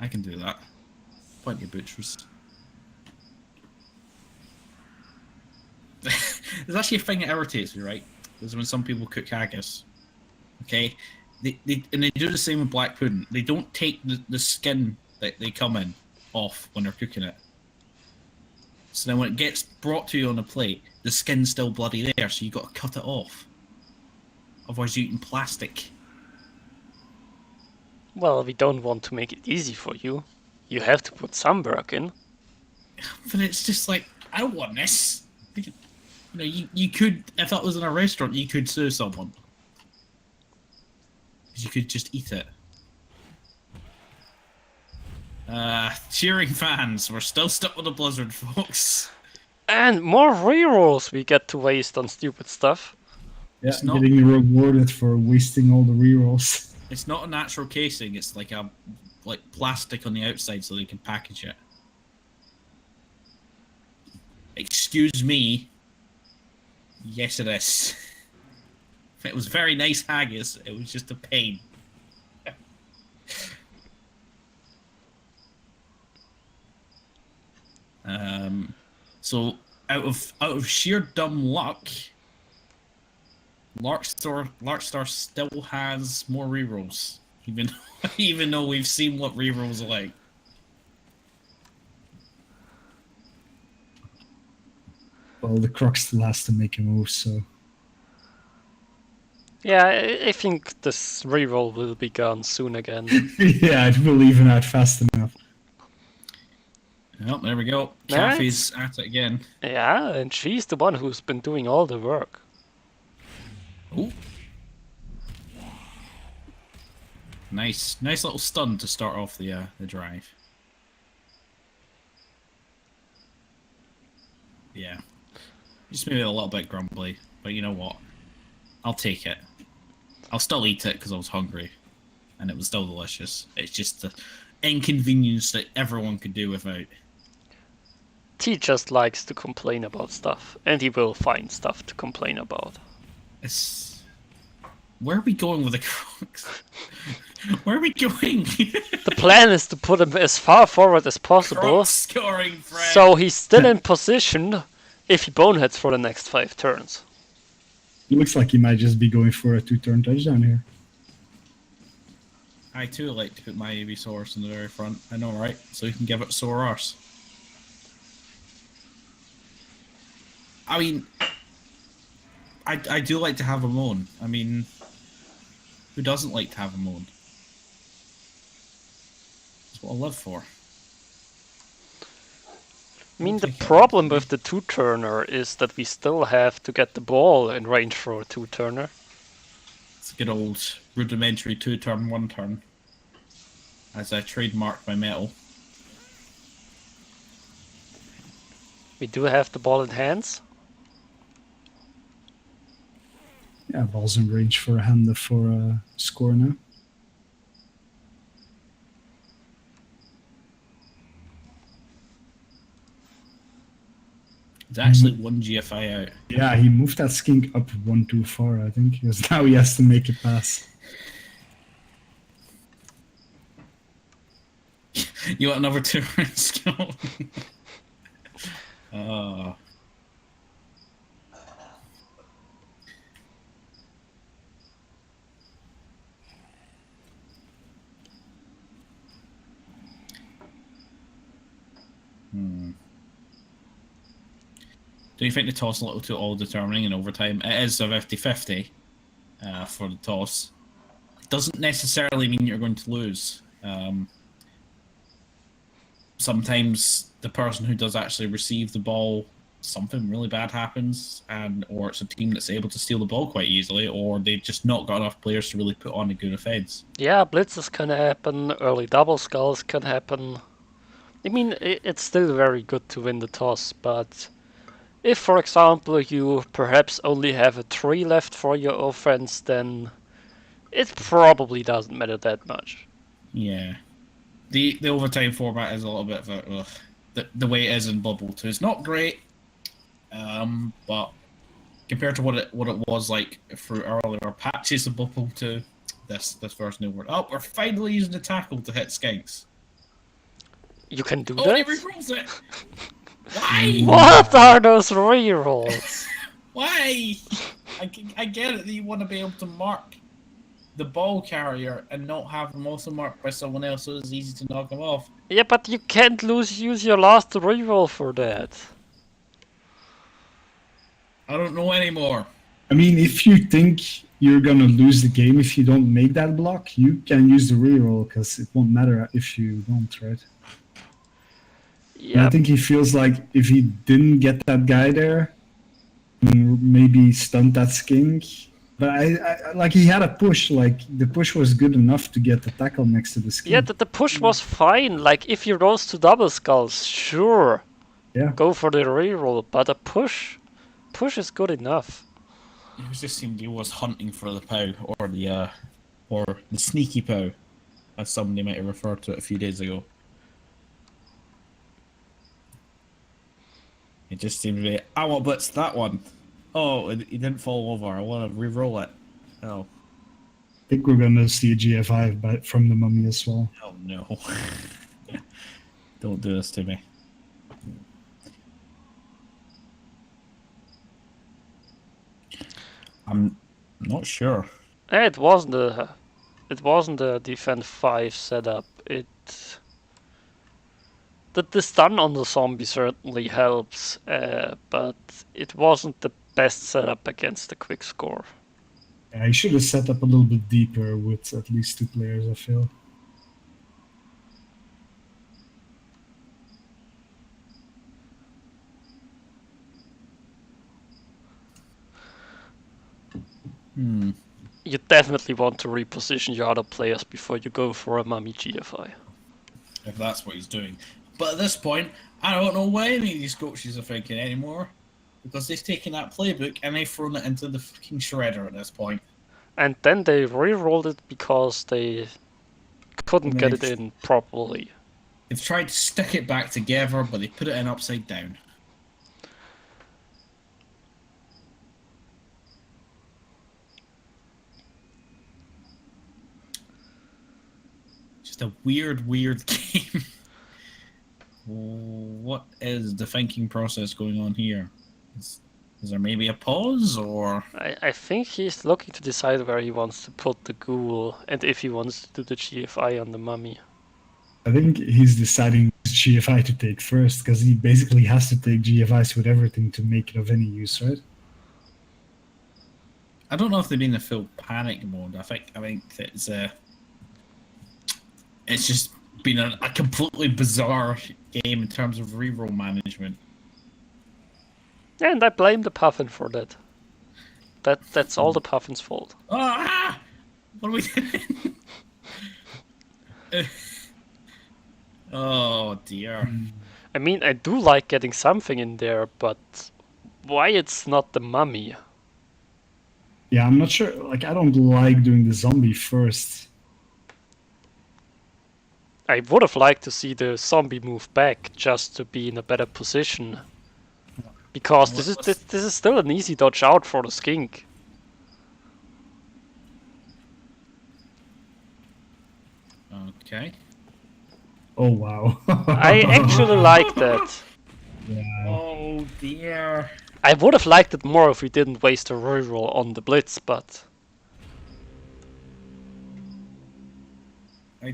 Speaker 4: I can do that. Plenty of butchers. There's actually a thing that irritates me, right? Is when some people cook haggis. Okay? They do the same with black pudding. They don't take the skin that they come in off when they're cooking it. So then when it gets brought to you on a plate, the skin's still bloody there, so you got to cut it off. Otherwise you're eating plastic.
Speaker 6: Well, we don't want to make it easy for you. You have to put some work in.
Speaker 4: But it's just like, I don't want this. You know, you could, if that was in a restaurant, you could sue someone. Because you could just eat it. Cheering fans, we're still stuck with the Blizzard, folks.
Speaker 6: And more rerolls we get to waste on stupid stuff.
Speaker 3: Yeah,
Speaker 4: It's not-
Speaker 3: getting rewarded for wasting all the rerolls.
Speaker 4: It's not a natural casing, it's like plastic on the outside so they can package it. Excuse me. Yes, it is. If it was very nice haggis, it was just a pain. So out of sheer dumb luck, Larkstar still has more rerolls, even though we've seen what rerolls are like.
Speaker 3: Well, the Croc still has to make a move, so...
Speaker 6: Yeah, I think this reroll will be gone soon again.
Speaker 3: yeah, it will even out fast enough.
Speaker 4: Oh, there we go.
Speaker 6: Nice.
Speaker 4: Kathy's at it again.
Speaker 6: Yeah, and she's the one who's been doing all the work.
Speaker 4: Ooh. Nice little stun to start off the drive. Yeah. Just maybe a little bit grumbly, but you know what? I'll take it. I'll still eat it because I was hungry, and it was still delicious. It's just the inconvenience that everyone could do without.
Speaker 6: T just likes to complain about stuff, and he will find stuff to complain about.
Speaker 4: It's... Where are we going with the Crocs? Where are we going?
Speaker 6: The plan is to put him as far forward as possible,
Speaker 4: Croc scoring friend.
Speaker 6: so he's still in position if he boneheads for the next 5 turns.
Speaker 3: It looks like he might just be going for a 2-turn touchdown here.
Speaker 4: I too like to put my AV source in the very front. I know, right? So you can give it sore arse. I mean, I do like to have a moan. I mean, who doesn't like to have a moan? That's what I live for.
Speaker 6: I mean, the problem with the 2-turner is that we still have to get the ball in range for a 2-turner.
Speaker 4: It's a good old rudimentary 2-turn, 1-turn. As I trademarked my metal.
Speaker 6: We do have the ball in hands.
Speaker 3: Yeah, ball's in range for a hand for a score now.
Speaker 4: It's actually 1 GFI out.
Speaker 3: Yeah, he moved that skink up 1 too far, I think, because now he has to make a pass.
Speaker 4: You want another 2 rounds go? Oh. Do you think the toss a little too all-determining in overtime? It is a 50-50 for the toss. It doesn't necessarily mean you're going to lose. Sometimes the person who does actually receive the ball, something really bad happens, or it's a team that's able to steal the ball quite easily, or they've just not got enough players to really put on a good offense.
Speaker 6: Yeah, blitzes can happen, early double skulls can happen. I mean, it's still very good to win the toss, but if, for example, you perhaps only have a 3 left for your offense, then it probably doesn't matter that much.
Speaker 4: Yeah. The overtime format is a little bit of a... The way it is in Bubble 2 is not great, but compared to what it was like for earlier patches of Bubble 2, this first new word. Oh, we're finally using the tackle to hit skinks.
Speaker 6: You can do
Speaker 4: Oh, he
Speaker 6: that?
Speaker 4: rerolls it! Why?
Speaker 6: What are those rerolls?
Speaker 4: Why? I get it that you want to be able to mark the ball carrier and not have them also marked by someone else, so it's easy to knock them off.
Speaker 6: Yeah, but you can't use your last reroll for that.
Speaker 4: I don't know anymore.
Speaker 3: I mean, if you think you're gonna lose the game if you don't make that block, you can use the reroll because it won't matter if you don't, right? And
Speaker 6: Yeah,
Speaker 3: I think he feels like if he didn't get that guy there, maybe stunt that skink. But I like he had a push. Like the push was good enough to get the tackle next to the skink.
Speaker 6: yeah, the push was fine. Like, if he rolls to double skulls, sure,
Speaker 3: Yeah.
Speaker 6: go for the reroll, but a push is good enough.
Speaker 4: It just seemed he was hunting for the POW, or the sneaky POW, as somebody might have referred to it a few days ago. It just seemed to be, I want to blitz that one. Oh, he didn't fall over. I want to re-roll it. Oh.
Speaker 3: I think we're gonna see a GF5 from the mummy as well.
Speaker 4: Oh no. Don't do this to me. I'm not sure.
Speaker 6: It wasn't a defense 5 setup. The stun on the zombie certainly helps, but it wasn't the best setup against the quick score.
Speaker 3: Yeah, he should have set up a little bit deeper with at least 2 players, I feel.
Speaker 6: You definitely want to reposition your other players before you go for a mummy GFI.
Speaker 4: If that's what he's doing. But at this point, I don't know what any of these coaches are thinking anymore. Because they've taken that playbook and they've thrown it into the fucking shredder at this point.
Speaker 6: And then they re-rolled it because they couldn't get it in properly.
Speaker 4: They've tried to stick it back together, but they put it in upside down. Just a weird, weird game. What is the thinking process going on here? Is there maybe a pause, or...
Speaker 6: I think he's looking to decide where he wants to put the ghoul and if he wants to do the GFI on the mummy.
Speaker 3: I think he's deciding which GFI to take first, because he basically has to take GFIs with everything to make it of any use, right?
Speaker 4: I don't know if they've been in full panic mode. I think it's just been a completely bizarre game in terms of reroll management.
Speaker 6: And I blame the Puffin for that. That's all the Puffin's fault.
Speaker 4: Ah! What are we doing? Oh dear.
Speaker 6: I mean, I do like getting something in there, but why it's not the mummy?
Speaker 3: Yeah, I'm not sure. Like, I don't like doing the zombie first.
Speaker 6: I would have liked to see the zombie move back just to be in a better position. Because this is still an easy dodge out for the skink.
Speaker 4: Okay.
Speaker 3: Oh, wow.
Speaker 6: I actually like that.
Speaker 3: Yeah.
Speaker 4: Oh dear.
Speaker 6: I would have liked it more if we didn't waste a reroll on the blitz, but
Speaker 4: I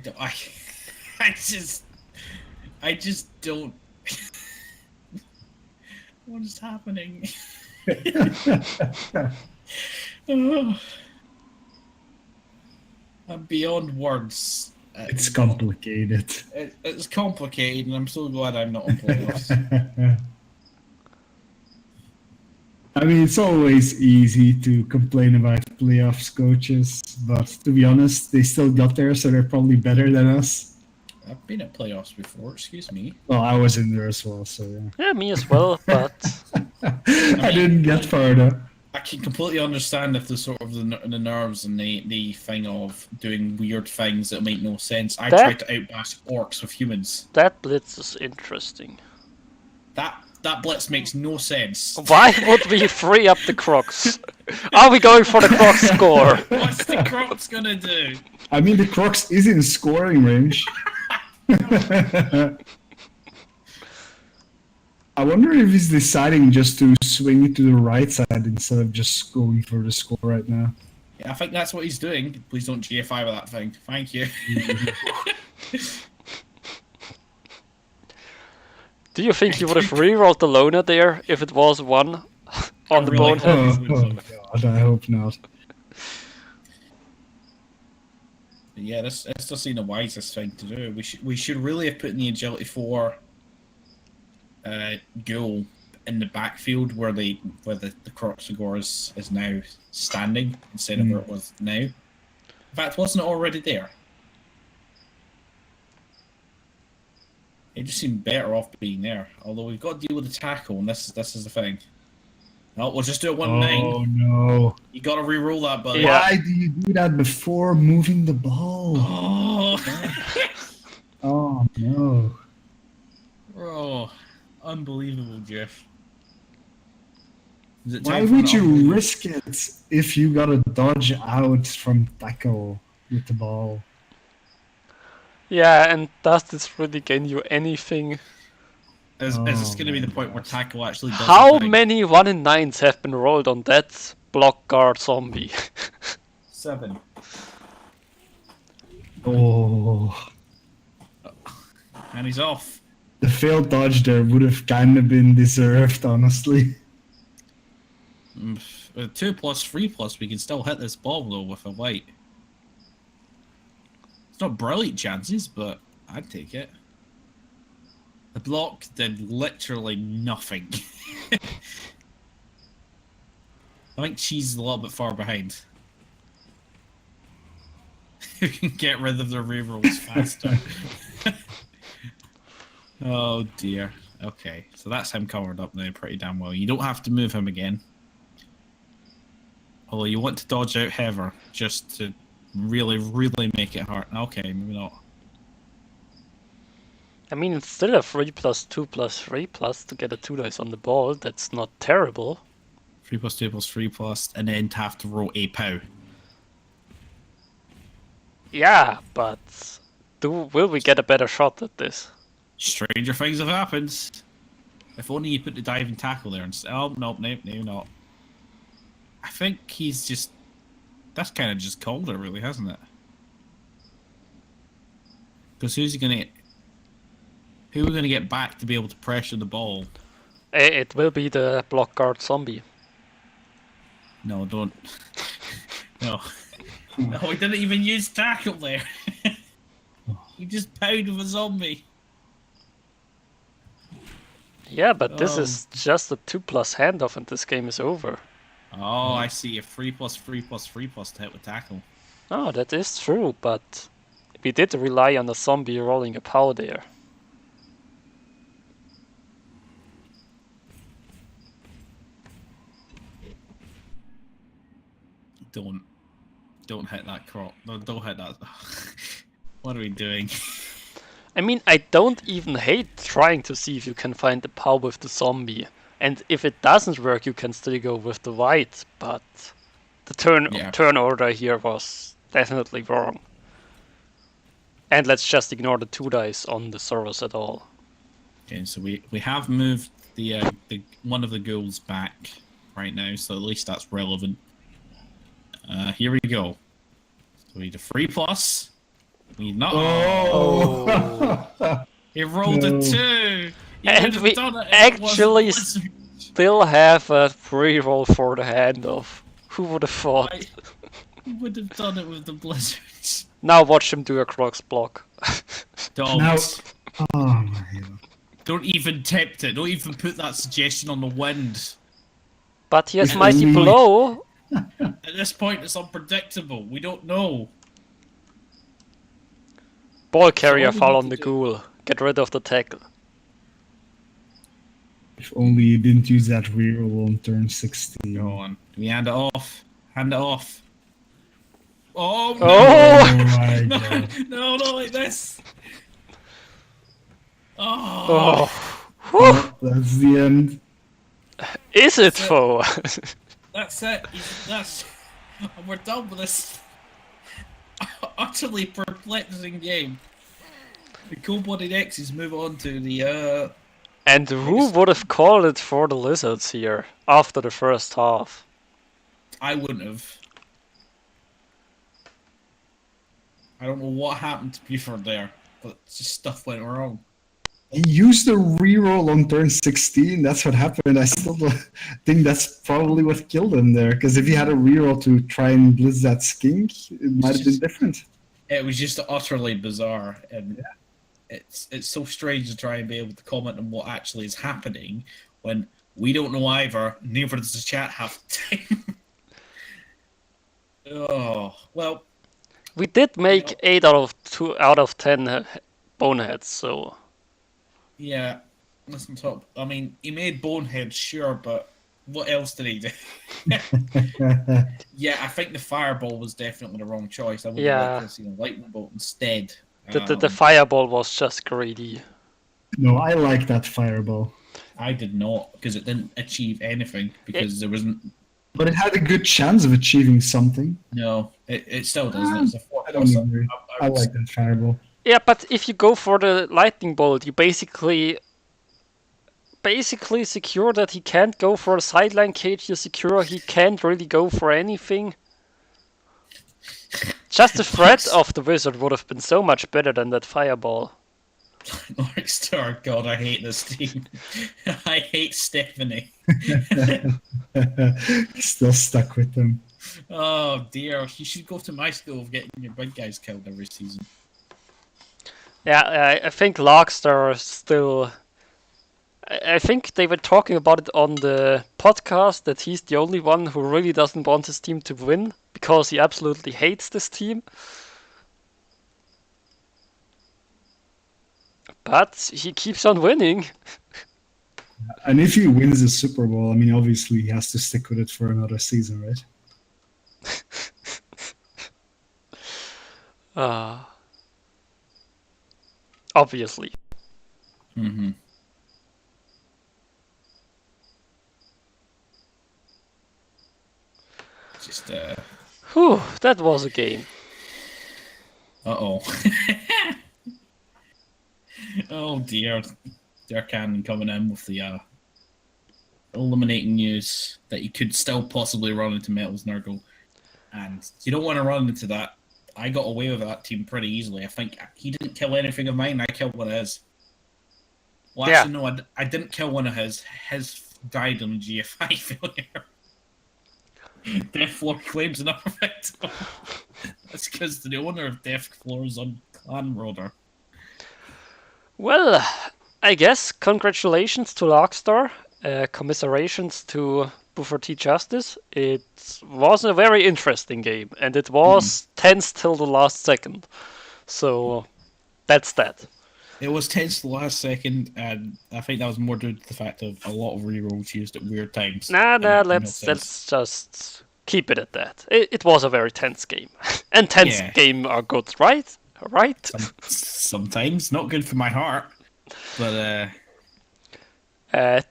Speaker 4: just don't. What is happening? Oh. I'm beyond words.
Speaker 3: It's complicated.
Speaker 4: It's complicated, and I'm so glad I'm not on playoffs.
Speaker 3: I mean, it's always easy to complain about playoffs coaches, but to be honest, they still got there, so they're probably better than us.
Speaker 4: I've been at playoffs before, excuse me.
Speaker 3: Well, I was in there as well, so yeah.
Speaker 6: yeah, me as well. But
Speaker 3: I didn't get far though.
Speaker 4: I can completely understand if the sort of the nerves and the thing of doing weird things that make no sense. I tried to outbash orcs with humans.
Speaker 6: that blitz is interesting.
Speaker 4: That blitz makes no sense.
Speaker 6: Why would we free up the crocs? Are we going for the croc score?
Speaker 4: What's the Crocs gonna do?
Speaker 3: I mean, the Crocs is in scoring range. I wonder if he's deciding just to swing it to the right side instead of just going for the score right now.
Speaker 4: Yeah, I think that's what he's doing. Please don't GFI with that thing. Thank you.
Speaker 6: Do you think you would have rerolled the Lona there if it was one on the
Speaker 4: really
Speaker 6: bonehead?
Speaker 3: Oh god, I hope not.
Speaker 4: Yeah, this doesn't seem the wisest thing to do. We should really have put in the agility 4 goal in the backfield where the Croxagore is now standing instead of where it was now. In fact, wasn't it already there? It just seemed better off being there. Although we've got to deal with the tackle, and this is the thing. No, we'll just do it 1-9.
Speaker 3: Oh no.
Speaker 4: You got to re-roll that, buddy.
Speaker 6: Yeah.
Speaker 3: Why do you do that before moving the ball?
Speaker 4: Oh.
Speaker 3: Oh no.
Speaker 4: Oh, unbelievable, Jeff. Is it
Speaker 3: Why
Speaker 4: time for
Speaker 3: would
Speaker 4: an
Speaker 3: you
Speaker 4: unbelievable-
Speaker 3: risk it if you gotta dodge out from tackle with the ball?
Speaker 6: Yeah, and does this really gain you anything?
Speaker 4: Is this
Speaker 3: Oh
Speaker 4: going to be the
Speaker 3: my
Speaker 4: point where
Speaker 3: gosh.
Speaker 4: tackle actually does
Speaker 6: How
Speaker 4: the thing?
Speaker 6: many 1-in-9s have been rolled on that block guard zombie?
Speaker 4: 7.
Speaker 3: Oh,
Speaker 4: And he's off.
Speaker 3: the failed dodge there would have kind of been deserved, honestly.
Speaker 4: With 2+, 3+, we can still hit this ball though with a white. It's not brilliant chances, but I'd take it. The block did literally nothing. I think she's a little bit far behind. You can get rid of the rerolls faster. Oh dear. Okay, so that's him covered up now pretty damn well. You don't have to move him again. Although you want to dodge out Heather just to really, really make it hard. Okay, maybe not.
Speaker 6: I mean, it's still a 3+2+3+ to get a 2 dice on the ball. That's not terrible.
Speaker 4: 3+2+3+, and then to have to roll a POW.
Speaker 6: Yeah, but will we get a better shot at this?
Speaker 4: Stranger things have happened. If only you put the diving tackle there and oh no, not. I think he's just that's kind of just called it, really, hasn't it? Because who are we gonna get back to be able to pressure the ball?
Speaker 6: It will be the block guard zombie.
Speaker 4: No, don't. No. No, he didn't even use tackle there. He just pounded with a zombie.
Speaker 6: Yeah, but this is just a 2+ handoff and this game is over.
Speaker 4: Oh, I see. A 3+3+3+ to hit with tackle.
Speaker 6: Oh, that is true, but we did rely on the zombie rolling a POW there.
Speaker 4: Don't hit that crop. No, don't hit that. What are we doing?
Speaker 6: I mean, I don't even hate trying to see if you can find the POW with the zombie. And if it doesn't work, you can still go with the white, but the turn order here was definitely wrong. And let's just ignore the 2 dice on the Soros at all.
Speaker 4: Okay, so we have moved the one of the goals back right now, so at least that's relevant. Here we go. So we need a 3+. We need not.
Speaker 6: Oh!
Speaker 4: He rolled a 2.
Speaker 6: And we actually still have a pre-roll for the handoff. Who would have thought?
Speaker 4: Who would have done it with the blizzards?
Speaker 6: Now watch him do a Crocs block.
Speaker 4: Don't.
Speaker 3: Now, oh my God.
Speaker 4: Don't even tempt it. Don't even put that suggestion on the wind.
Speaker 6: But he has Mighty Blow.
Speaker 4: At this point, it's unpredictable. We don't know.
Speaker 6: Ball carrier foul on the ghoul. Get rid of the tackle.
Speaker 3: If only you didn't use that reroll on turn 16.
Speaker 4: Go on. Do we hand it off? Hand it off. Oh, no.
Speaker 3: Oh my God.
Speaker 4: No, not like this. Oh.
Speaker 6: Oh.
Speaker 3: Oh, that's the end.
Speaker 6: Is it though?
Speaker 4: That's it. We're done with this utterly perplexing game. The cold-blooded Exes move on to the
Speaker 6: And who would have called it for the Lizards here after the first half?
Speaker 4: I wouldn't have. I don't know what happened to Buford there, but just stuff went wrong.
Speaker 3: He used the reroll on turn 16. That's what happened. I still think that's probably what killed him there. Because if he had a reroll to try and blitz that skink, it might have been different.
Speaker 4: It was just utterly bizarre, and it's so strange to try and be able to comment on what actually is happening when we don't know either. Neither does the chat have time. Oh well.
Speaker 6: We did make 8 out of 10 boneheads, so.
Speaker 4: Yeah, listen, top. I mean, he made boneheads, sure, but what else did he do? Yeah, I think the fireball was definitely the wrong choice. I would have liked to have seen a lightning bolt instead.
Speaker 6: The fireball was just greedy.
Speaker 3: No, I like that fireball.
Speaker 4: I did not, because it didn't achieve anything, because there wasn't.
Speaker 3: But it had a good chance of achieving something.
Speaker 4: No, it still doesn't. It's a 4+.
Speaker 3: I don't agree. I like that fireball.
Speaker 6: Yeah, but if you go for the lightning bolt, you basically secure that he can't go for a sideline cage. You secure he can't really go for anything. Just the threat of the wizard would have been so much better than that fireball.
Speaker 4: North Star, God, I hate this team. I hate Stephanie.
Speaker 3: Still stuck with them.
Speaker 4: Oh dear, you should go to my school of getting your big guys killed every season.
Speaker 6: Yeah, I think Larkstar still. I think they were talking about it on the podcast that he's the only one who really doesn't want his team to win because he absolutely hates this team. But he keeps on winning.
Speaker 3: And if he wins the Super Bowl, I mean, obviously he has to stick with it for another season, right?
Speaker 6: Obviously.
Speaker 4: Mm-hmm. Just
Speaker 6: Whew, that was a game.
Speaker 4: uh-oh. Oh dear. Durkan coming in with the eliminating news that you could still possibly run into Metals Nurgle. And you don't want to run into that. I got away with that team pretty easily. I think he didn't kill anything of mine, I killed one of his. Well,
Speaker 6: Yeah.
Speaker 4: actually, no, I didn't kill one of his. His died on a GFI failure. Death Floor claims another victim. That's because the owner of Death Floor is on Clan Roader.
Speaker 6: Well, I guess congratulations to Lockstar, commiserations to Buffer T Justice. It was a very interesting game, and it was tense till the last second. So, that's that.
Speaker 4: It was tense the last second, and I think that was more due to the fact of a lot of rerolls used at weird times.
Speaker 6: Nah,
Speaker 4: And it made
Speaker 6: let's
Speaker 4: sense.
Speaker 6: just keep it at that. It was a very tense game. And tense
Speaker 4: Yeah.
Speaker 6: game are good, right? Right?
Speaker 4: Sometimes not good for my heart, but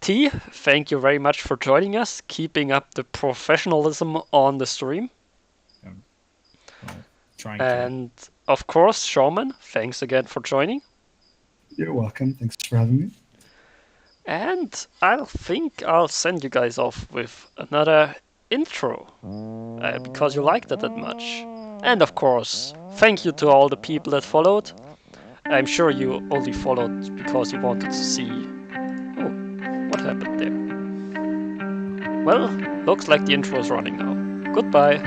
Speaker 6: T, thank you very much for joining us, keeping up the professionalism on the stream.
Speaker 4: trying to.
Speaker 6: And of course, Shaman, thanks again for joining.
Speaker 3: You're welcome. Thanks for having me.
Speaker 6: And I think I'll send you guys off with another intro, because you liked it that much. And of course, thank you to all the people that followed. I'm sure you only followed because you wanted to see... Oh, what happened there? Well, looks like the intro is running now. Goodbye.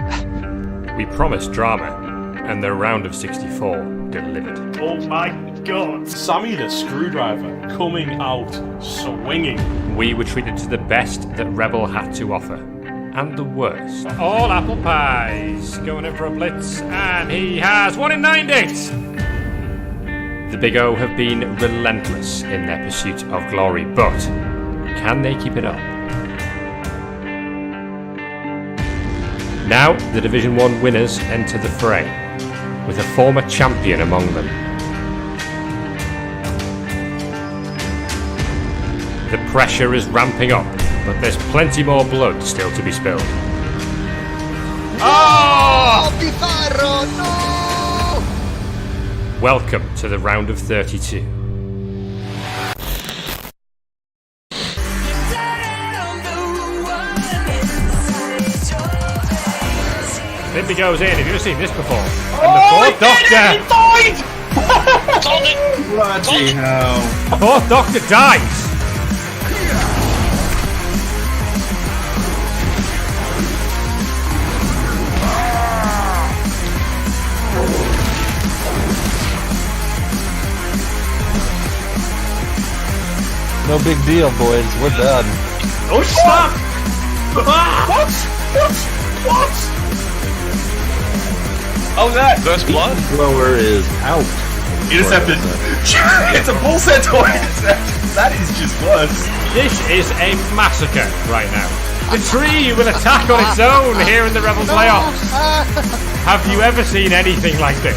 Speaker 1: We promised drama, and the round of 64 delivered.
Speaker 2: Oh my god! Sammy the Screwdriver coming out swinging.
Speaker 1: We were treated to the best that Rebbl had to offer, and the worst. All apple pies, going in for a blitz, and he has 1 in 90! The Big O have been relentless in their pursuit of glory, but can they keep it up? Now, the Division 1 winners enter the fray, with a former champion among them. The pressure is ramping up, but there's plenty more blood still to be spilled. Oh!
Speaker 7: Pizarro, no!
Speaker 1: Welcome to the round of 32. Limpy goes in. Have you ever seen this before? And the fourth Doctor!
Speaker 7: Bloody hell.
Speaker 1: Fourth Doctor dies!
Speaker 5: No big deal, boys. We're done.
Speaker 2: Oh, stop! What? Oh, that!
Speaker 7: First blood?
Speaker 5: Blower is out.
Speaker 7: You just have to... It's a bull centaur! That is just worse.
Speaker 1: This is a massacre right now. The tree will attack on its own here in the Rebel playoffs. Have you ever seen anything like this?